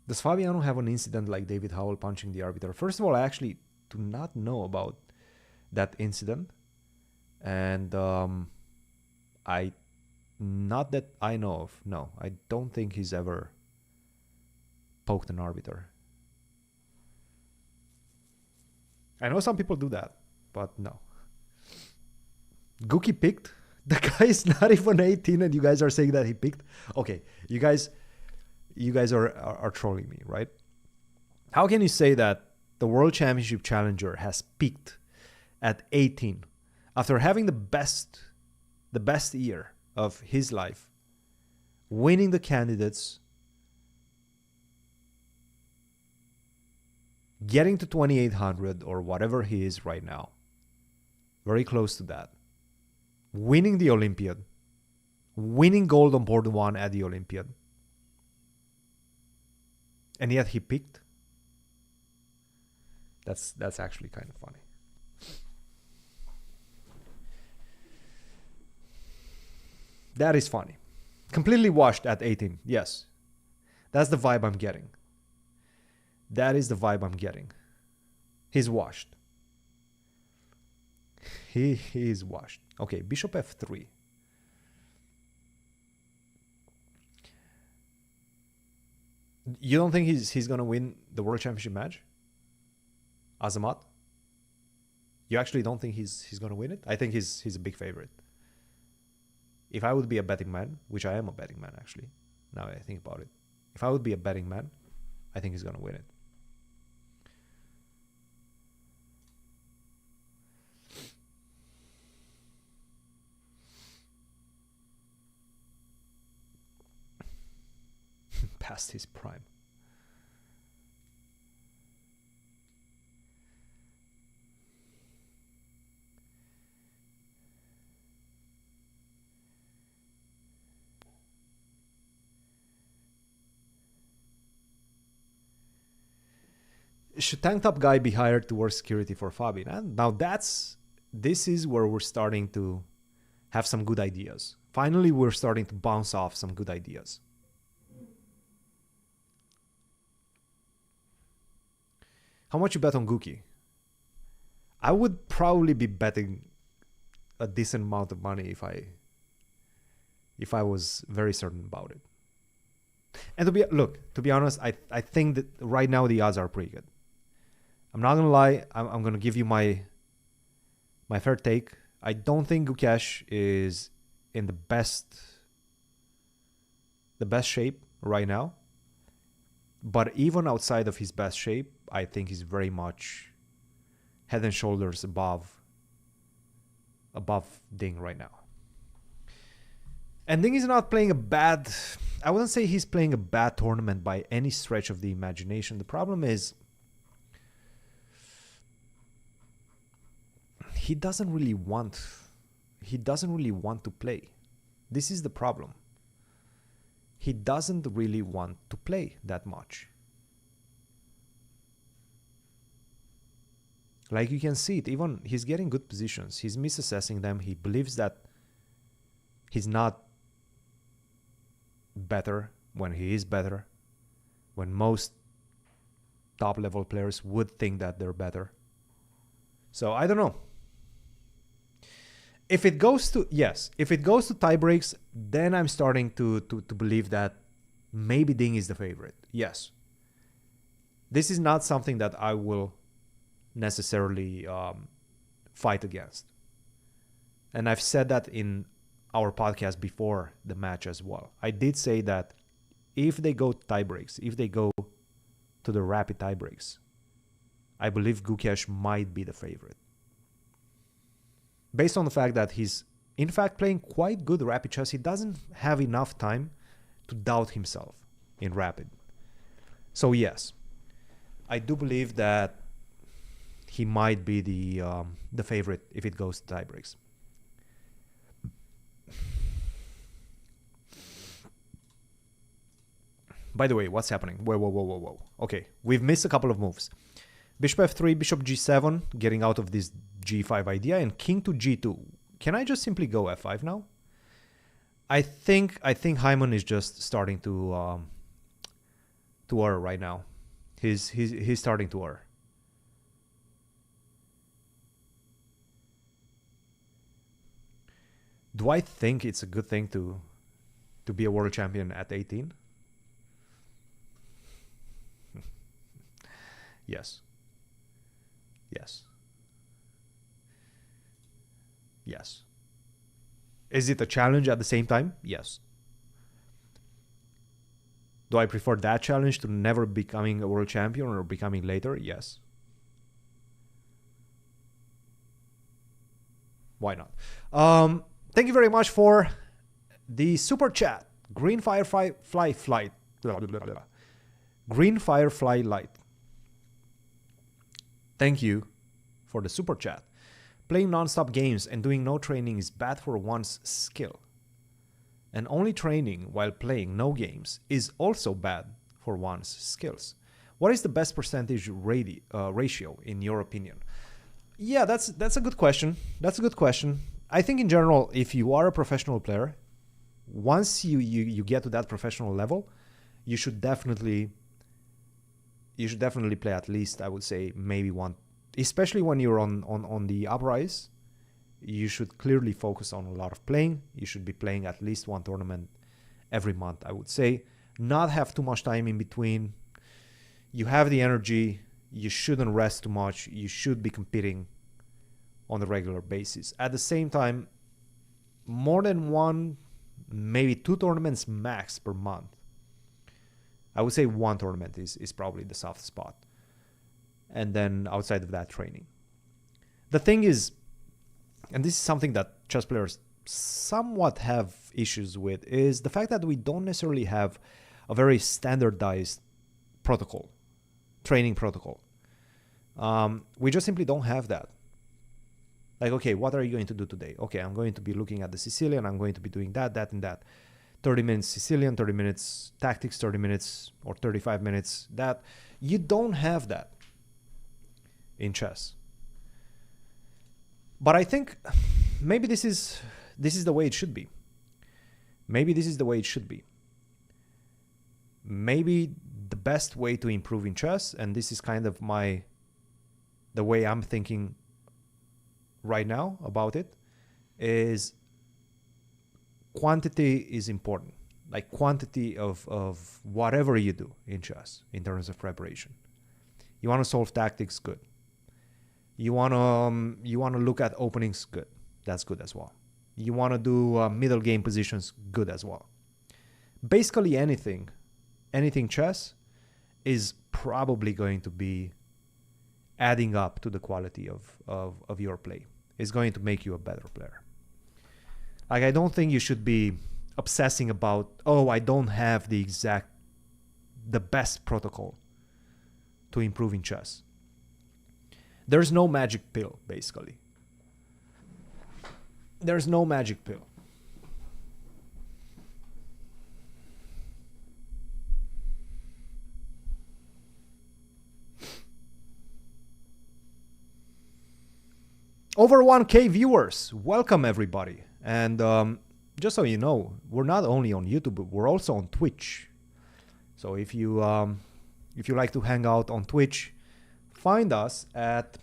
Does Fabiano have an incident like David Howell punching the arbiter? First of all, I actually do not know about that incident. And not that I know of. No, I don't think he's ever poked an arbiter. I know some people do that, but no. Gookie picked? The guy is not even 18 and you guys are saying that he picked? Okay, you guys are trolling me, right? How can you say that the World Championship Challenger has peaked at 18 after having the best year of his life, winning the candidates, getting to 2,800 or whatever he is right now, very close to that, winning the Olympiad, winning gold on board one at the Olympiad, and yet he picked? That's actually kind of funny. That is funny. Completely washed at 18. Yes. That's the vibe I'm getting. That is the vibe I'm getting. He's washed. He is washed. Okay, bishop f3. You don't think he's gonna win the World Championship match? Azamat? You actually don't think he's gonna win it? I think he's a big favorite. If I would be a betting man, which I am a betting man actually, now I think about it. If I would be a betting man, I think he's gonna win it. Past his prime. Should tank top guy be hired to work security for Fabi? Now this is where we're starting to have some good ideas. Finally, we're starting to bounce off some good ideas. How much you bet on Gookie? I would probably be betting a decent amount of money if I was very certain about it. And to be honest, I think that right now the odds are pretty good. I'm not gonna lie. I'm gonna give you my fair take. I don't think Gukesh is in the best shape right now. But even outside of his best shape, I think he's very much head and shoulders above Ding right now. And Ding is not playing a bad... I wouldn't say he's playing a bad tournament by any stretch of the imagination. The problem is he doesn't really want to play. This is the problem. He doesn't really want to play that much. Like you can see it, even he's getting good positions. He's misassessing them. He believes that he's not better when he is better. When most top level players would think that they're better. So I don't know. If it goes to tie breaks, then I'm starting to believe that maybe Ding is the favorite. Yes. This is not something that I will necessarily fight against. And I've said that in our podcast before the match as well. I did say that if they go tie breaks, if they go to the rapid tie breaks, I believe Gukesh might be the favorite. Based on the fact that he's in fact playing quite good rapid chess, he doesn't have enough time to doubt himself in rapid. So yes, I do believe that he might be the favorite if it goes to tiebreaks. By the way, what's happening? Whoa. Okay, we've missed a couple of moves. Bishop f3, bishop g7, getting out of this g5 idea, and king to g2. Can I just simply go f5 now? I think Heimann is just starting to err right now. He's starting to err. Do I think it's a good thing to be a world champion at 18? Yes. Is it a challenge at the same time? Yes. Do I prefer that challenge to never becoming a world champion or becoming later? Yes. Why not? Thank you very much for the super chat. Green Firefly Flight. Green Firefly Light. Thank you for the super chat. Playing non-stop games and doing no training is bad for one's skill. And only training while playing no games is also bad for one's skills. What is the best percentage ratio in your opinion? Yeah, that's a good question. I think in general, if you are a professional player, once you get to that professional level, you should definitely play at least, I would say, maybe one, especially when you're on the uprise. You should clearly focus on a lot of playing. You should be playing at least one tournament every month, I would say. Not have too much time in between. You have the energy. You shouldn't rest too much. You should be competing on a regular basis. At the same time, more than one, maybe 2 tournaments max per month. I would say 1 tournament is probably the soft spot. And then outside of that, training. The thing is, and this is something that chess players somewhat have issues with, is the fact that we don't necessarily have a very standardized protocol, training protocol. We just simply don't have that. Like, okay, what are you going to do today? Okay, I'm going to be looking at the Sicilian. I'm going to be doing that, and that. 30 minutes Sicilian, 30 minutes tactics, 30 minutes or 35 minutes that. You don't have that in chess. But I think maybe this is the way it should be. Maybe this is the way it should be. Maybe the best way to improve in chess, and this is kind of the way I'm thinking right now about it, is quantity is important. Like quantity of whatever you do in chess in terms of preparation. You want to solve tactics, good. You want to look at openings, good. That's good as well. You want to do middle game positions, good as well. Basically anything chess is probably going to be adding up to the quality of your play. It's going to make you a better player. Like, I don't think you should be obsessing about, I don't have the best protocol to improve in chess. There's no magic pill, basically. There's no magic pill. Over 1K viewers. Welcome, everybody. And just so you know, we're not only on YouTube, but we're also on Twitch. So if you like to hang out on Twitch, find us at...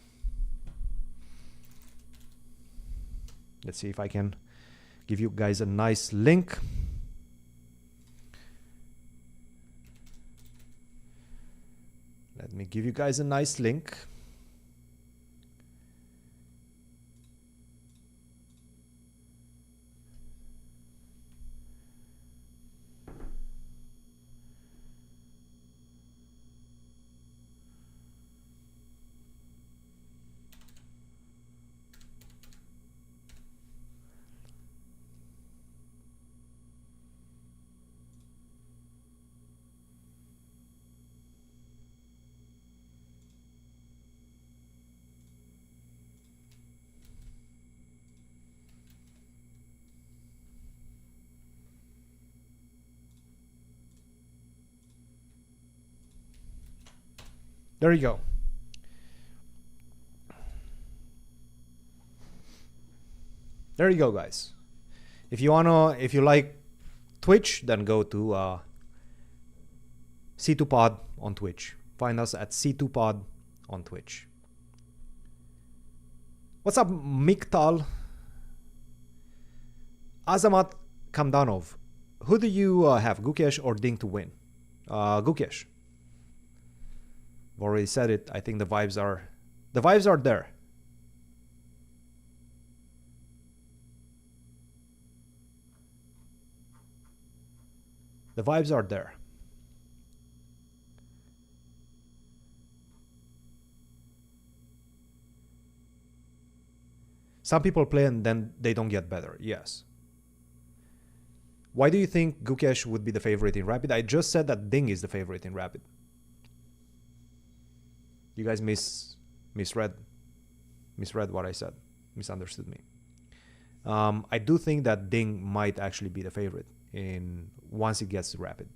Let's see if I can give you guys a nice link. Let me give you guys a nice link. There you go. There you go, guys. If you like Twitch, then go to C2Pod on Twitch. Find us at C2Pod on Twitch. What's up, Miktal? Azamat Kamdanov. Who do you have, Gukesh or Ding to win? Gukesh. I've already said it. I think the vibes are there. The vibes are there. Some people play and then they don't get better. Yes. Why do you think Gukesh would be the favorite in Rapid? I just said that Ding is the favorite in Rapid. You guys misread what I said. Misunderstood me. I do think that Ding might actually be the favorite once it gets to Rapid.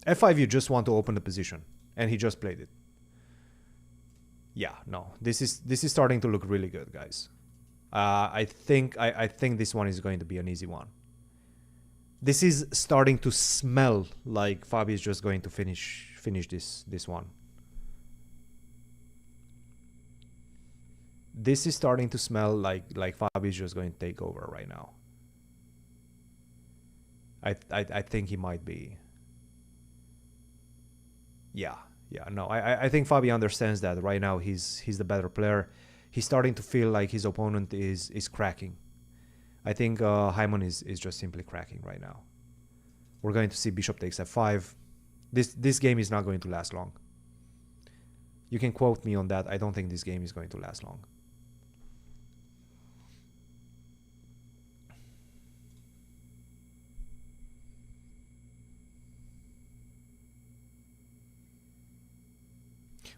F5, you just want to open the position, and he just played it. Yeah, no, this is starting to look really good, guys. I think this one is going to be an easy one. This is starting to smell like Fabi is just going to finish this one. This is starting to smell like Fabi is just going to take over right now. I think he might be. Yeah, no, I think Fabi understands that right now. He's the better player. He's starting to feel like his opponent is cracking. I think Heimann is just simply cracking right now. We're going to see bishop takes f5. This game is not going to last long. You can quote me on that. I don't think this game is going to last long.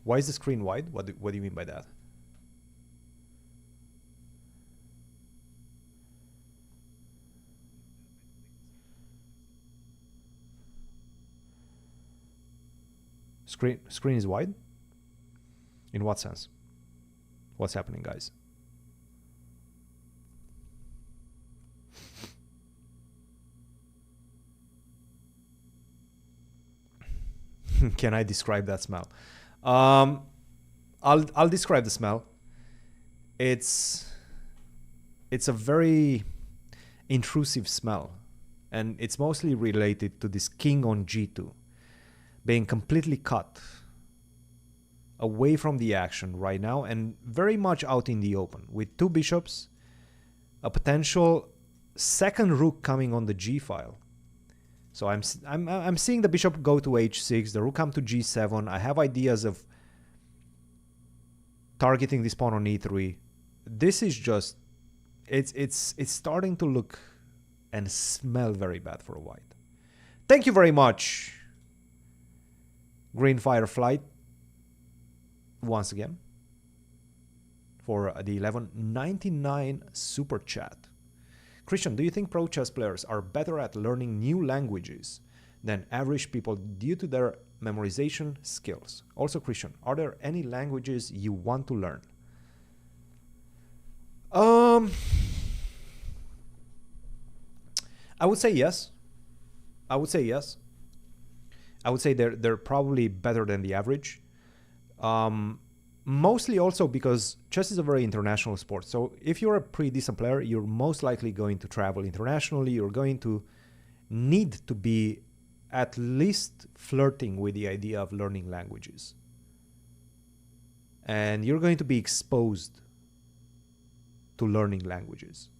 Why is the screen wide? What do you mean by that? Screen is wide? In what sense? What's happening, guys? Can I describe that smell? I'll describe the smell. It's a very intrusive smell, and it's mostly related to this king on g2 being completely cut away from the action right now and very much out in the open with two bishops, a potential second rook coming on the g file. So I'm seeing the bishop go to h6, the rook come to g7. I have ideas of targeting this pawn on e3. This is just it's starting to look and smell very bad for white. Thank you very much, Green Firefly, once again, for the 11.99 super chat. Christian, do you think pro chess players are better at learning new languages than average people due to their memorization skills? Also, Christian, are there any languages you want to learn? I would say yes. I would say they're probably better than the average. Mostly also because chess is a very international sport. So if you're a pretty decent player, you're most likely going to travel internationally. You're going to need to be at least flirting with the idea of learning languages. And you're going to be exposed to learning languages.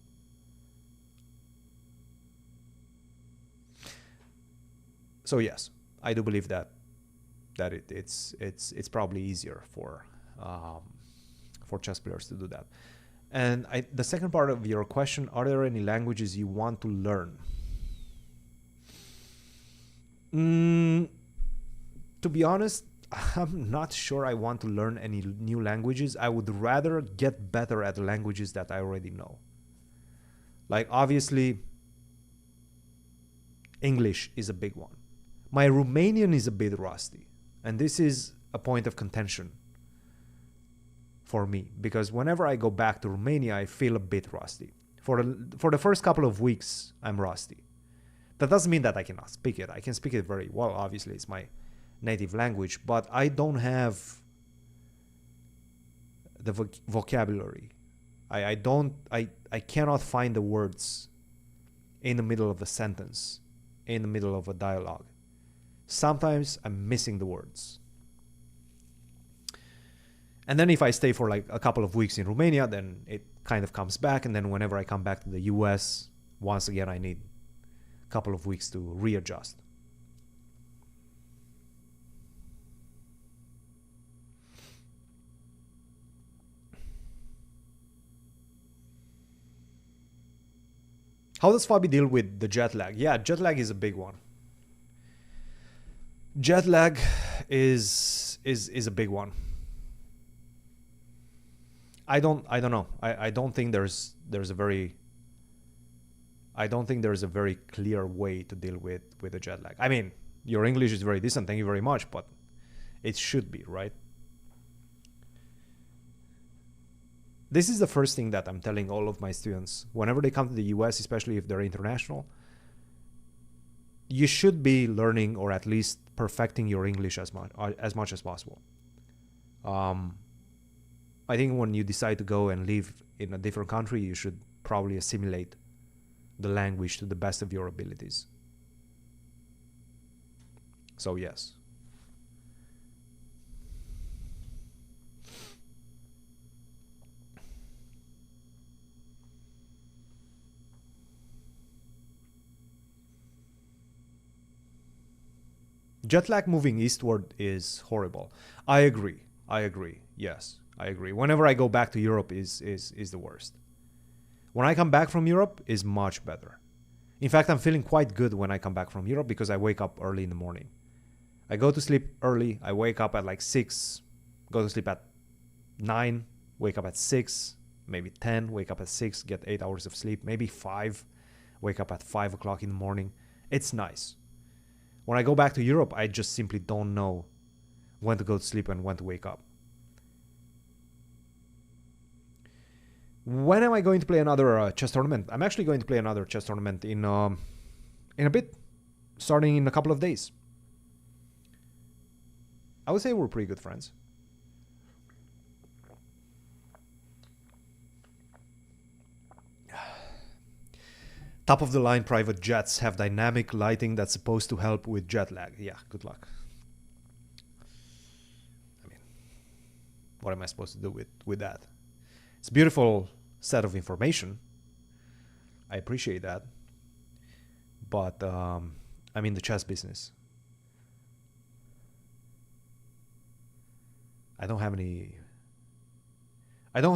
So yes, I do believe that it's probably easier for chess players to do that. And the second part of your question, are there any languages you want to learn? To be honest, I'm not sure I want to learn any new languages. I would rather get better at the languages that I already know. Like, obviously, English is a big one. My Romanian is a bit rusty, and this is a point of contention for me, because whenever I go back to Romania, I feel a bit rusty. For the first couple of weeks, I'm rusty. That doesn't mean that I cannot speak it. I can speak it very well. Obviously, it's my native language, but I don't have the vocabulary. I cannot find the words in the middle of a sentence, in the middle of a dialogue. Sometimes I'm missing the words. And then if I stay for like a couple of weeks in Romania, then it kind of comes back. And then whenever I come back to the US, once again, I need a couple of weeks to readjust. How does Fabi deal with the jet lag? Yeah, jet lag is a big one. Jet lag is a big one. I don't know. I don't think there's a very clear way to deal with the jet lag. I mean, Your English is very decent, thank you very much, but it should be, right? This is the first thing that I'm telling all of my students. Whenever they come to the US, especially if they're international, you should be learning or at least perfecting your English as much as possible. I think when you decide to go and live in a different country, you should probably assimilate the language to the best of your abilities. So yes. Jet lag moving eastward is horrible. I agree. Yes, I agree. Whenever I go back to Europe is the worst. When I come back from Europe is much better. In fact, I'm feeling quite good when I come back from Europe because I wake up early in the morning. I go to sleep early. I wake up at like 6, go to sleep at 9, wake up at 6, maybe 10, wake up at 6, get 8 hours of sleep, maybe 5, wake up at 5 o'clock in the morning. It's nice. When I go back to Europe, I just simply don't know when to go to sleep and when to wake up. When am I going to play another chess tournament? I'm actually going to play another chess tournament in a bit, starting in a couple of days. I would say we're pretty good friends. Top of the line private jets have dynamic lighting that's supposed to help with jet lag. Yeah, good luck. I mean, what am I supposed to do with that? It's a beautiful set of information. I appreciate that. But I'm in the chess business. I don't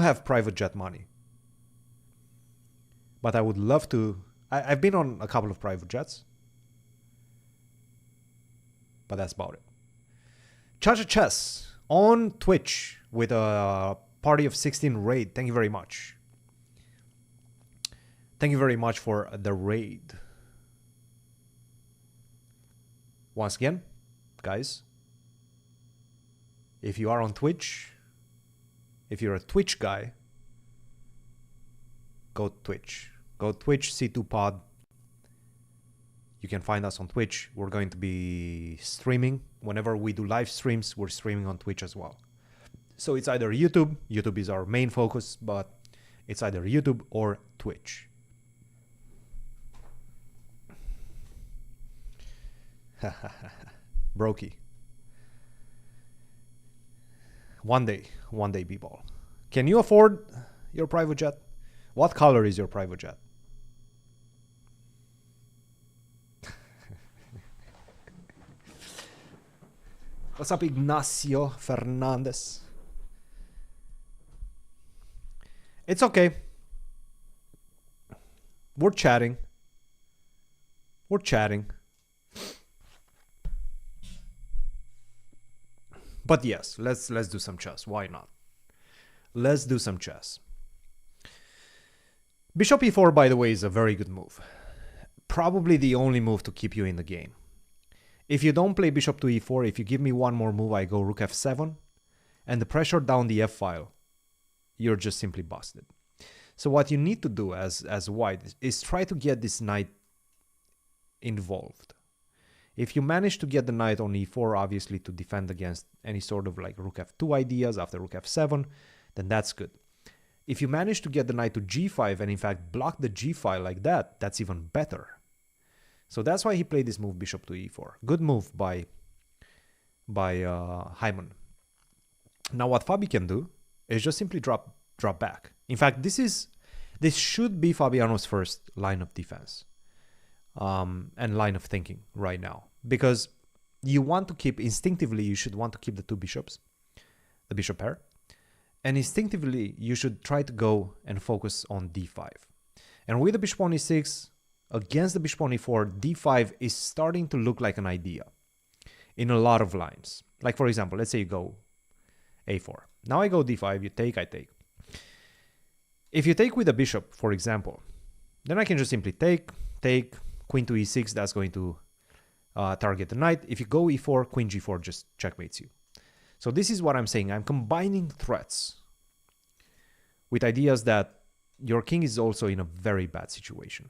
have private jet money. But I would love to. I've been on a couple of private jets. But that's about it. Chacha Chess on Twitch with a party of 16 raid. Thank you very much. Thank you very much for the raid. Once again, guys, if you are on Twitch, if you're a Twitch guy, go Twitch. Go Twitch, C2Pod. You can find us on Twitch. We're going to be streaming. Whenever we do live streams, we're streaming on Twitch as well. So it's either YouTube. YouTube is our main focus, but it's either YouTube or Twitch. Brokey. One day, people. Can you afford your private jet? What color is your private jet? What's up, Ignacio Fernandez? It's okay. We're chatting. But yes, let's do some chess. Why not? Let's do some chess. Bishop e4, by the way, is a very good move. Probably the only move to keep you in the game. If you don't play bishop to e4, if you give me one more move, I go rook f7, and the pressure down the f-file, you're just simply busted. So what you need to do as white is try to get this knight involved. If you manage to get the knight on e4, obviously to defend against any sort of like rook f2 ideas after rook f7, then that's good. If you manage to get the knight to g5 and in fact block the g file like that, that's even better. So that's why he played this move, bishop to e4. Good move by Heimann. Now what Fabi can do is just simply drop back. In fact, this should be Fabiano's first line of defense and line of thinking right now, because you want to keep, instinctively, you should want to keep the two bishops, the bishop pair, and instinctively you should try to go and focus on d5. And with the bishop on e6 against the bishop on e4, d5 is starting to look like an idea in a lot of lines. Like for example, let's say you go a4. Now I go d5, you take, I take. If you take with a bishop, for example, then I can just simply take, queen to e6, that's going to target the knight. If you go e4, queen g4 just checkmates you. So this is what I'm saying. I'm combining threats with ideas that your king is also in a very bad situation.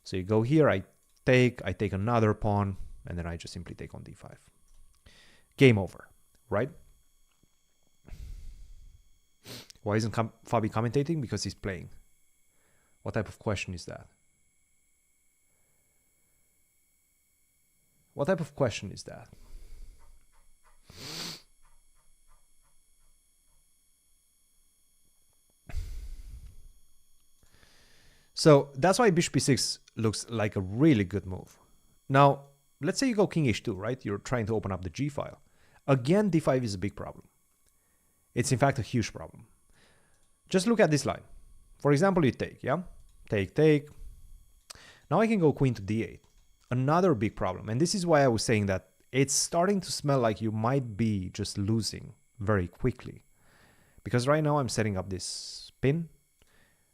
So you go here, I take another pawn, and then I just simply take on d5. Game over, right? Why isn't Fabi commentating? Because he's playing. What type of question is that? What type of question is that? So that's why bishop e6 looks like a really good move. Now, let's say you go king h2, right? You're trying to open up the g file. Again, d5 is a big problem. It's in fact a huge problem. Just look at this line. For example, you take, yeah? Take. Now I can go queen to d8. Another big problem. And this is why I was saying that it's starting to smell like you might be just losing very quickly. Because right now I'm setting up this pin.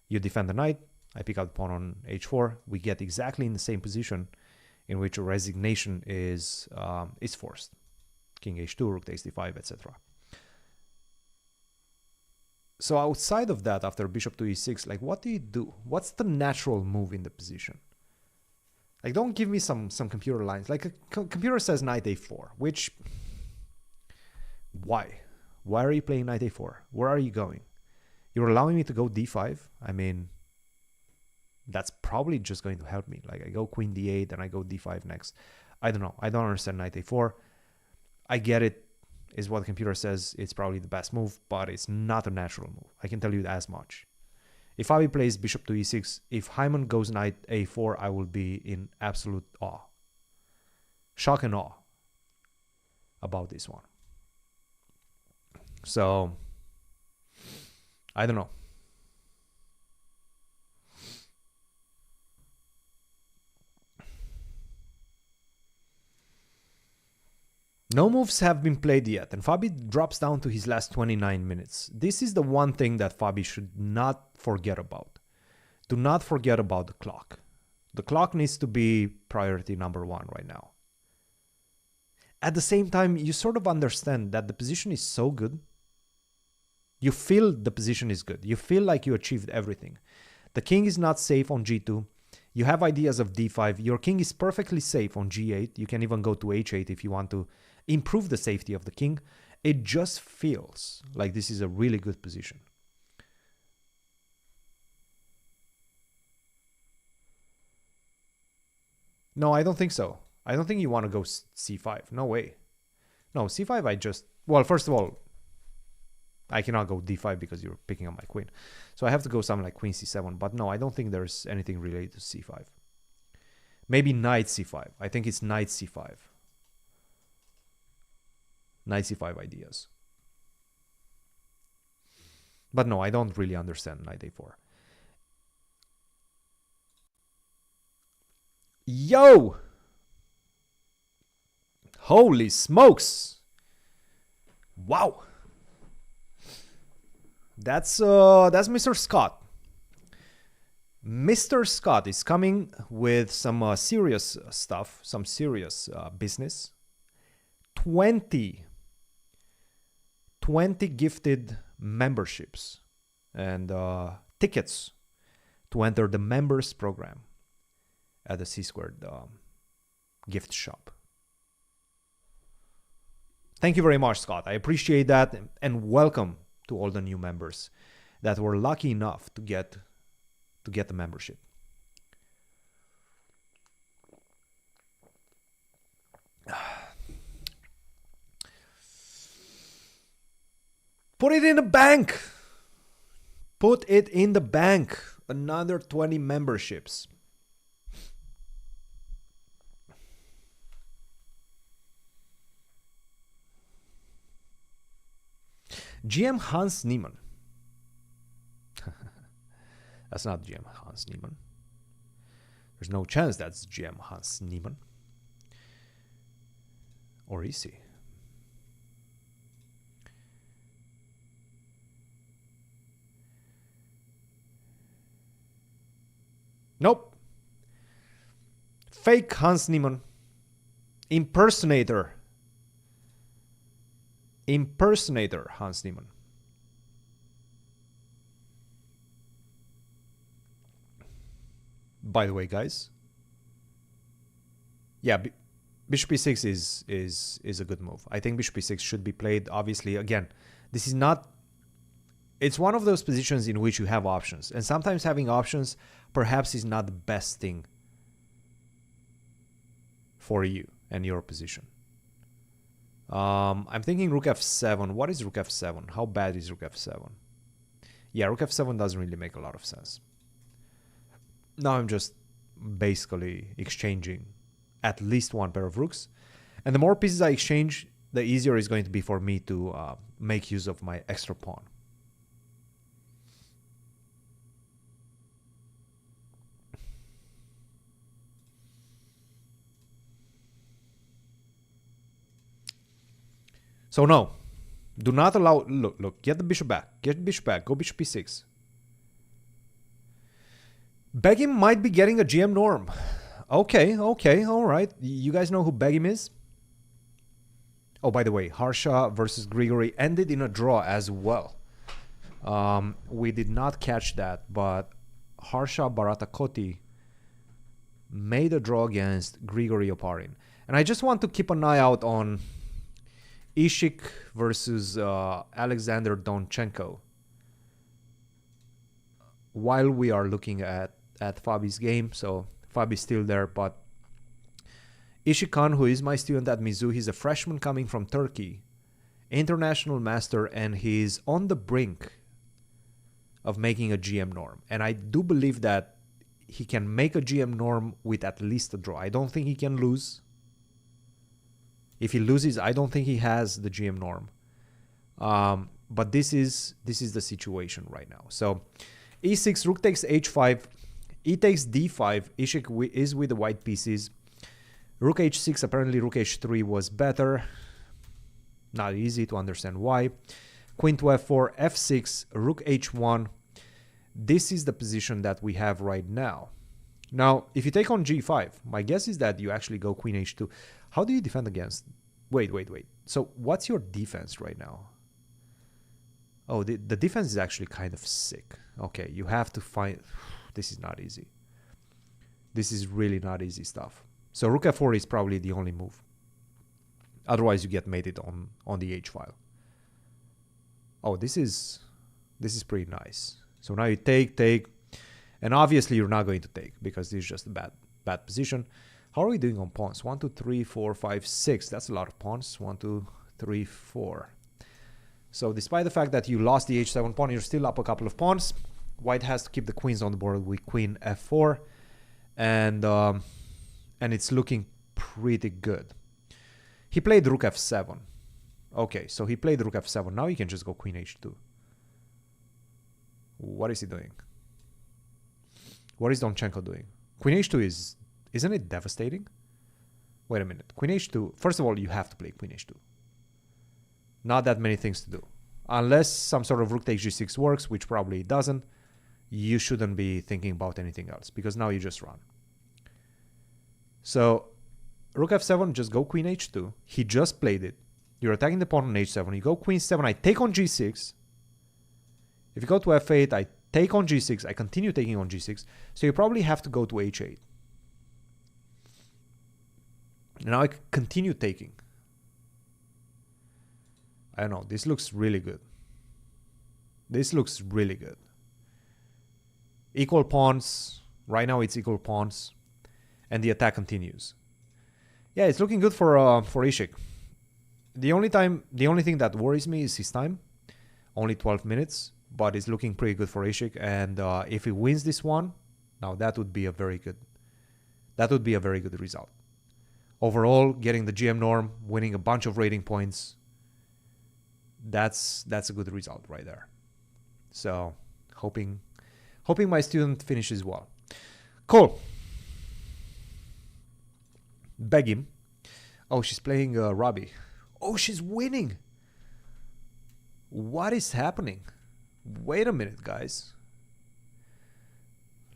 You defend the knight. I pick up the pawn on h4. We get exactly in the same position in which a resignation is forced. King h2, rook takes d5, etc. So outside of that, after bishop to e6, like what do you do? What's the natural move in the position? Like don't give me some computer lines. Like a computer says knight a4, which... Why? Why are you playing knight a4? Where are you going? You're allowing me to go d5? I mean... That's probably just going to help me. Like I go queen d8 and I go d5 next. I don't know. I don't understand knight a4. I get it, is what the computer says. It's probably the best move, but it's not a natural move. I can tell you as much. If Fabi plays bishop to e6, if Heimann goes knight a4, I will be in absolute awe. Shock and awe about this one. So, I don't know. No moves have been played yet, and Fabi drops down to his last 29 minutes. This is the one thing that Fabi should not forget about. Do not forget about the clock. The clock needs to be priority number one right now. At the same time, you sort of understand that the position is so good. You feel the position is good. You feel like you achieved everything. The king is not safe on g2. You have ideas of d5. Your king is perfectly safe on g8. You can even go to h8 if you want to improve the safety of the king. It just feels like this is a really good position. No, I don't think so. I don't think you want to go c5. No way. No, c5 I just... Well, first of all, I cannot go d5 because you're picking up my queen. So I have to go something like queen c7. But no, I don't think there's anything related to c5. Maybe knight c5. I think it's knight c5. Knight c5 ideas. But no, I don't really understand knight a4. Yo! Holy smokes! Wow! That's Mr. Scott. Mr. Scott is coming with some serious stuff, some serious business. 20 gifted memberships and tickets to enter the members program at the C-Squared gift shop. Thank you very much, Scott. I appreciate that, and welcome to all the new members that were lucky enough to get the membership. Put it in the bank. Put it in the bank. Another 20 memberships. GM Hans Niemann. That's not GM Hans Niemann. There's no chance that's GM Hans Niemann. Or is he? Nope. Fake Hans Niemann. Impersonator. Impersonator, Hans Niemann. By the way, guys. Yeah, bishop e6 is a good move. I think bishop e6 should be played. Obviously, again, this is not... It's one of those positions in which you have options. And sometimes having options perhaps is not the best thing for you and your position. I'm thinking rook f7. What is rook f7? How bad is rook f7? Yeah, rook f7 doesn't really make a lot of sense. Now I'm just basically exchanging at least one pair of rooks. And the more pieces I exchange, the easier it's going to be for me to make use of my extra pawn. So no, do not allow... Look, get the bishop back. Get the bishop back. Go bishop e6. Begim might be getting a GM norm. Okay, all right. You guys know who Begim is? Oh, by the way, Harsha versus Grigory ended in a draw as well. We did not catch that, but Harsha Baratakoti made a draw against Grigory Oparin. And I just want to keep an eye out on Ishik versus Alexander Donchenko while we are looking at Fabi's game. So Fabi's still there, but Ishik Khan, who is my student at Mizzou, he's a freshman coming from Turkey, international master, and he's on the brink of making a GM norm. And I do believe that he can make a GM norm with at least a draw. I don't think he can lose. If he loses, I don't think he has the GM norm. But this is the situation right now. So e6, rook takes h5, e takes d5. Ishik is with the white pieces. Rook h6, apparently rook h3 was better. Not easy to understand why. Queen to f4, f6, rook h1. This is the position that we have right now. Now, if you take on g5, my guess is that you actually go queen h2. How do you defend against... Wait. So what's your defense right now? Oh, the defense is actually kind of sick. Okay, you have to find... This is not easy. This is really not easy stuff. So rook f4 is probably the only move. Otherwise, you get mated on the h file. Oh, this is pretty nice. So now you take, and obviously you're not going to take because this is just a bad position. How are we doing on pawns? 1, 2, 3, 4, 5, 6. That's a lot of pawns. 1, 2, 3, 4. So despite the fact that you lost the h7 pawn, you're still up a couple of pawns. White has to keep the queens on the board with queen f4, and it's looking pretty good. He played rook f7. Okay, so he played rook f7. Now you can just go queen h2. What is he doing? What is Donchenko doing? Queen h2 isn't it devastating? Wait a minute. Queen h2. First of all, you have to play queen h2. Not that many things to do. Unless some sort of rook takes g6 works, which probably doesn't, you shouldn't be thinking about anything else because now you just run. So rook f7, just go queen h2. He just played it. You're attacking the pawn on h7. You go queen 7. I take on g6. If you go to f8, I take on g6. I continue taking on g6. So you probably have to go to h8. Now I continue taking. I don't know. This looks really good. This looks really good. Equal pawns. Right now it's equal pawns. And the attack continues. Yeah, it's looking good for Ishik. The only thing that worries me is his time. Only 12 minutes. But it's looking pretty good for Ishik. And if he wins this one, now that would be a very good result. Overall, getting the GM norm, winning a bunch of rating points, that's a good result right there. So, hoping my student finishes well. Cool. Begim. Oh, she's playing Robbie. Oh, she's winning. What is happening? Wait a minute, guys.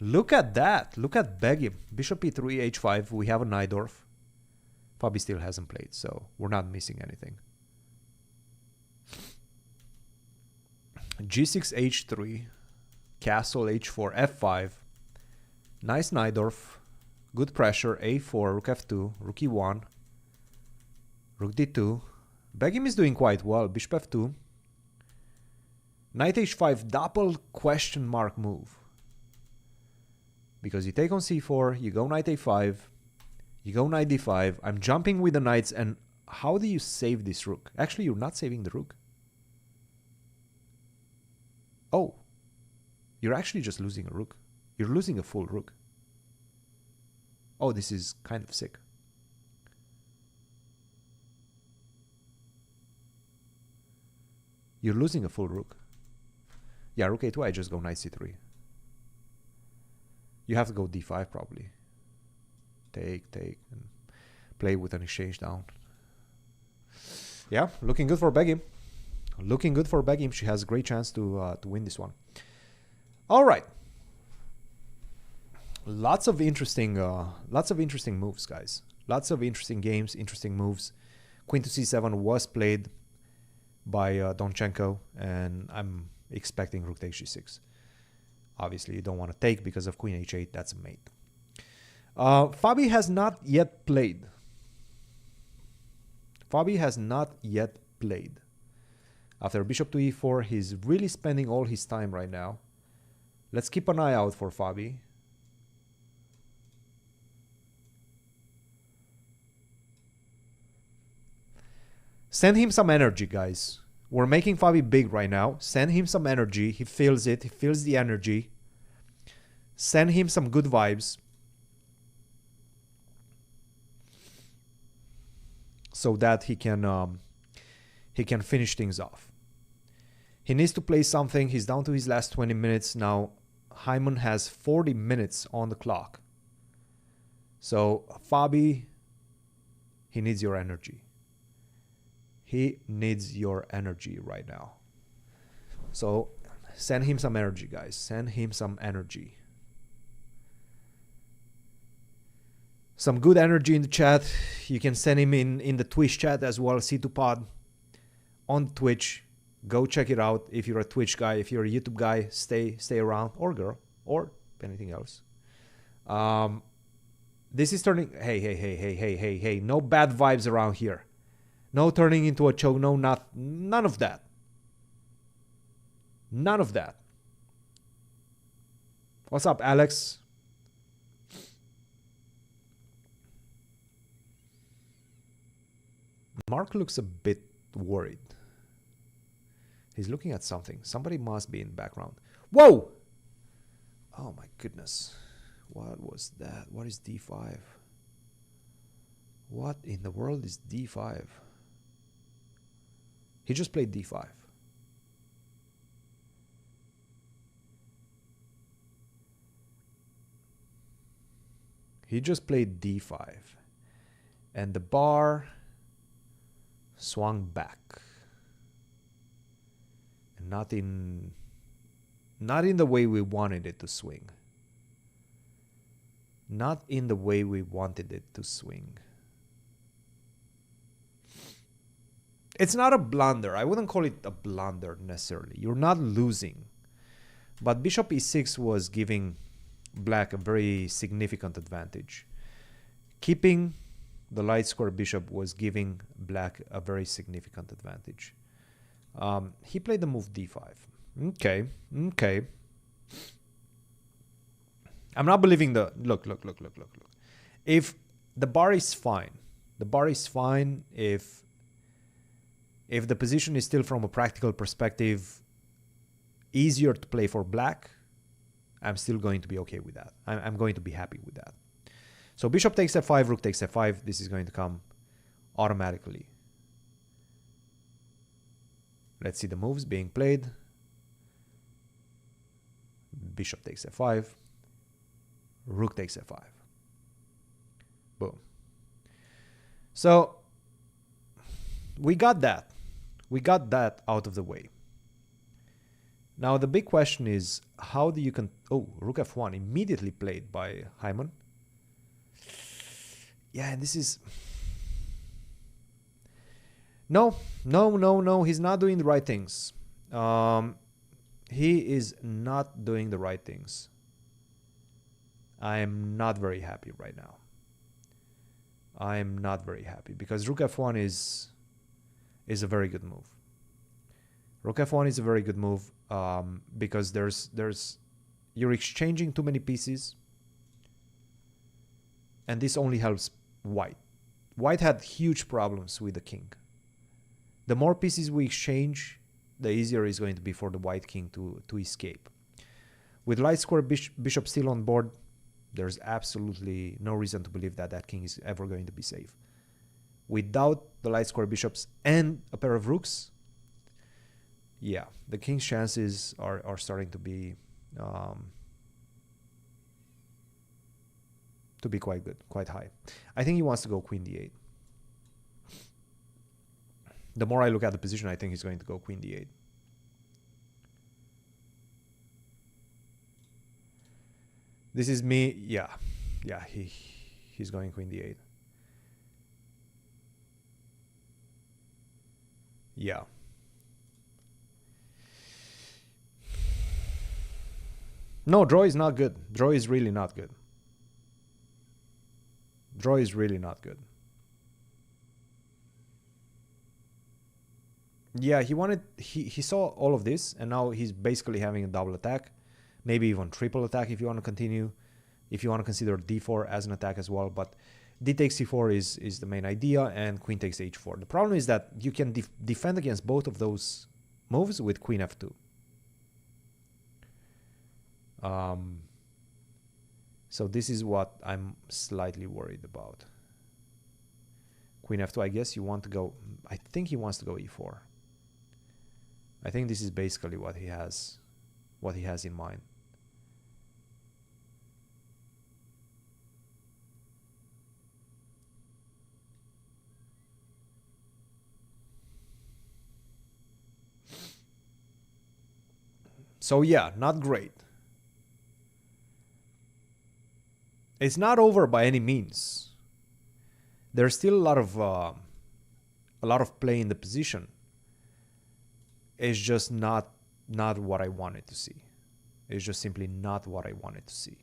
Look at that. Look at Begim. Bishop e3, h5. We have a Najdorf. Fabi still hasn't played, so we're not missing anything. G6, H3, Castle, H4, F5. Nice Najdorf. Good pressure. A4, Rook F2, Rook E1, Rook D2. Begim is doing quite well. Bishop F2. Knight H5, double question mark move. Because you take on C4, you go Knight A5, you go Knight D5. I'm jumping with the knights, and how do you save this rook? Actually, you're not saving the rook. Oh, you're actually just losing a rook. You're losing a full rook. Oh, this is kind of sick. You're losing a full rook. Yeah, rook A2, I just go Knight C3. You have to go D5 probably. Take, and play with an exchange down. Yeah, looking good for Begim. Looking good for Begim. She has a great chance to win this one. All right. Lots of interesting moves, guys. Lots of interesting games, interesting moves. Queen to C7 was played by Donchenko, and I'm expecting Rook takes G6. Obviously, you don't want to take because of Queen H8. That's a mate. Fabi has not yet played. Fabi has not yet played. After Bishop to E4, he's really spending all his time right now. Let's keep an eye out for Fabi. Send him some energy, guys. We're making Fabi big right now. Send him some energy. He feels it. He feels the energy. Send him some good vibes. So that he can finish things off. He needs to play something. He's down to his last 20 minutes. Now, Heimann has 40 minutes on the clock. So, Fabi, he needs your energy. He needs your energy right now. So, send him some energy, guys. Send him some energy. Some good energy in the chat. You can send him in the Twitch chat as well. C2Pod on Twitch. Go check it out. If you're a Twitch guy, if you're a YouTube guy, stay around, or girl, or anything else. This is turning. Hey. No bad vibes around here. No turning into a choke. No, none of that. None of that. What's up, Alex? Mark looks a bit worried. He's looking at something. Somebody must be in the background. Whoa! Oh my goodness. What was that? What is D5? What in the world is D5? He just played D5. He just played D5. And the bar swung back. And not in the way we wanted it to swing. Not in the way we wanted it to swing. It's not a blunder. I wouldn't call it a blunder necessarily. You're not losing. But Bishop E6 was giving Black a very significant advantage. Keeping the light square bishop was giving Black a very significant advantage. He played the move D5. Okay. I'm not believing the... Look. If the bar is fine. The bar is fine if the position is still, from a practical perspective, easier to play for Black. I'm still going to be okay with that. I'm going to be happy with that. So bishop takes f5, rook takes f5. This is going to come automatically. Let's see the moves being played. Bishop takes f5. Rook takes f5. Boom. So we got that. We got that out of the way. Now the big question is, how do you oh, rook f1 immediately played by Heimann. Yeah, and this is No, no. He's not doing the right things. He is not doing the right things. I am not very happy right now. I am not very happy because Rook F1 is a very good move. Rook F1 is a very good move because you're exchanging too many pieces, and this only helps White. White had huge problems with the king. The more pieces we exchange, the easier it's going to be for the White king to escape. With light square bishop still on board, there's absolutely no reason to believe that that king is ever going to be safe. Without the light square bishops and a pair of rooks, yeah, the king's chances are starting to be quite good, quite high. I think he wants to go queen d8. The more I look at the position, I think he's going to go queen d8. This is me. Yeah, he's going queen d8. Yeah. No, draw is not good. Draw is really not good. Draw is really not good. Yeah, he saw all of this, and now he's basically having a double attack, maybe even triple attack if you want to continue, if you want to consider d4 as an attack as well. But d takes c4 is the main idea, and queen takes h4. The problem is that you can defend against both of those moves with queen f2. So this is what I'm slightly worried about. Queen f2, I guess you want to go, I think he wants to go e4. I think this is basically what he has in mind. So yeah, not great. It's not over by any means. There's still a lot of play in the position. It's just not what I wanted to see. It's just simply not what I wanted to see.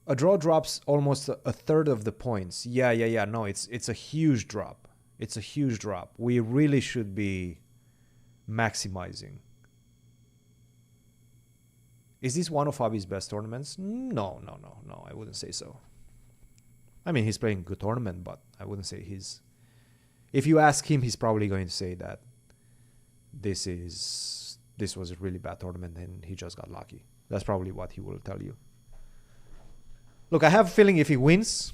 A draw drops almost a third of the points. Yeah. No, it's a huge drop. It's a huge drop. We really should be maximizing. Is this one of Fabi's best tournaments? No. I wouldn't say so. I mean, he's playing a good tournament, but I wouldn't say he's... If you ask him, he's probably going to say that this was a really bad tournament and he just got lucky. That's probably what he will tell you. Look, I have a feeling if he wins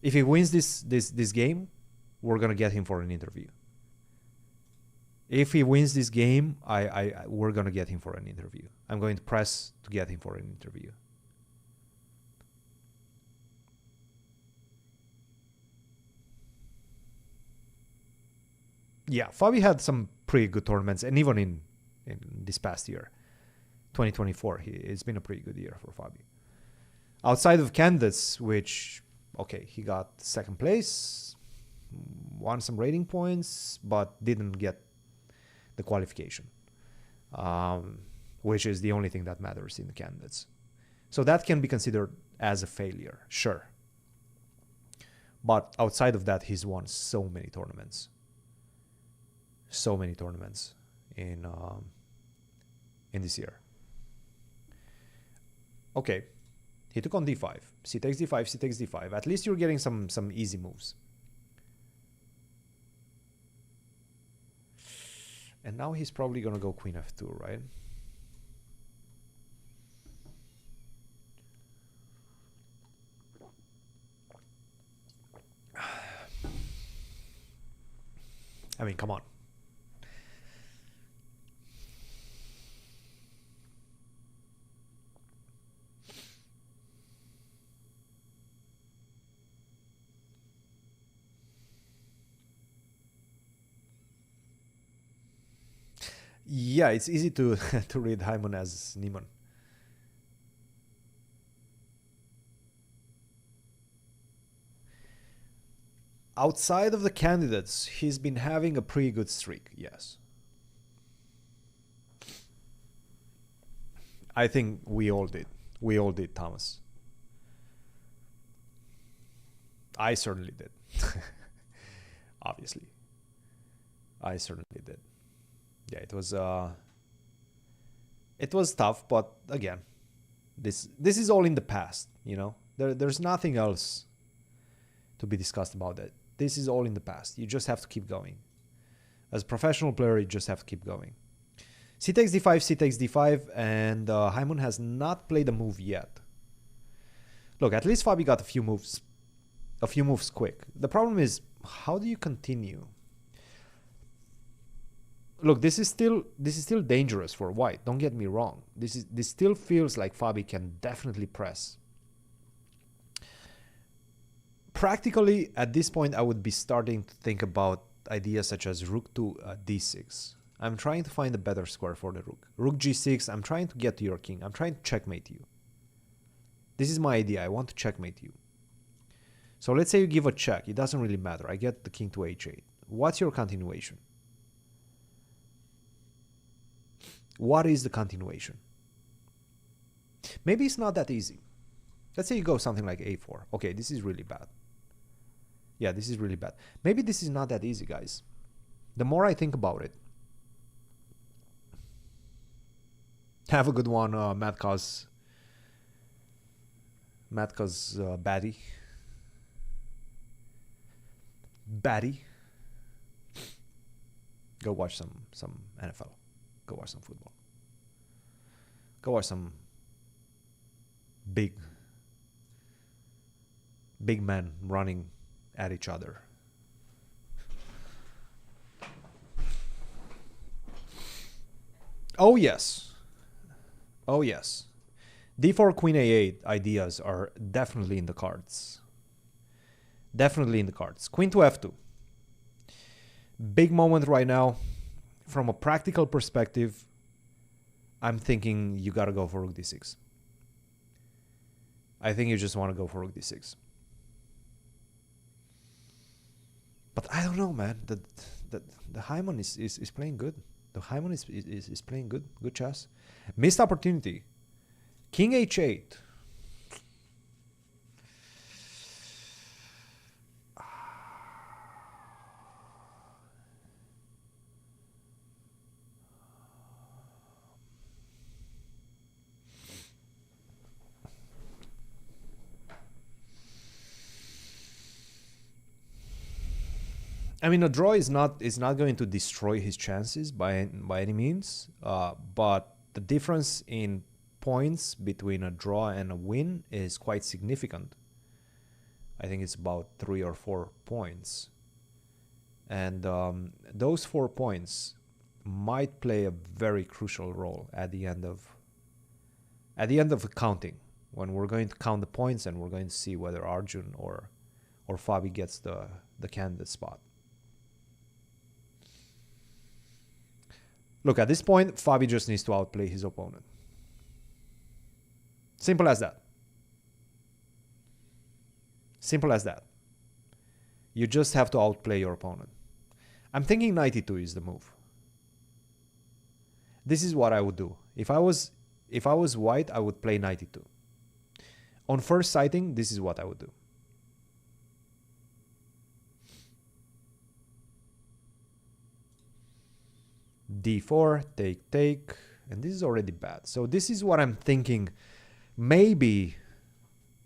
this game, we're going to get him for an interview. If he wins this game, we're going to get him for an interview. I'm going to press to get him for an interview. Yeah, Fabi had some pretty good tournaments, and even in this past year, 2024, it's been a pretty good year for Fabi. Outside of candidates, which, okay, he got second place, won some rating points, but didn't get the qualification, which is the only thing that matters in the candidates. So that can be considered as a failure, sure. But outside of that, he's won so many tournaments. So many tournaments in this year. Okay, he took on d5. C takes d5, c takes d5. At least you're getting some easy moves. And now he's probably going to go queen f2, right? I mean, come on. Yeah, it's easy to read Heimann as Niemann. outside of the candidates, he's been having a pretty good streak, yes. I think we all did. We all did, Thomas. I certainly did. Obviously. I certainly did. Yeah, it was tough, but again, this is all in the past, you know? There's nothing else to be discussed about that. This is all in the past. You just have to keep going. As a professional player, you just have to keep going. C takes d5, C takes d5, and Heimann has not played a move yet. Look, at least Fabi got a few moves quick. The problem is, how do you continue? Look, this is still dangerous for White. Don't get me wrong. This still feels like Fabi can definitely press. Practically, at this point, I would be starting to think about ideas such as rook to d6. I'm trying to find a better square for the rook. Rook g6, I'm trying to get to your king. I'm trying to checkmate you. This is my idea. I want to checkmate you. So let's say you give a check. It doesn't really matter. I get the king to h8. What's your continuation? What is the continuation? Maybe it's not that easy. Let's say you go something like a4. Okay, this is really bad. Yeah, this is really bad. Maybe this is not that easy, guys. The more I think about it. Have a good one, Matka's baddie. Batty. Go watch some NFL. Go watch some football. Go watch some big men running at each other. Oh yes. Oh yes. D4 Queen A8 ideas are definitely in the cards. Definitely in the cards. Queen to F2. Big moment right now. From a practical perspective, I'm thinking you gotta go for Rook D6. I think you just want to go for Rook D6. But I don't know, man. The Heimann is playing good. The Heimann is playing good chess. Missed opportunity. King H8. I mean, a draw is not going to destroy his chances by any means, but the difference in points between a draw and a win is quite significant. I think it's about 3 or 4 points, and those 4 points might play a very crucial role at the end of the counting, when we're going to count the points and we're going to see whether Arjun or Fabi gets the candidate spot. Look, at this point, Fabi just needs to outplay his opponent. Simple as that. Simple as that. You just have to outplay your opponent. I'm thinking knight e2 is the move. This is what I would do. If I was White, I would play knight e2. On first sighting, this is what I would do. D4, take, and this is already bad. So this is what I'm thinking. Maybe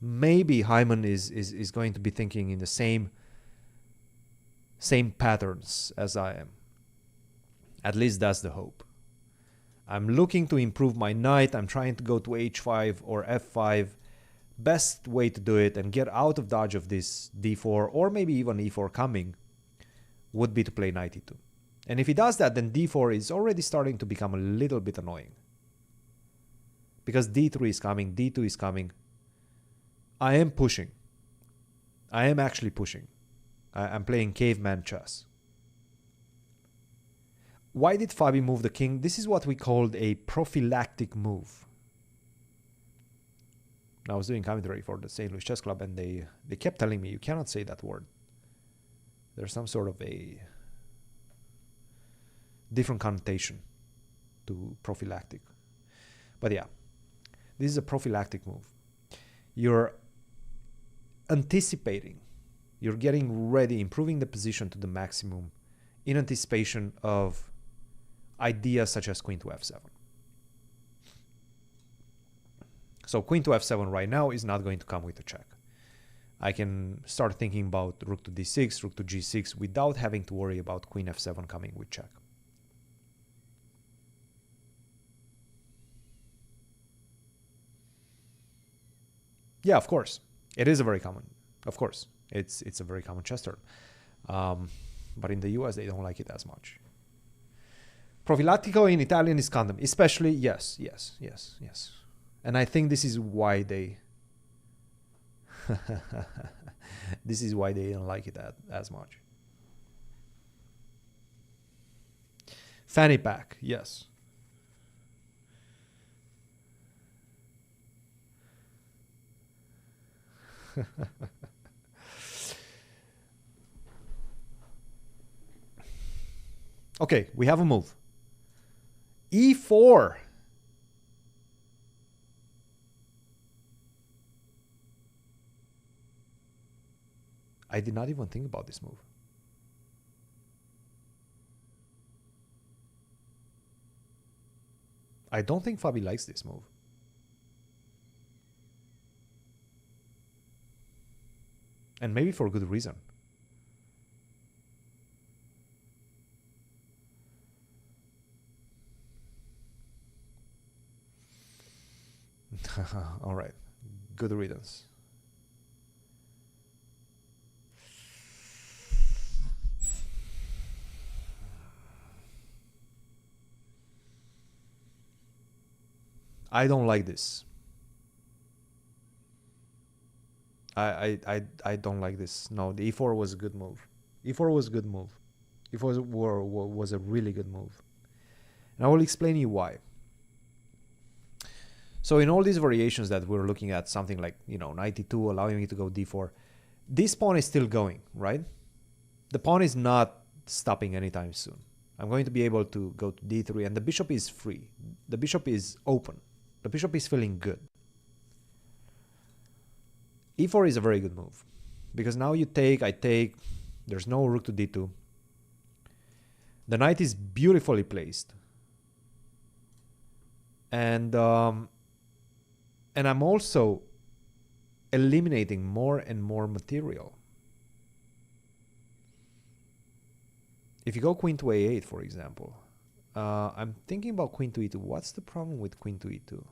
Hyman is going to be thinking in the same patterns as I am. At least that's the hope. I'm looking to improve my knight. I'm trying to go to h5 or f5. Best way to do it and get out of dodge of this d4 or maybe even e4 coming would be to play knight e2. And if he does that, then d4 is already starting to become a little bit annoying. Because d3 is coming, d2 is coming. I am pushing. I am actually pushing. I'm playing caveman chess. Why did Fabi move the king? This is what we called a prophylactic move. I was doing commentary for the St. Louis Chess Club and they kept telling me, you cannot say that word. There's some sort of a different connotation to prophylactic. But yeah, this is a prophylactic move. You're anticipating, you're getting ready, improving the position to the maximum in anticipation of ideas such as queen to f7. So queen to f7 right now is not going to come with a check. I can start thinking about rook to d6, rook to g6 without having to worry about queen f7 coming with check. Yeah, of course. It is a very common, of course. It's a very common chess term. But in the US, they don't like it as much. Profilattico in Italian is condom, especially, yes. And I think this is why they... this is why they don't like it as much. Fanny pack, yes. Okay, we have a move. E4. I did not even think about this move. I don't think Fabi likes this move. And maybe for good reason. All right. Good riddance. I don't like this. I don't like this. No, the e4 was a good move. E4 was a good move. E4 was a really good move. And I will explain you why. So in all these variations that we're looking at, something like, you know, 92 allowing me to go d4, this pawn is still going, right? The pawn is not stopping anytime soon. I'm going to be able to go to d3, and the bishop is free. The bishop is open. The bishop is feeling good. e4 is a very good move, because now you take, I take, there's no rook to d2. The knight is beautifully placed. And I'm also eliminating more and more material. If you go queen to a8, for example, I'm thinking about queen to e2. What's the problem with queen to e2?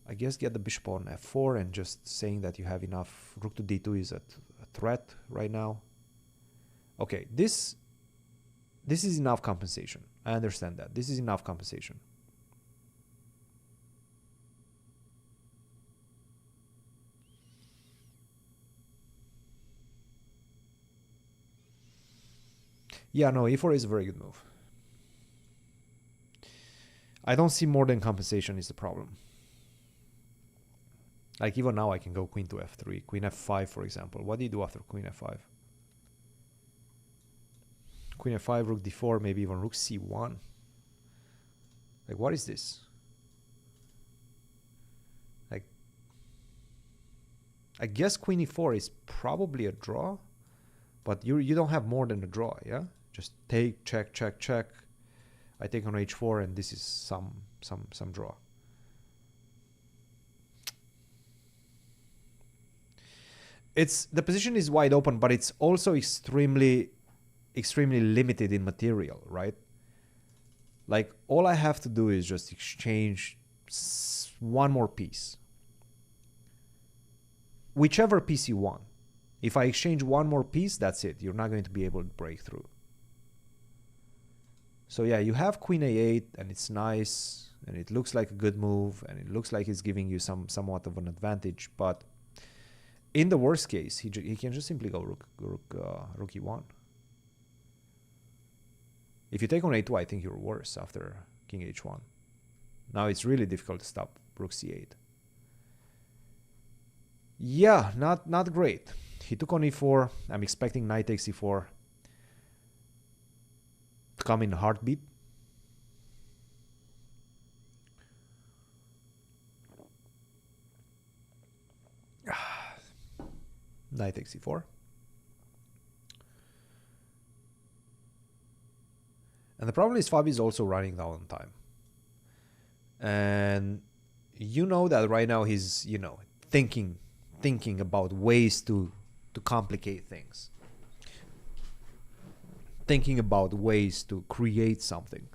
I guess get the bishop on f4 and just saying that you have enough. Rook to d2 is a threat right now. Okay, this is enough compensation. I understand that. This is enough compensation. Yeah, no, e4 is a very good move. I don't see more than compensation is the problem. Like even now I can go queen to f3, queen f5, for example. What do you do after queen f5? Queen f5, rook d4, maybe even rook c1. Like, what is this? Like, I guess queen e4 is probably a draw, but you don't have more than a draw, yeah? Just take, check, check, check. I take on h4, and this is some draw. The position is wide open, but it's also extremely limited in material, right? Like, all I have to do is just exchange one more piece. Whichever piece you want. If I exchange one more piece, that's it. You're not going to be able to break through. So yeah, you have queen a8, and it's nice, and it looks like a good move, and it looks like it's giving you somewhat of an advantage, but in the worst case, he can just simply go rook e1. If you take on a2, I think you're worse after king h1. Now it's really difficult to stop rook c8. Yeah, not great. He took on e4. I'm expecting knight takes e4 to come in a heartbeat. Knight takes e4. And the problem is Fabi is also running down on time. And you know that right now he's, thinking about ways to complicate things. Thinking about ways to create something.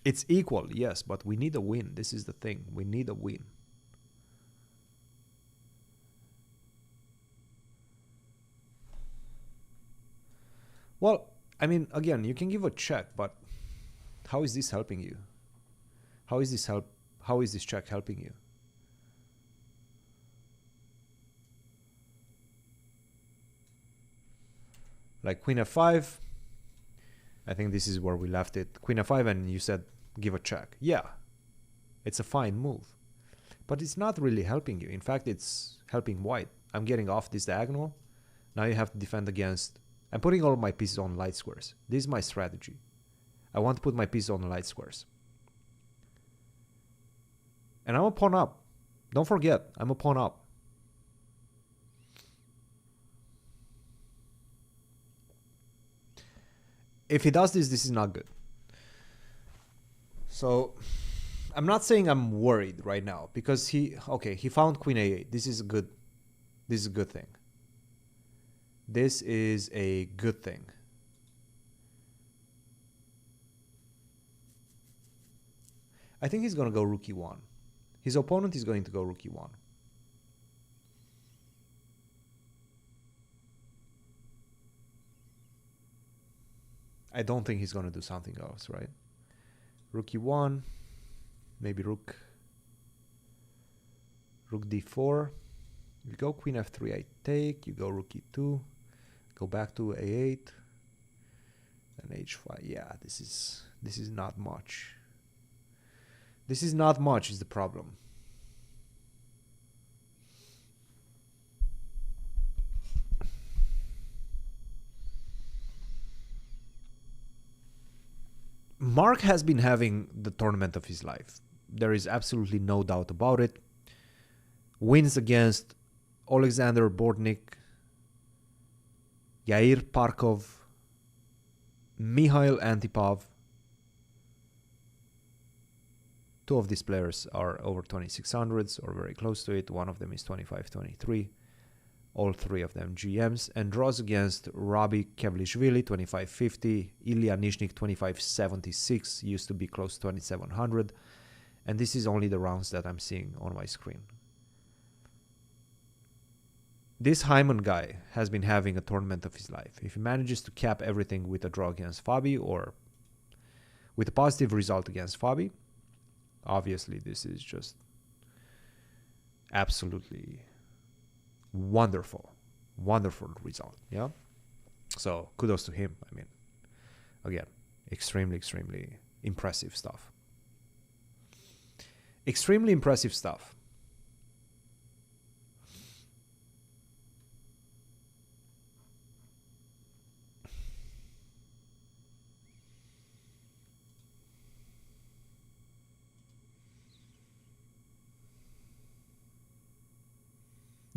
It's equal, yes, but we need a win. This is the thing. We need a win. Well, I mean, again, you can give a check, but how is this helping you? How is this check helping you? Like queen f5. I think this is where we left it. Queen f5, and you said give a check. Yeah, it's a fine move, but it's not really helping you. In fact, it's helping white. I'm getting off this diagonal. Now you have to defend against. I'm putting all my pieces on light squares. This is my strategy. I want to put my pieces on light squares. And I'm a pawn up. Don't forget, I'm a pawn up. If he does this, this is not good. So I'm not saying I'm worried right now because he found queen a8. This is a good thing. This is a good thing. I think he's going to go rook e1. His opponent is going to go rook e1. I don't think he's going to do something else, right? Rook e1, maybe rook d4. You go queen f3, I take. You go rook e2, go back to a8, and h5. Yeah, this is not much. This is not much is the problem. Mark has been having the tournament of his life. There is absolutely no doubt about it. Wins against Alexander Bortnik, Yair Parkov, Mikhail Antipov. Two of these players are over 2600s or very close to it. One of them is 2523. All three of them GMs. And draws against Robbie Kevlishvili, 2550. Ilya Nishnik, 2576. Used to be close to 2700. And this is only the rounds that I'm seeing on my screen. This Heimann guy has been having a tournament of his life. If he manages to cap everything with a draw against Fabi or with a positive result against Fabi, obviously this is just absolutely wonderful result. Yeah. So kudos to him. I mean, again, extremely impressive stuff. Extremely impressive stuff.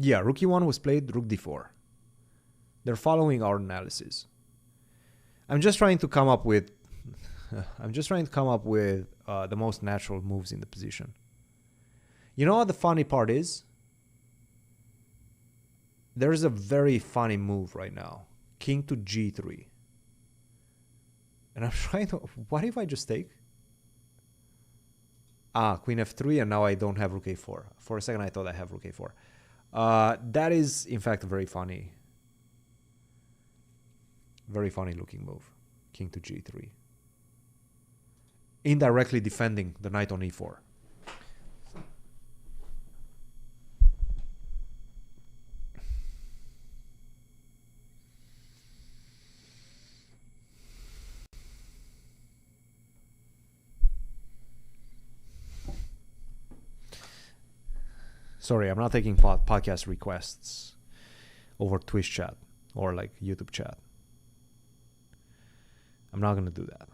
Yeah, rook e1 was played, rook d4. They're following our analysis. I'm just trying to come up with the most natural moves in the position. You know what the funny part is? There's a very funny move right now. King to g3. And I'm trying to... What if I just take? Queen f3, and now I don't have rook a4. For a second I thought I have rook a4. That is, in fact, a very funny looking move. King to g3. Indirectly defending the knight on e4. Sorry, I'm not taking podcast requests over Twitch chat or like YouTube chat. I'm not going to do that.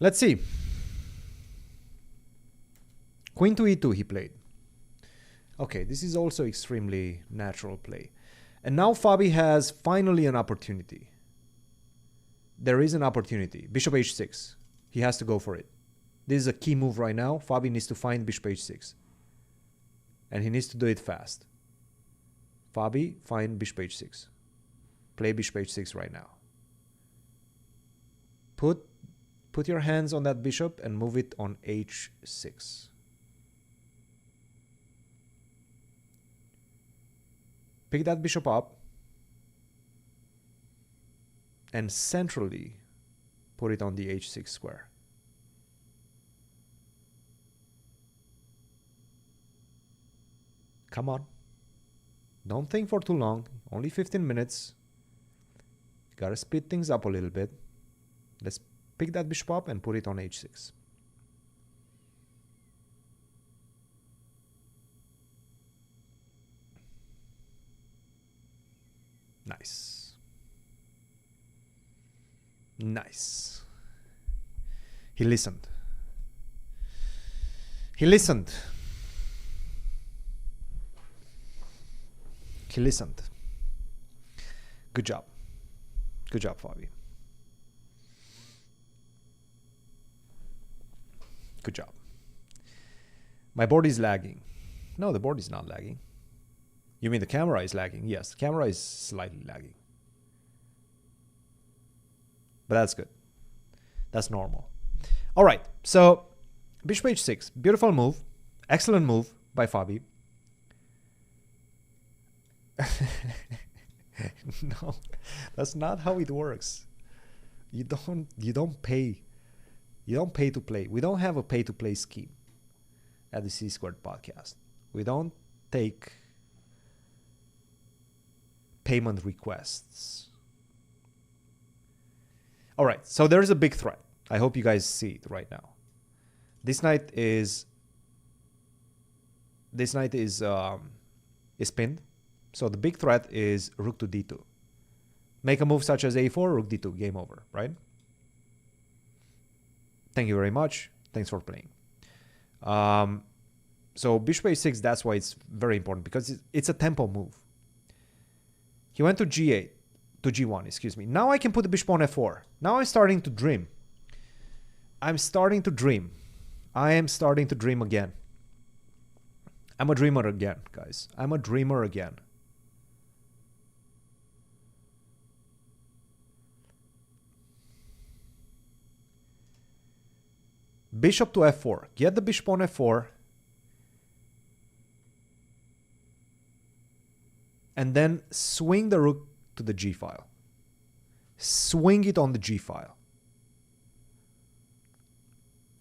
Let's see. Queen to e2 he played. Okay, this is also extremely natural play. And now Fabi has finally an opportunity. There is an opportunity. Bishop h6. He has to go for it. This is a key move right now. Fabi needs to find bishop h6. And he needs to do it fast. Fabi, find bishop h6. Play bishop h6 right now. Put your hands on that bishop and move it on h6. Pick that bishop up and centrally put it on the h6 square. Come on. Don't think for too long. Only 15 minutes. You gotta speed things up a little bit. Let's pick that bishop up and put it on h6. Nice. Nice. He listened. He listened. He listened. Good job. Good job, Fabi. Good job. My board is lagging. No, the board is not lagging. You mean the camera is lagging? Yes, the camera is slightly lagging. But that's good. That's normal. All right, so bishop h6. Beautiful move. Excellent move by Fabi. No, that's not how it works. You don't pay to play. We don't have a pay to play scheme at the C Squared podcast. We don't take payment requests. All right, so there's a big threat. I hope you guys see it right now. This knight is pinned. So the big threat is rook to d2. Make a move such as a4, rook d2, game over, right? Thank you very much. Thanks for playing. So bishop a6, that's why it's very important, because it's a tempo move. He went to g8, to g1, excuse me. Now I can put the bishop on f4. Now I'm starting to dream. I am starting to dream again. I'm a dreamer again, guys. I'm a dreamer again. Bishop to f4. Get the bishop on f4. And then swing the rook to the g file. Swing it on the g file.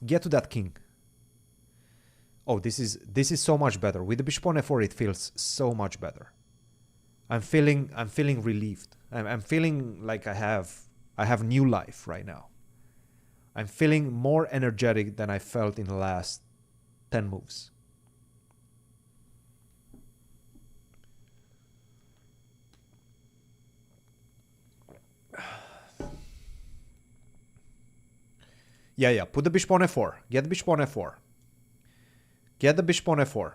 Get to that king. Oh, this is so much better. With the bishop on f4, it feels so much better. I'm feeling relieved. I'm feeling like I have new life right now. I'm feeling more energetic than I felt in the last 10 moves. Yeah. Put the bishop on f4. Get the bishop on f4. Get the bishop on f4.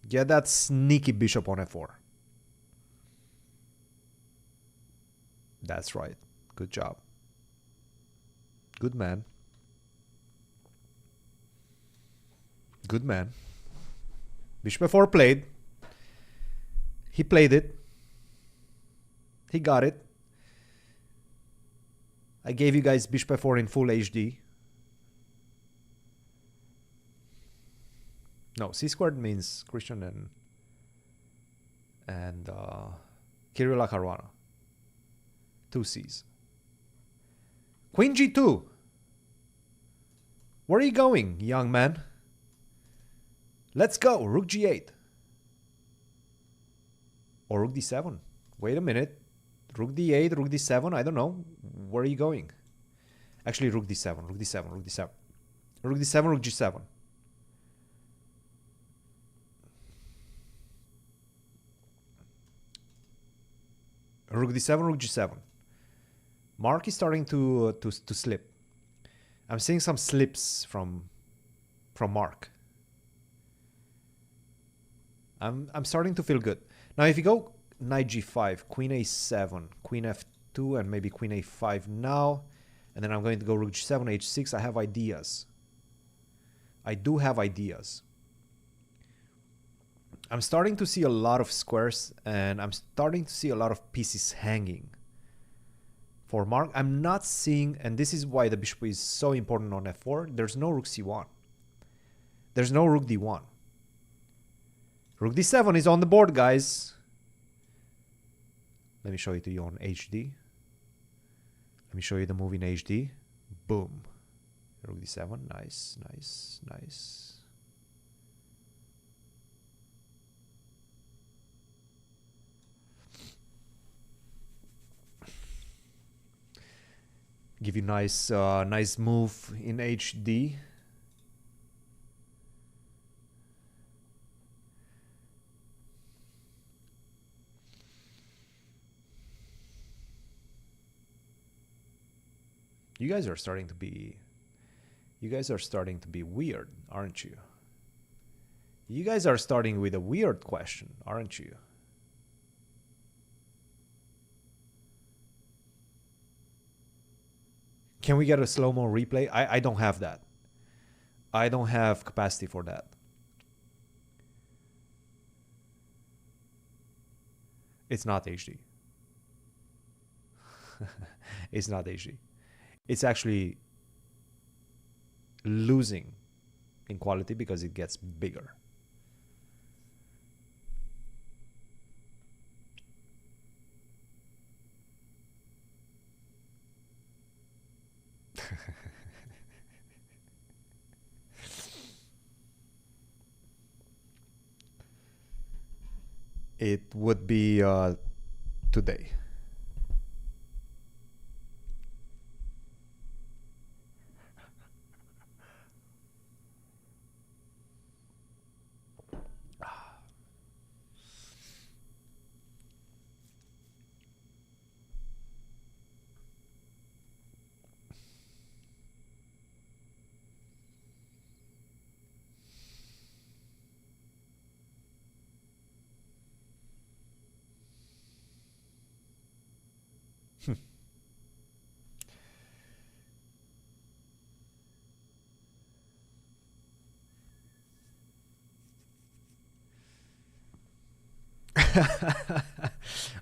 Get that sneaky bishop on f4. That's right. Good job. Good man. Good man. Bishop f4 played. He played it. He got it. I gave you guys bishop f4 in full HD. No, C squared means Christian and Kirill Akaruana. 2 C's. Queen G2. Where are you going, young man? Let's go. Rook G8. Or Rook D7. Wait a minute. Rook D8, Rook D7. I don't know. Where are you going? Actually, Rook D7. Rook D7. Rook D7. Rook D7, Rook G7. Rook D7, Rook G7. Mark is starting to slip. I'm seeing some slips from Mark. I'm starting to feel good. Now if you go Knight G5, Queen A7, Queen F2, and maybe Queen A5 now, and then I'm going to go Rook G7, H6, I have ideas. I do have ideas. I'm starting to see a lot of squares, and I'm starting to see a lot of pieces hanging. For Mark, I'm not seeing, and this is why the bishop is so important on F4, there's no Rook C1. There's no Rook D1. Rook D7 is on the board, guys. Let me show it to you on HD. Let me show you the move in HD. Boom. Rook D7, nice, nice, nice. Give you nice, nice move in HD. You guys are starting to be weird, aren't you? You guys are starting with a weird question, aren't you? Can we get a slow-mo replay? I don't have that. I don't have capacity for that. It's not HD. It's not HD. It's actually losing in quality because it gets bigger. It would be today.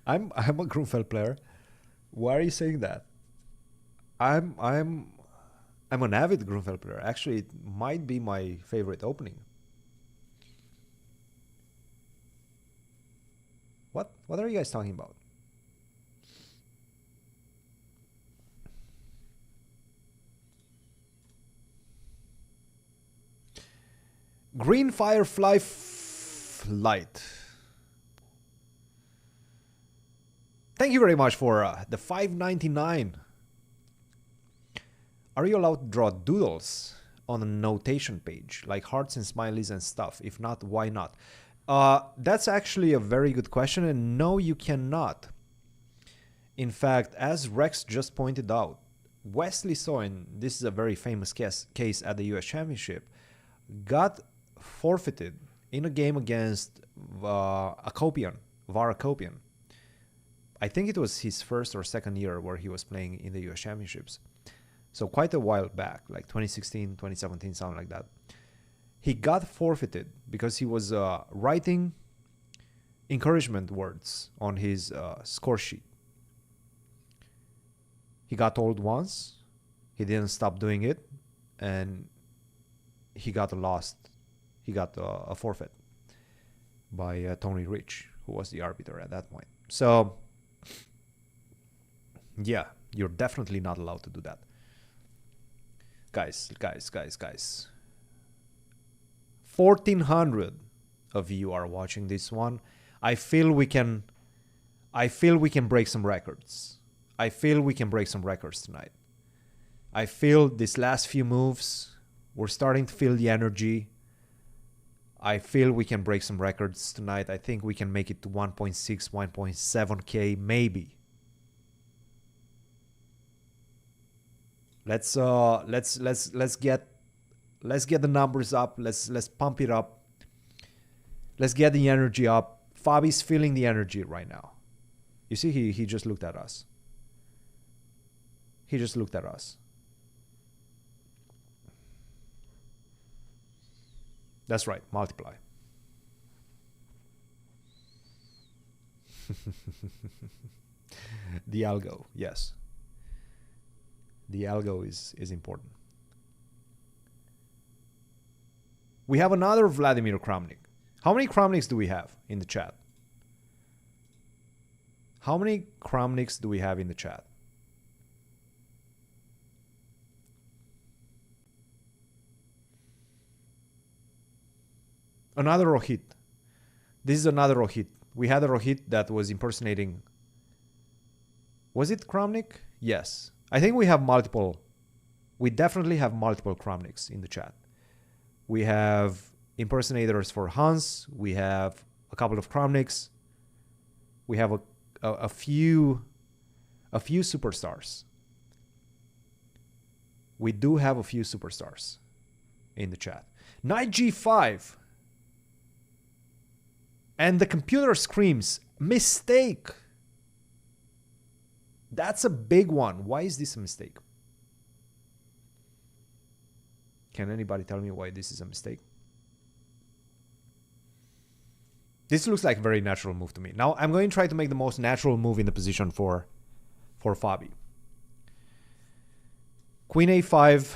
I'm a Grunfeld player. Why are you saying that? I'm an avid Grunfeld player. Actually, it might be my favorite opening. What are you guys talking about? Green Firefly Light. Thank you very much for the $5.99. Are you allowed to draw doodles on a notation page, like hearts and smileys and stuff? If not, why not? That's actually a very good question, and no, you cannot. In fact, as Rex just pointed out, Wesley Soin, this is a very famous case at the US Championship, got forfeited in a game against Akopian, Var Akopian. I think it was his first or second year where he was playing in the US Championships. So quite a while back, like 2016, 2017, something like that. He got forfeited because he was writing encouragement words on his score sheet. He got told once, he didn't stop doing it, and he got lost. He got a forfeit by Tony Rich, who was the arbiter at that point. So, yeah, you're definitely not allowed to do that. Guys. 1,400 of you are watching this one. I feel we can break some records. I feel we can break some records tonight. I feel these last few moves, we're starting to feel the energy. I feel we can break some records tonight. I think we can make it to 1.6, 1.7K, maybe. Let's get the numbers up. Let's pump it up. Let's get the energy up. Fabi's feeling the energy right now. You see, he just looked at us. He just looked at us. That's right, multiply. The algo, yes. The algo is important. We have another Vladimir Kramnik. How many Kramniks do we have in the chat? How many Kramniks do we have in the chat? Another Rohit. This is another Rohit. We had a Rohit that was impersonating. Was it Kramnik? Yes. I think we have multiple. We definitely have multiple Kramniks in the chat. We have impersonators for Hans. We have a couple of Kramniks. We have a few superstars. We do have a few superstars in the chat. Knight G5. And the computer screams, mistake. That's a big one. Why is this a mistake? Can anybody tell me why this is a mistake? This looks like a very natural move to me. Now I'm going to try to make the most natural move in the position for Fabi. Queen A5.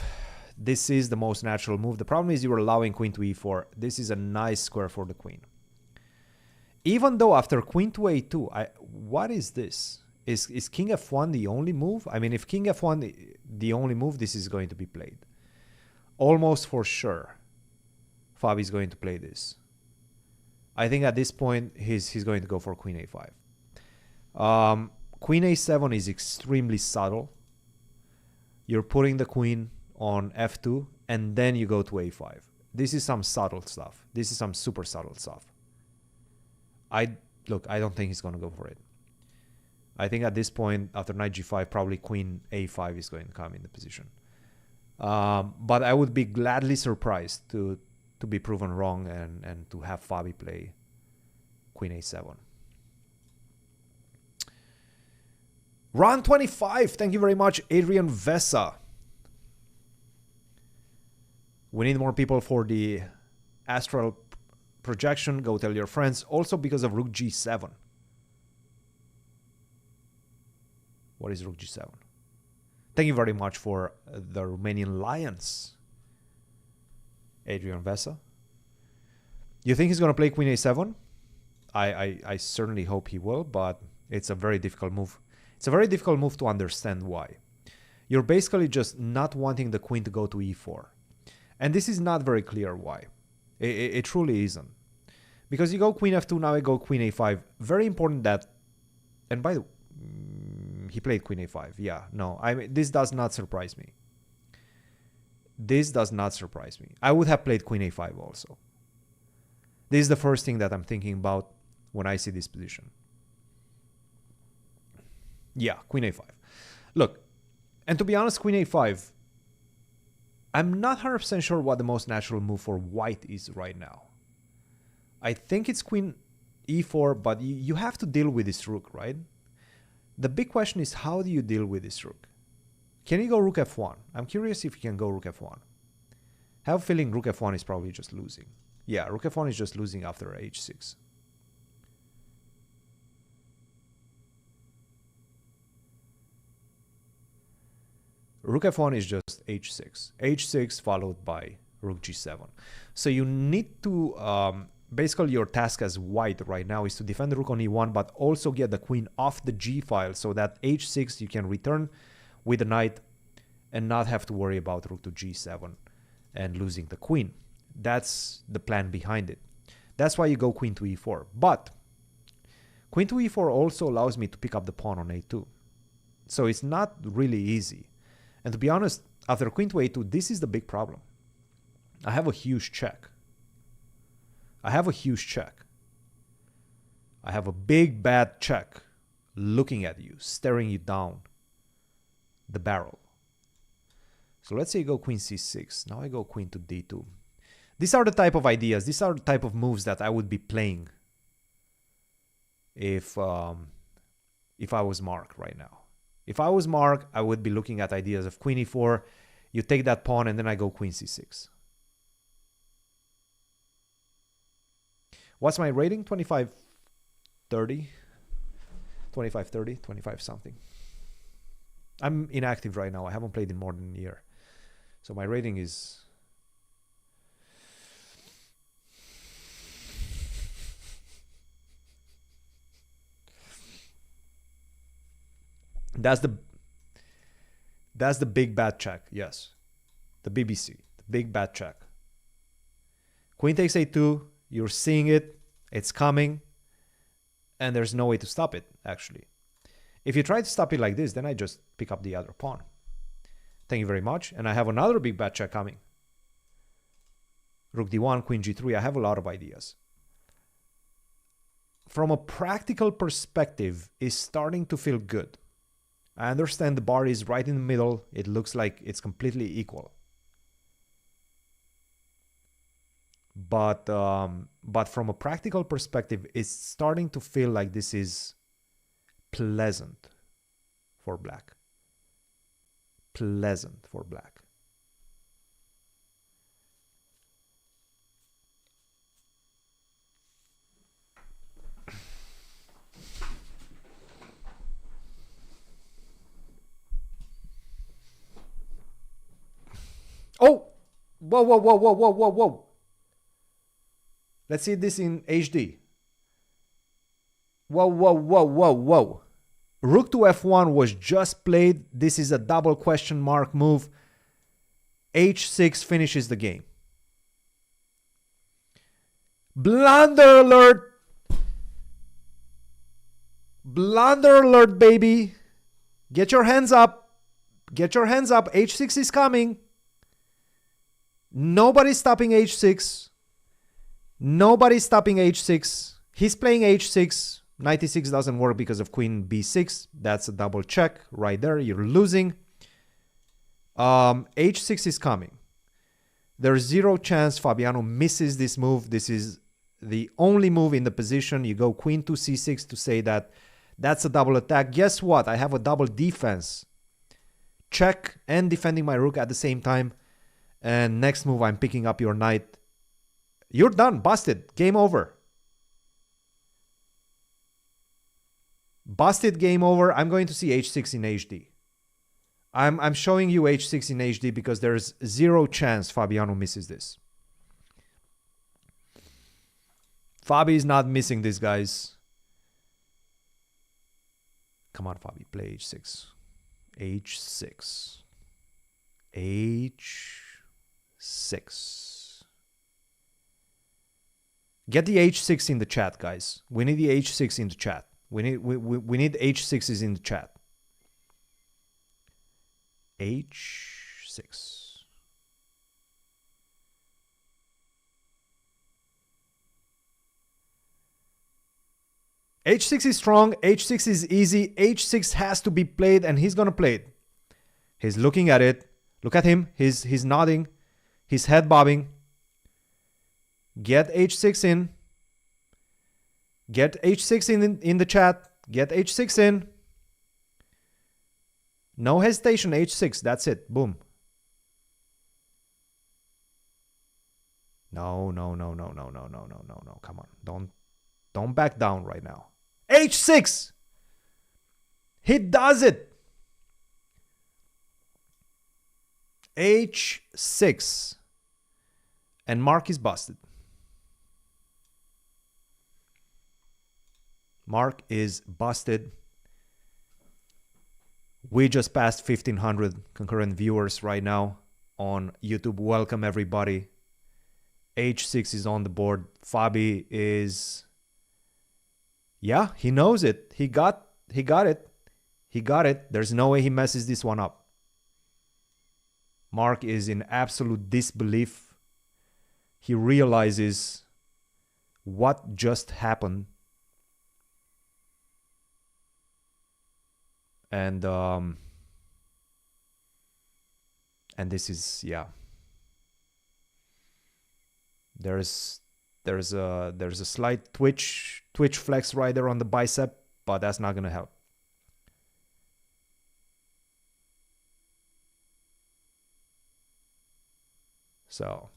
This is the most natural move. The problem is you're allowing queen to E4. This is a nice square for the queen. Even though after queen to A2, what is this? Is king F1 the only move? I mean, if king F1 the only move, this is going to be played. Almost for sure, Fabi is going to play this. I think at this point, he's going to go for queen A5. Queen A7 is extremely subtle. You're putting the queen on F2, and then you go to A5. This is some subtle stuff. This is some super subtle stuff. I don't think he's going to go for it. I think at this point, after knight G5, probably queen A5 is going to come in the position. But I would be gladly surprised to be proven wrong and to have Fabi play queen A7. Round 25. Thank you very much, Adrian Vesa. We need more people for the astral projection. Go tell your friends. Also because of rook G7. What is rook G7? Thank you very much for the Romanian Lions, Adrian Vesa. You think he's going to play queen A7? I certainly hope he will, but it's a very difficult move. It's a very difficult move to understand why. You're basically just not wanting the queen to go to E4. And this is not very clear why. It truly isn't. Because you go queen F2, now I go queen A5. Very important that... And by the way, he played queen A5. Yeah, no. I mean, this does not surprise me. This does not surprise me. I would have played queen A5 also. This is the first thing that I'm thinking about when I see this position. Yeah, queen A5. Look, and to be honest, queen A5, I'm not 100% sure what the most natural move for white is right now. I think it's queen E4, but you have to deal with this rook, right? The big question is, how do you deal with this rook? Can you go rook F1? I'm curious if you can go rook F1. I have a feeling rook F1 is probably just losing. Yeah, rook F1 is just losing after H6. Rook F1 is just H6. H6 followed by rook G7. So you need to... basically, your task as white right now is to defend the rook on E1, but also get the queen off the G file so that H6 you can return with the knight and not have to worry about rook to g7 and losing the queen. That's the plan behind it. That's why you go queen to e4. But queen to e4 also allows me to pick up the pawn on a2. So it's not really easy. And to be honest, after queen to a2, this is the big problem. I have a huge check. I have a huge check. I have a big bad check looking at you, staring you down the barrel. So let's say you go queen c6. Now I go queen to d2. These are the type of ideas, these are the type of moves that I would be playing if I was Mark right now. If I was Mark, I would be looking at ideas of queen e4. You take that pawn and then I go queen c6. What's my rating? 25-30? 25-30? 25 something. I'm inactive right now. I haven't played in more than a year. So my rating is... That's the big bad check. Yes. The BBC. The big bad check. Queen takes a2. You're seeing it. It's coming. And there's no way to stop it, actually. If you try to stop it like this, then I just pick up the other pawn. Thank you very much. And I have another big bad check coming. Rook d1, queen g3. I have a lot of ideas. From a practical perspective, it's starting to feel good. I understand the bar is right in the middle. It looks like it's completely equal. But from a practical perspective, it's starting to feel like this is pleasant for black. Pleasant for black. Oh! Whoa, whoa, whoa, whoa, whoa, whoa, whoa. Let's see this in HD. Whoa, whoa, whoa, whoa, whoa. Rook to f1 was just played. This is a double question mark move. h6 finishes the game. Blunder alert. Blunder alert, baby. Get your hands up. Get your hands up. h6 is coming. Nobody's stopping h6. Nobody's stopping h6. He's playing h6. Knight e6 doesn't work because of queen b6. That's a double check right there. You're losing. h6 is coming. There's zero chance Fabiano misses this move. This is the only move in the position. You go queen to c6 to say that that's a double attack. Guess what? I have a double defense. Check and defending my rook at the same time. And next move, I'm picking up your knight. You're done. Busted. Game over. Busted. Game over. I'm going to see h6 in HD. I'm showing you h6 in HD because there's zero chance Fabiano misses this. Fabi is not missing this, guys. Come on, Fabi. Play h6. h6. h6. Get the h6 in the chat, guys. We need the h6 in the chat. We need h6s in the chat. h6. h6 is strong. h6 is easy. h6 has to be played, and he's gonna play it. He's looking at it. Look at him. He's nodding. His head bobbing. Get h6 in. Get h6 in the chat. Get h6 in. No hesitation. h6. That's it. Boom. No. Come on. Don't back down right now. h6. He does it. h6. And Mark is busted. Mark is busted. We just passed 1,500 concurrent viewers right now on YouTube. Welcome everybody. H6 is on the board. Fabi is, yeah, he knows it. He got it. He got it. There's no way he messes this one up. Mark is in absolute disbelief. He realizes what just happened. And this is, yeah. There's a slight twitch flex right there on the bicep, but that's not gonna help. So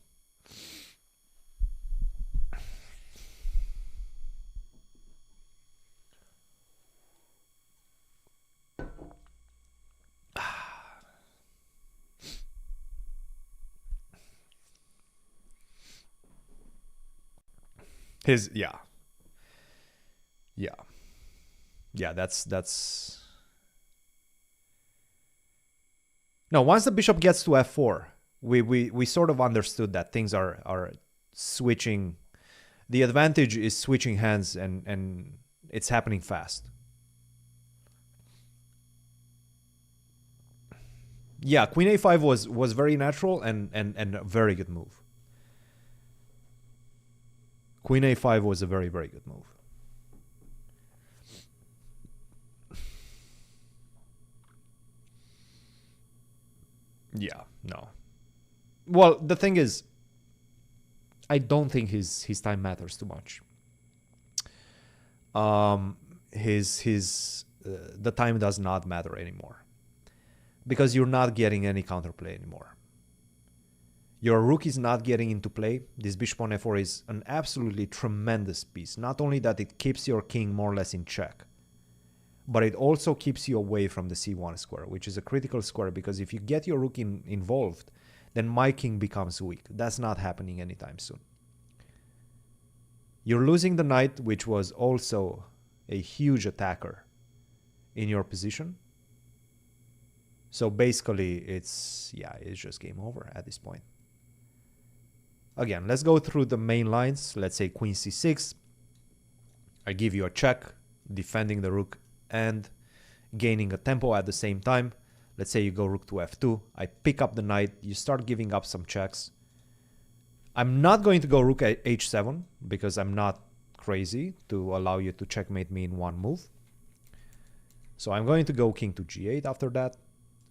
his, yeah, that's no, once the bishop gets to f4, we sort of understood that things are switching. The advantage is switching hands, and it's happening fast. Yeah, queen a5 was very natural and a very good move. Queen a5 was a very, very good move. Yeah, no. Well, the thing is, I don't think his time matters too much. The time does not matter anymore, because you're not getting any counterplay anymore. Your rook is not getting into play. This bishop on f4 is an absolutely tremendous piece. Not only that it keeps your king more or less in check, but it also keeps you away from the c1 square, which is a critical square, because if you get your rook involved, then my king becomes weak. That's not happening anytime soon. You're losing the knight, which was also a huge attacker in your position. So basically, it's just game over at this point. Again, let's go through the main lines. Let's say queen c6. I give you a check, defending the rook and gaining a tempo at the same time. Let's say you go rook to f2. I pick up the knight. You start giving up some checks. I'm not going to go rook at h7 because I'm not crazy to allow you to checkmate me in one move. So I'm going to go king to g8 after that.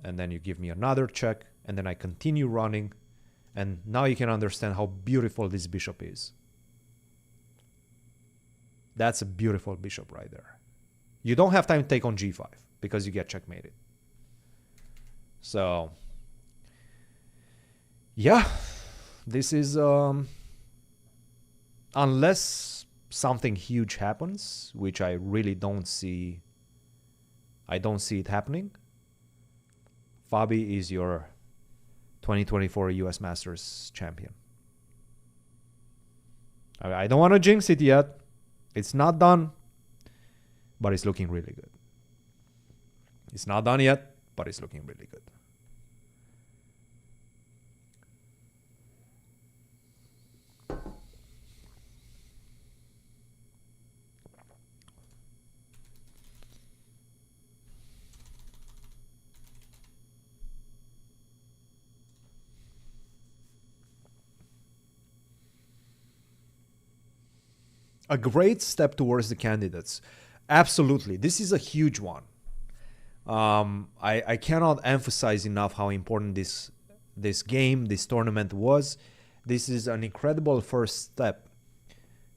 And then you give me another check. And then I continue running. And now you can understand how beautiful this bishop is. That's a beautiful bishop right there. You don't have time to take on g5 because you get checkmated. So, yeah, this is, unless something huge happens, which I really don't see, I don't see it happening. Fabi is your 2024 US Masters champion. I don't want to jinx it yet. It's not done, but it's looking really good. It's not done yet, but it's looking really good. A great step towards the candidates. Absolutely. This is a huge one. I cannot emphasize enough how important this game, this tournament was. This is an incredible first step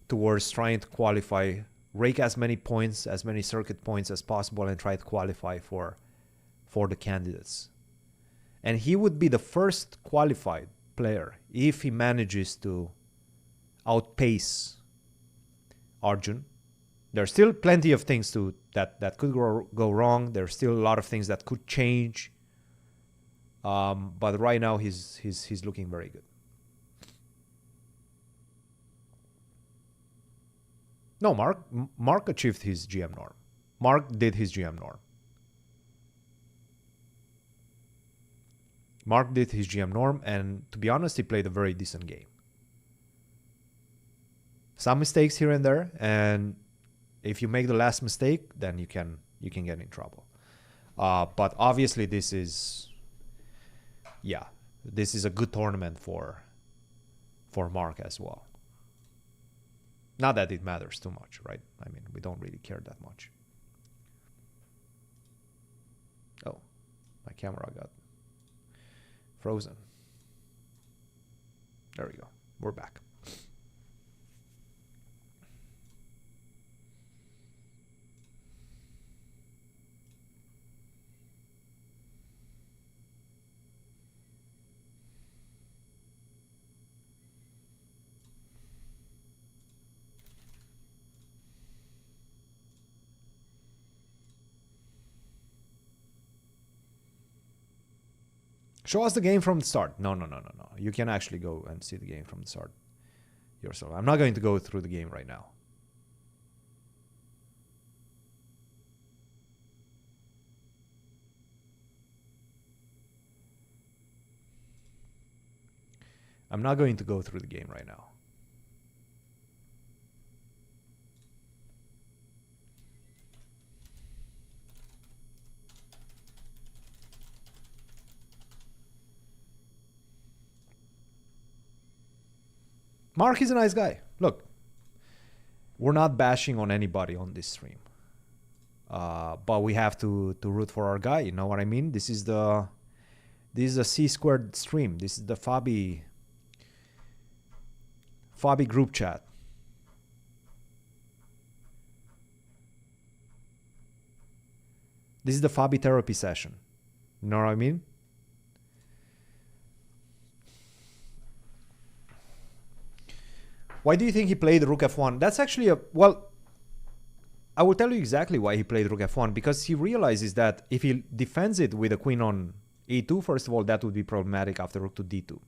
towards trying to qualify, rake as many points, as many circuit points as possible, and try to qualify for the candidates. And he would be the first qualified player if he manages to outpace Arjun. There's still plenty of things that could go wrong. There's still a lot of things that could change. But right now he's looking very good. No, Mark achieved his GM norm. Mark did his GM norm. Mark did his GM norm, and to be honest, he played a very decent game. Some mistakes here and there, and if you make the last mistake, then you can get in trouble. But obviously, this is a good tournament for Mark as well. Not that it matters too much, right? I mean, we don't really care that much. Oh, my camera got frozen. There we go. We're back. Show us the game from the start. No. You can actually go and see the game from the start yourself. I'm not going to go through the game right now. I'm not going to go through the game right now. Mark is a nice guy. Look, we're not bashing on anybody on this stream. But we have to root for our guy. You know what I mean? This is a C² stream. This is the Fabi group chat. This is the Fabi therapy session. You know what I mean? Why do you think he played rook f1? That's actually I will tell you exactly why he played rook f1, because he realizes that if he defends it with a queen on e2, first of all, that would be problematic after rook to d2.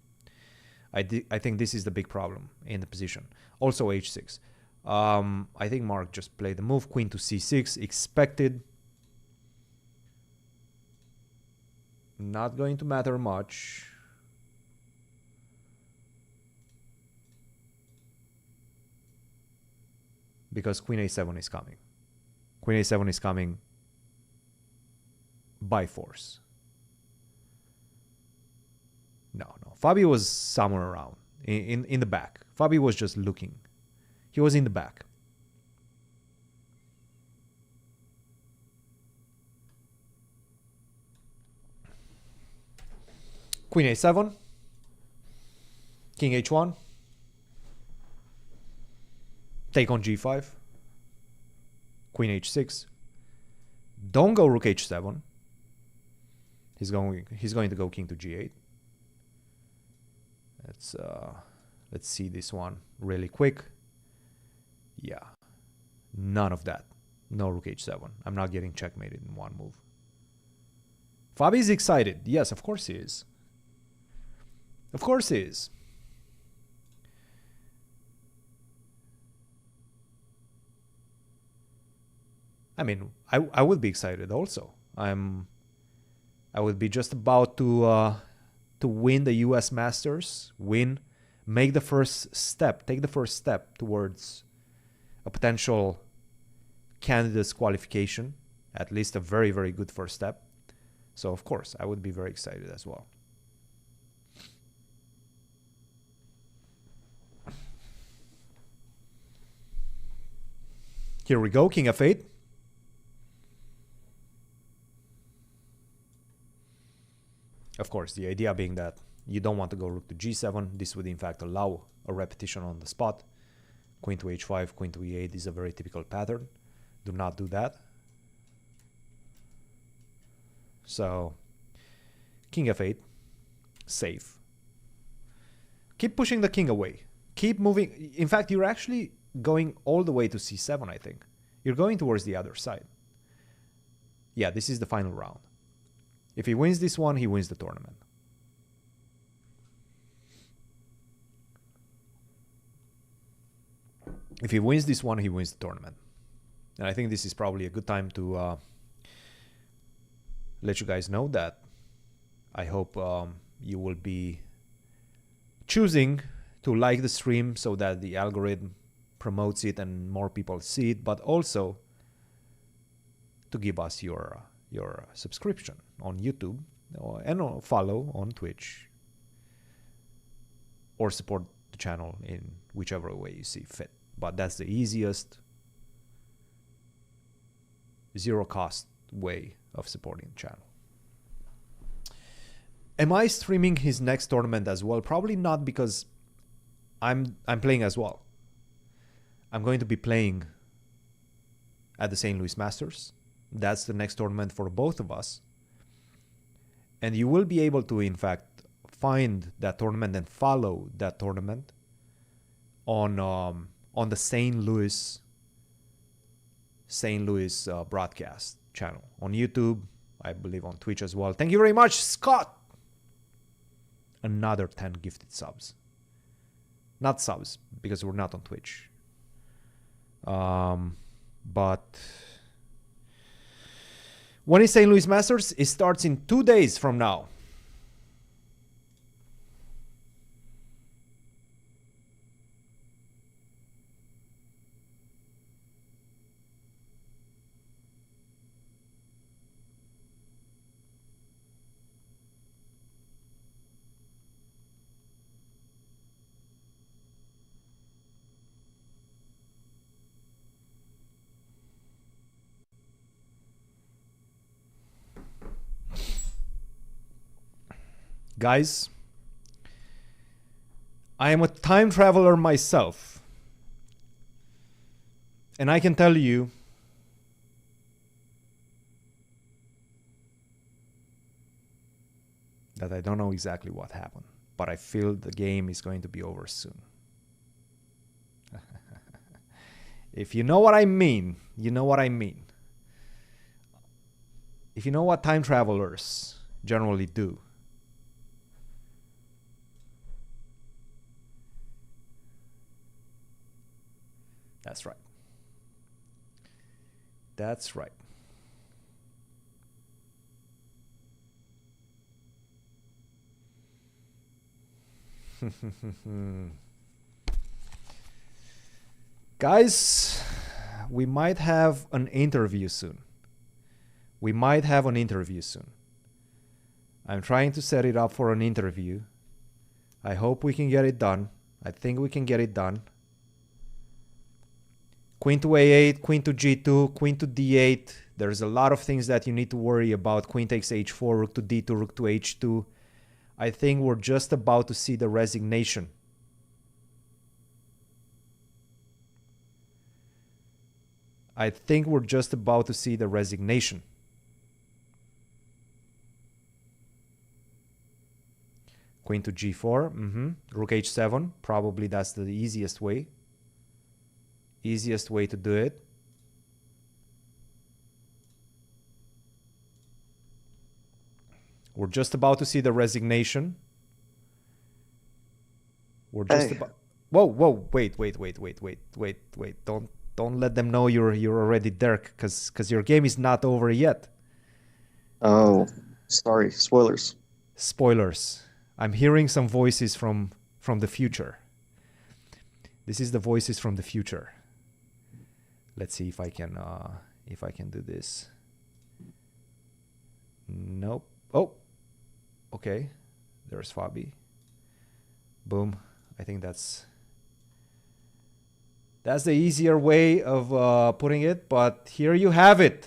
I think this is the big problem in the position. Also h6. I think Mark just played the move, queen to c6, expected. Not going to matter much. Because queen a7 is coming. Queen a7 is coming by force. No. Fabi was somewhere around, in the back. Fabi was just looking. He was in the back. Queen a7. King h1. Take on g5. Queen h6. Don't go rook h7. He's going to go king to g8. Let's see this one really quick. Yeah. None of that. No rook h7. I'm not getting checkmated in one move. Fabi is excited. Yes, of course he is. Of course he is. I mean, I would be excited also. I would be just about to win the US Masters, make the first step, take the first step towards a potential candidate's qualification, at least a very, very good first step. So of course, I would be very excited as well. Here we go, king f8. Of course, the idea being that you don't want to go rook to g7. This would in fact allow a repetition on the spot. Queen to h5, queen to e8 is a very typical pattern. Do not do that. So, king f8, safe. Keep pushing the king away. Keep moving. In fact, you're actually going all the way to c7, I think. You're going towards the other side. Yeah, this is the final round. If he wins this one, he wins the tournament. If he wins this one, he wins the tournament. And I think this is probably a good time to let you guys know that I hope you will be choosing to like the stream so that the algorithm promotes it and more people see it, but also to give us your subscription on YouTube and follow on Twitch, or support the channel in whichever way you see fit. But that's the easiest, zero cost way of supporting the channel. Am I streaming his next tournament as well? Probably not, because I'm playing as well. I'm going to be playing at the St. Louis Masters. That's the next tournament for both of us. And you will be able to, in fact, find that tournament and follow that tournament on the St. Louis broadcast channel on YouTube, I believe on Twitch as well. Thank you very much, Scott. Another 10 gifted subs. Not subs, because we're not on Twitch. But when is St. Louis Masters? It starts in 2 days from now. Guys, I am a time traveler myself, and I can tell you that I don't know exactly what happened, but I feel the game is going to be over soon. If you know what I mean, you know what I mean. If you know what time travelers generally do. That's right. That's right. Guys, we might have an interview soon. We might have an interview soon. I'm trying to set it up for an interview. I hope we can get it done. I think we can get it done. Queen to A8, queen to G2, queen to D8. There's a lot of things that you need to worry about. Queen takes H4, rook to D2, rook to H2. I think we're just about to see the resignation. I think we're just about to see the resignation. Queen to G4, rook H7. Probably that's the easiest way. Easiest way to do it. We're just about to see the resignation. We're just about. Whoa! Wait! Don't let them know you're already there, because your game is not over yet. Oh, sorry. Spoilers. Spoilers. I'm hearing some voices from the future. This is the voices from the future. Let's see if I can do this. Nope. Oh, okay. There's Fabi. Boom. I think that's the easier way of putting it. But here you have it.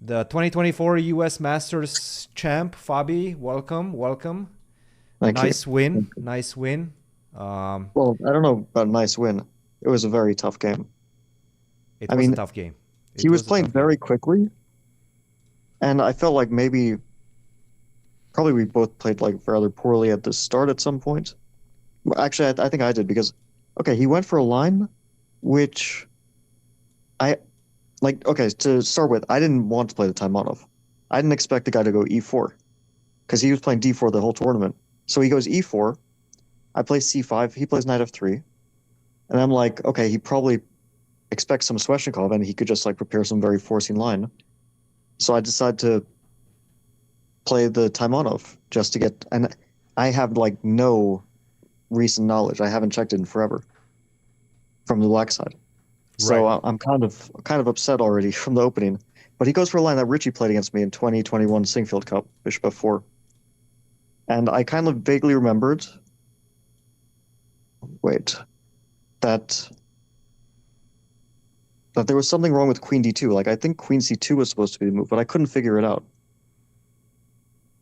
The 2024 U.S. Masters champ, Fabi. Welcome. Nice win. Nice win. Well, I don't know about nice win. It was a very tough game. It was a tough game. He was playing very quickly, and I felt like probably we both played like rather poorly at the start at some point. Well, actually, I think I did, because, okay, he went for a line, which okay, to start with, I didn't want to play the Taimanov. I didn't expect the guy to go E4, because he was playing D4 the whole tournament. So he goes E4, I play C5, he plays knight F3, and I'm like, okay, he probably expects some Sveshnikov, and he could just like prepare some very forcing line. So I decided to play the Taimanov just to get, and I have like no recent knowledge. I haven't checked it in forever from the black side. So Right. I'm kind of upset already from the opening. But he goes for a line that Richie played against me in 2021 Singfield Cup, Bishop F4. And I kind of vaguely remembered, wait, that that there was something wrong with Queen D2. Like I think Queen C2 was supposed to be the move, but I couldn't figure it out.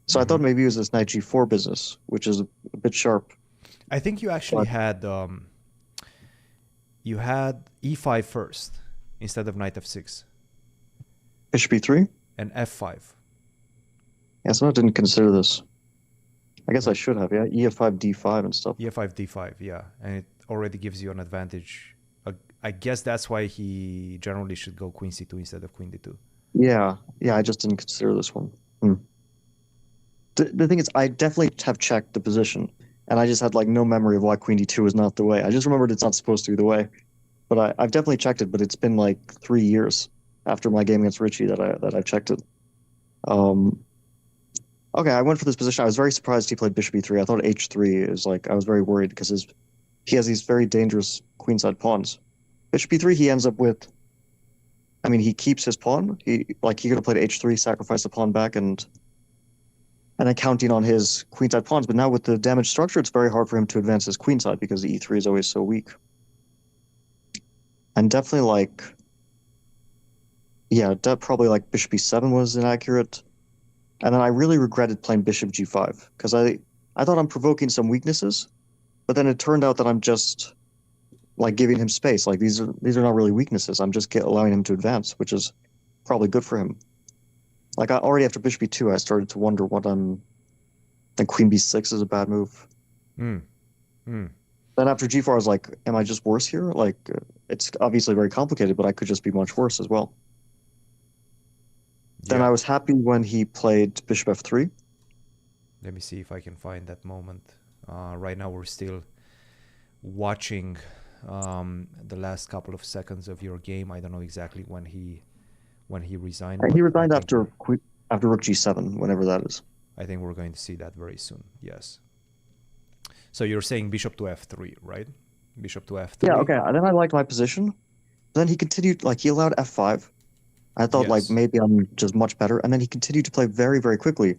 So I Hmm. thought maybe it was this Knight G4 business, which is a bit sharp. I think you actually But had you had e5 first instead of knight f6 Bishop E3? and f5. Yeah, so I didn't consider this. I guess I Right. should have, yeah. EF5, D5 and stuff. E5 d5, yeah, and it already gives you an advantage. I guess that's why he generally should go queen c2 instead of queen d2. Yeah, yeah, I just didn't consider this one. Hmm. The thing is, I definitely have checked the position, and I just had like no memory of why Queen D2 is not the way. I just remembered it's not supposed to be the way. But I've definitely checked it, but it's been like 3 years after my game against Richie that I checked it. Um, okay, I went for this position. I was very surprised he played Bishop E3. I thought H3 is like I was very worried because he has these very dangerous queenside pawns. Bishop E3, he ends up with. I mean, he keeps his pawn. He could have played H3, sacrificed the pawn back, and then counting on his queenside pawns. But now with the damaged structure, it's very hard for him to advance his queenside because the E3 is always so weak. And definitely like, yeah, probably like Bishop E7 was inaccurate. And then I really regretted playing Bishop G5 because I thought I'm provoking some weaknesses, but then it turned out that I'm just like giving him space. Like these are not really weaknesses. I'm just allowing him to advance, which is probably good for him. Like I already after Bishop E2, I started to wonder what I'm. Then Queen B6 is a bad move. Mm. Mm. Then after G4, I was like, am I just worse here? Like, it's obviously very complicated, but I could just be much worse as well. Then Yeah. I was happy when he played Bishop F3. Let me see if I can find that moment. Right now we're still watching the last couple of seconds of your game. I don't know exactly when he resigned, And but he resigned after Rook G7, whenever that is. I think we're going to see that very soon. Yes. So you're saying bishop to f3, right? Bishop to f3. Yeah, okay. And then I liked my position. Then he continued, like, he allowed F5. I thought, like, Yes. maybe I'm just much better. And then he continued to play very, very quickly.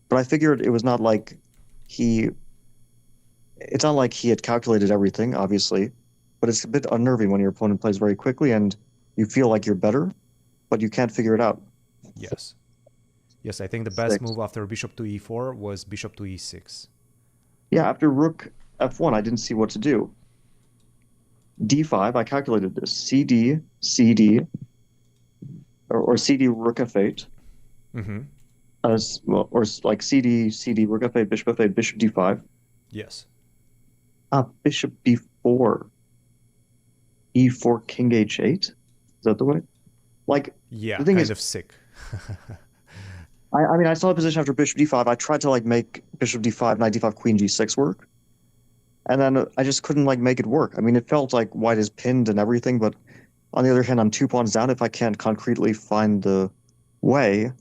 But I figured it was not like he. It's not like he had calculated everything, obviously. But it's a bit unnerving when your opponent plays very quickly and you feel like you're better, but you can't figure it out. Yes. Yes, I think the best Six. move after bishop to e4 was bishop to e6. Yeah, after Rook F1, I didn't see what to do. D5, I calculated this. CD, CD, or CD Rook F8, Mm-hmm. as well, or like CD, CD Rook F8, Bishop F8, Bishop D5. Yes. Bishop B4, E4, King H8. Is that the way? Like, Yeah, the thing kind is, of sick. I mean, I saw a position after Bishop D5. I tried to like make Bishop D5, Knight D5, Queen G6 work, and then I just couldn't like make it work. I mean, it felt like white is pinned and everything, but on the other hand, I'm 2 pawns down. If I can't concretely find the way,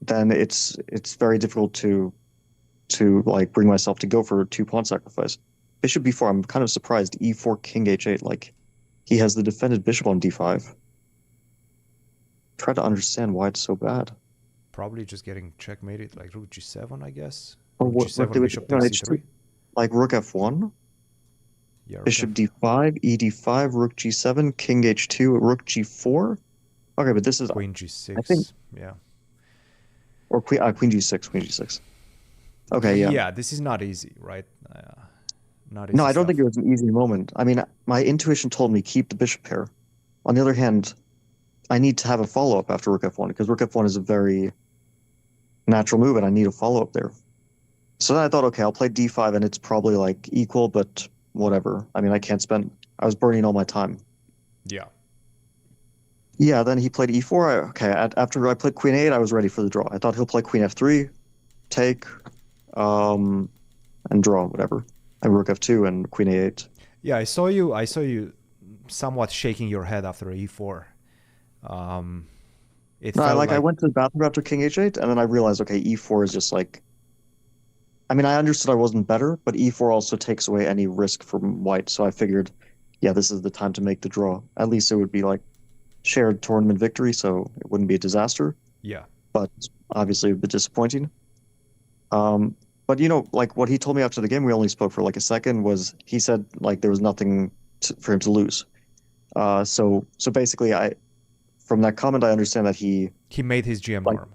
then it's very difficult to like bring myself to go for a 2 pawn sacrifice. Bishop B4, I'm kind of surprised. E4, King H8, like he has the defended bishop on D5. Try to understand why it's so bad. Probably just getting checkmated like rook g7, I guess. Or Rook what g7, do we bishop on takes H2? c3. Like Rook F1, Yeah, rook Bishop f. D5, ED5, Rook G7, King H2, Rook G4. Okay, but this is Queen I think g6. Yeah. or Queen G6, Queen G6. Okay, yeah. Yeah, this is not easy, right? Not No, easy I don't think stuff. it was an easy moment. I mean, my intuition told me keep the bishop pair. On the other hand, I need to have a follow-up after Rook F1 because Rook F1 is a very natural move and I need a follow-up there. So then I thought, okay, I'll play D5 and it's probably like equal, but whatever. I mean, I was burning all my time. Yeah. Yeah, then he played E4. After I played Queen 8, I was ready for the draw. I thought he'll play Queen F3, take, and draw, whatever. And Rook F2 and Queen A8. Yeah, I saw you somewhat shaking your head after e4. It No, felt I like went to the bathroom after King H8, and then I realized, okay, E4 is just like. I mean, I understood I wasn't better, but E4 also takes away any risk from white. So I figured, yeah, this is the time to make the draw. At least it would be like shared tournament victory, so it wouldn't be a disaster. yeah, But obviously a bit disappointing. Um, but you know, like what he told me after the game, we only spoke for like a second, was he said like there was nothing for him to lose. So basically, I from that comment, I understand that he he made his GM like norm.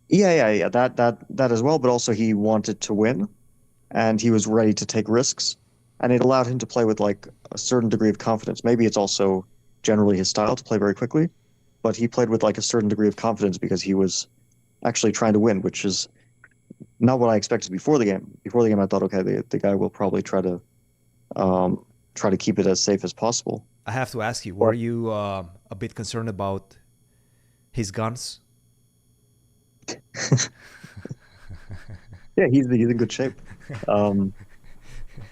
yeah, that as well, but also he wanted to win and he was ready to take risks, and it allowed him to play with like a certain degree of confidence. Maybe it's also generally his style to play very quickly, but he played with like a certain degree of confidence because he was actually trying to win, which is not what I expected before the game. Before the game, I thought, okay, the guy will probably try to keep it as safe as possible. I have to ask you, were But you a bit concerned about his guns? yeah, he's in good shape. Um,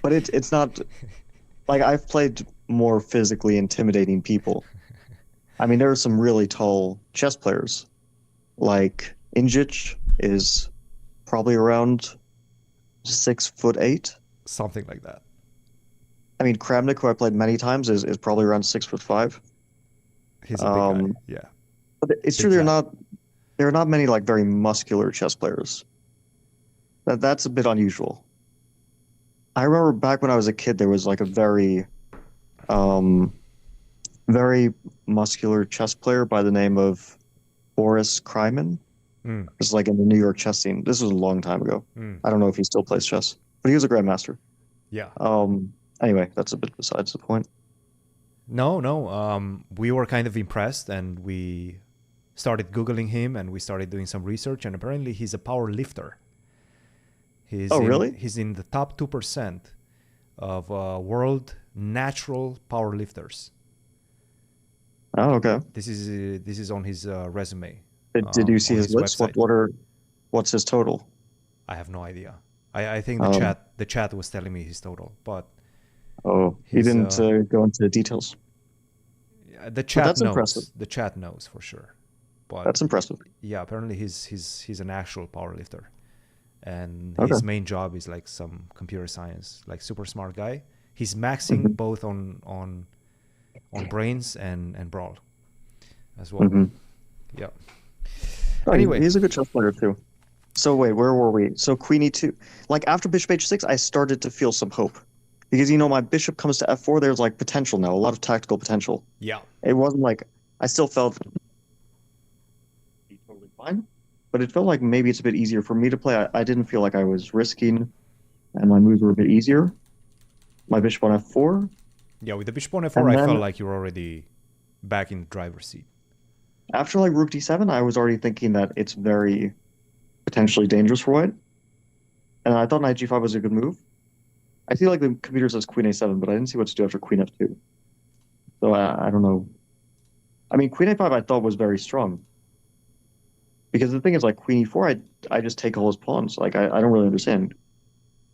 but it's not like I've played more physically intimidating people. I mean, there are some really tall chess players. Like Injich is probably around 6'8". Something like that. I mean, Kramnik, who I played many times, is probably around 6'5". He's a big guy. Um, Yeah, but it's true big lad. there are not many like very muscular chess players. That's a bit unusual. I remember back when I was a kid, there was like a um, very muscular chess player by the name of Boris Kryman. Mm, This is like in the New York chess scene. This was a long time ago. mm. I don't know if he still plays chess, but he was a grandmaster. Yeah. Anyway, that's a bit besides the point. No, no. We were kind of impressed, and we started googling him, and we started doing some research. And apparently, he's a power lifter. Oh, really? He's in the top 2% of world natural power lifters. Oh, okay. This is on his resume Did you see on his his list? website. What's his total? I have no idea. I think Um, the chat was telling me his total, but oh, he his didn't go into details, yeah, the but chat that's impressive. knows. The chat knows for sure. But That's impressive. yeah, apparently he's an actual power lifter, and Okay. his main job is like some computer science, like super smart guy. He's maxing Hmm. both on brains and brawl as well. Hmm. Yeah. Oh, Anyway, he's a good chess player too. So wait, where were we? So Queen E2. Like after Bishop H6, I started to feel some hope because you know my bishop comes to F4. There's like potential now, a lot of tactical potential. yeah, It wasn't like I still felt totally fine, but it felt like maybe it's a bit easier for me to play. I didn't feel like I was risking, and my moves were a bit easier. My bishop on F4, yeah. With the bishop on f4, and I felt then like you're already back in the driver's seat. after like Rook D7, I was already thinking that it's very potentially dangerous for white, and I thought Knight G5 was a good move. I see like the computer says Queen A7, but I didn't see what to do after Queen F2. So I don't know. I mean, Queen A5 I thought was very strong because the thing is like Queen E4, I just take all his pawns. Like I don't really understand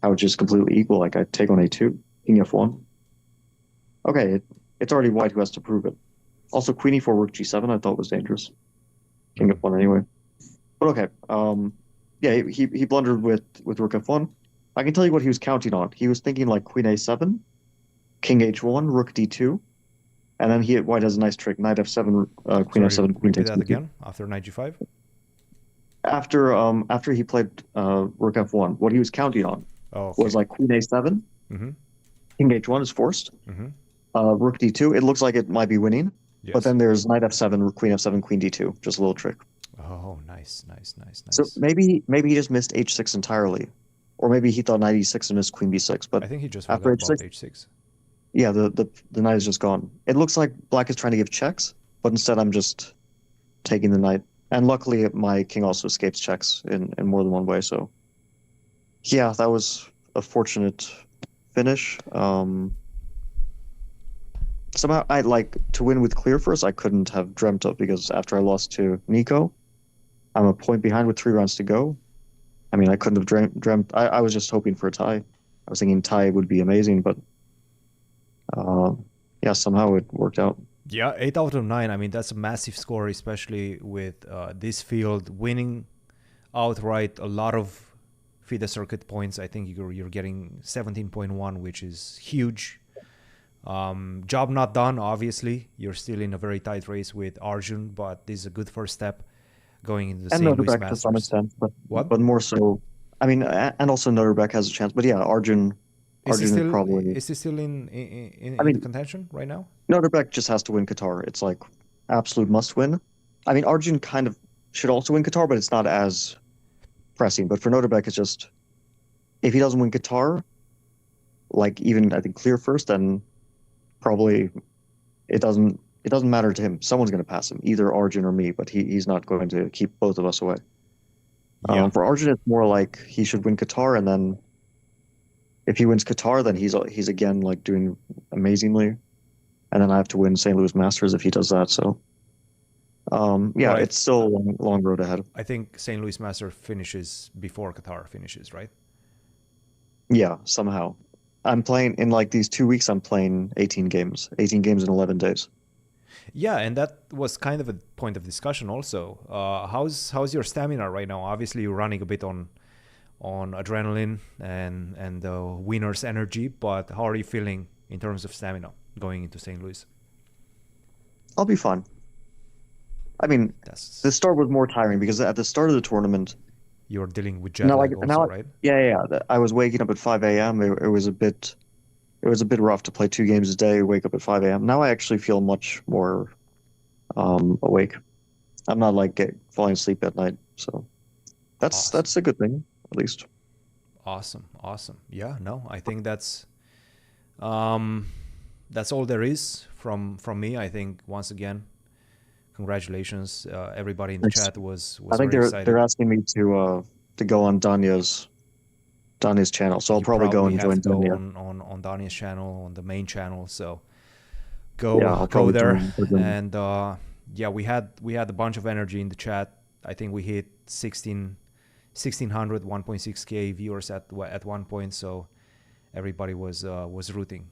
how it's just completely equal. Like I take on A2, King F1. Okay, it's already white who has to prove it. Also, Queen E4, Rook G7 I thought was dangerous. King Mm. F1 anyway. But okay, yeah, he blundered with Rook F1. I can tell you what he was counting on. He was thinking like Queen A7, King H1, Rook D2, and then white has a nice trick, Knight F7, Queen Sorry, F7, Queen repeat takes that B2. again. After knight g5. After he played Rook F1, what he was counting on Oh, was okay. like Queen A7, Mm-hmm. King H1 is forced, Mm-hmm. Rook D2. It looks like it might be winning, but Yes. then there's Knight F7, Queen F7, Queen D2. Just a little trick. Oh, nice, nice, nice, So nice. maybe he just missed H6 entirely, or maybe he thought Knight E6 and missed Queen B6. But I think he just after forgot about H6, h6. yeah, the knight is just gone. It looks like black is trying to give checks, but instead I'm just taking the knight. And luckily, my king also escapes checks in more than one way. So yeah, that was a fortunate finish. Somehow I like to win with clear first. I couldn't have dreamt of because after I lost to Nico, I'm a point behind with 3 rounds to go. I mean, I couldn't have dreamt. I was just hoping for a tie. I was thinking tie would be amazing, but uh, yeah, somehow it worked out. Yeah, 8 out of 9. I mean, that's a massive score, especially with this field winning outright a lot of FIDE circuit points. I think you're getting 17.1, which is huge. Job not done, obviously. You're still in a very tight race with Arjun, but this is a good first step going into the And St. Louis Noterbeck to some Masters. extent, What? but more so. I mean, and also Noterbeck has a chance. But yeah, Arjun Is he is still probably. I in the mean, contention right now? Noterbeck just has to win Qatar. It's like absolute must win. I mean, Arjun kind of should also win Qatar, but it's not as pressing. But for Noterbeck, it's just if he doesn't win Qatar, like even I think clear first, then probably it doesn't matter to him. Someone's going to pass him, either Arjun or me, but he's not going to keep both of us away. Yeah. For Arjun, it's more like he should win Qatar, and then if he wins Qatar, then he's again like doing amazingly, and then I have to win St. Louis Masters if he does that. So, yeah, Right. it's still a long road ahead. I think St. Louis Master finishes before Qatar finishes, right? Yeah, somehow. I'm playing in like these 2 weeks. I'm playing 18 games, 18 games in 11 days. Yeah, and that was kind of a point of discussion also. How's your stamina right now? Obviously, you're running a bit on adrenaline and the winner's energy, but how are you feeling in terms of stamina going into St. Louis? I'll be fine. I mean, That's the start was more tiring because at the start of the tournament, you're dealing with jet lag also, now, right? yeah. I was waking up at 5 a.m. It was a bit rough to play 2 games a day, wake up at 5 a.m. Now I actually feel much more awake. I'm not like falling asleep at night, so Awesome. that's a good thing at least. Awesome. Yeah, no, I think um that's all there is from me. I think once again, congratulations. Everybody in the Thanks. chat was I think very they're excited. asking me to go on Danya's channel, so I'll You probably go probably and have to join go Danya. on Donnie's channel, on the main channel. So Yeah, I'll go probably there. join. And yeah, we had a bunch of energy in the chat. I think we hit 1600 1.6k viewers at one point, so everybody was rooting.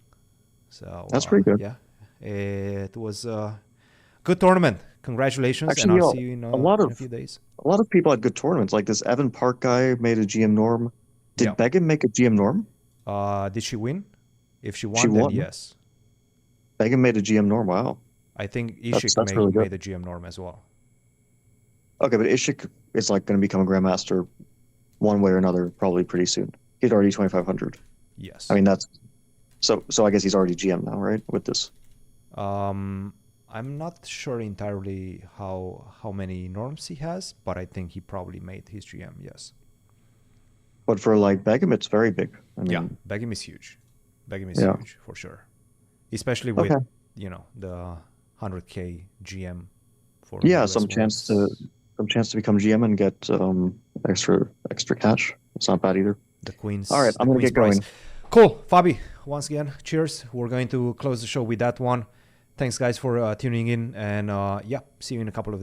So That's pretty good. yeah, it was a good tournament. Congratulations, and Actually, I'll see you a lot in a of few days. people had good tournaments. Like this Evan Park guy made a GM norm. Yeah. Did Begum make a GM norm? Did she win? If she She won, then won. yes. Begum made a GM norm. Wow, I think that's Ishik really good. made a GM norm as well. Okay, but Ishik is like going to become a grandmaster one way or another probably pretty soon. He's already 2,500. Yes. I mean that's so I guess he's already GM now, right? With this. I'm not sure entirely how many norms he has, but I think he probably made his GM. Yes. But for like Begum, it's very big. I Yeah, mean, Begum is huge. Begum is yeah. huge for sure, especially with Okay. the 100k GM for Yeah, US was some chance to become GM and get extra cash. It's not bad either. All right, the I'm gonna Queen's get prize. going. Cool, Fabi. Once again, cheers. We're going to close the show with that one. Thanks, guys, for tuning in, and yeah, see you in a couple of days.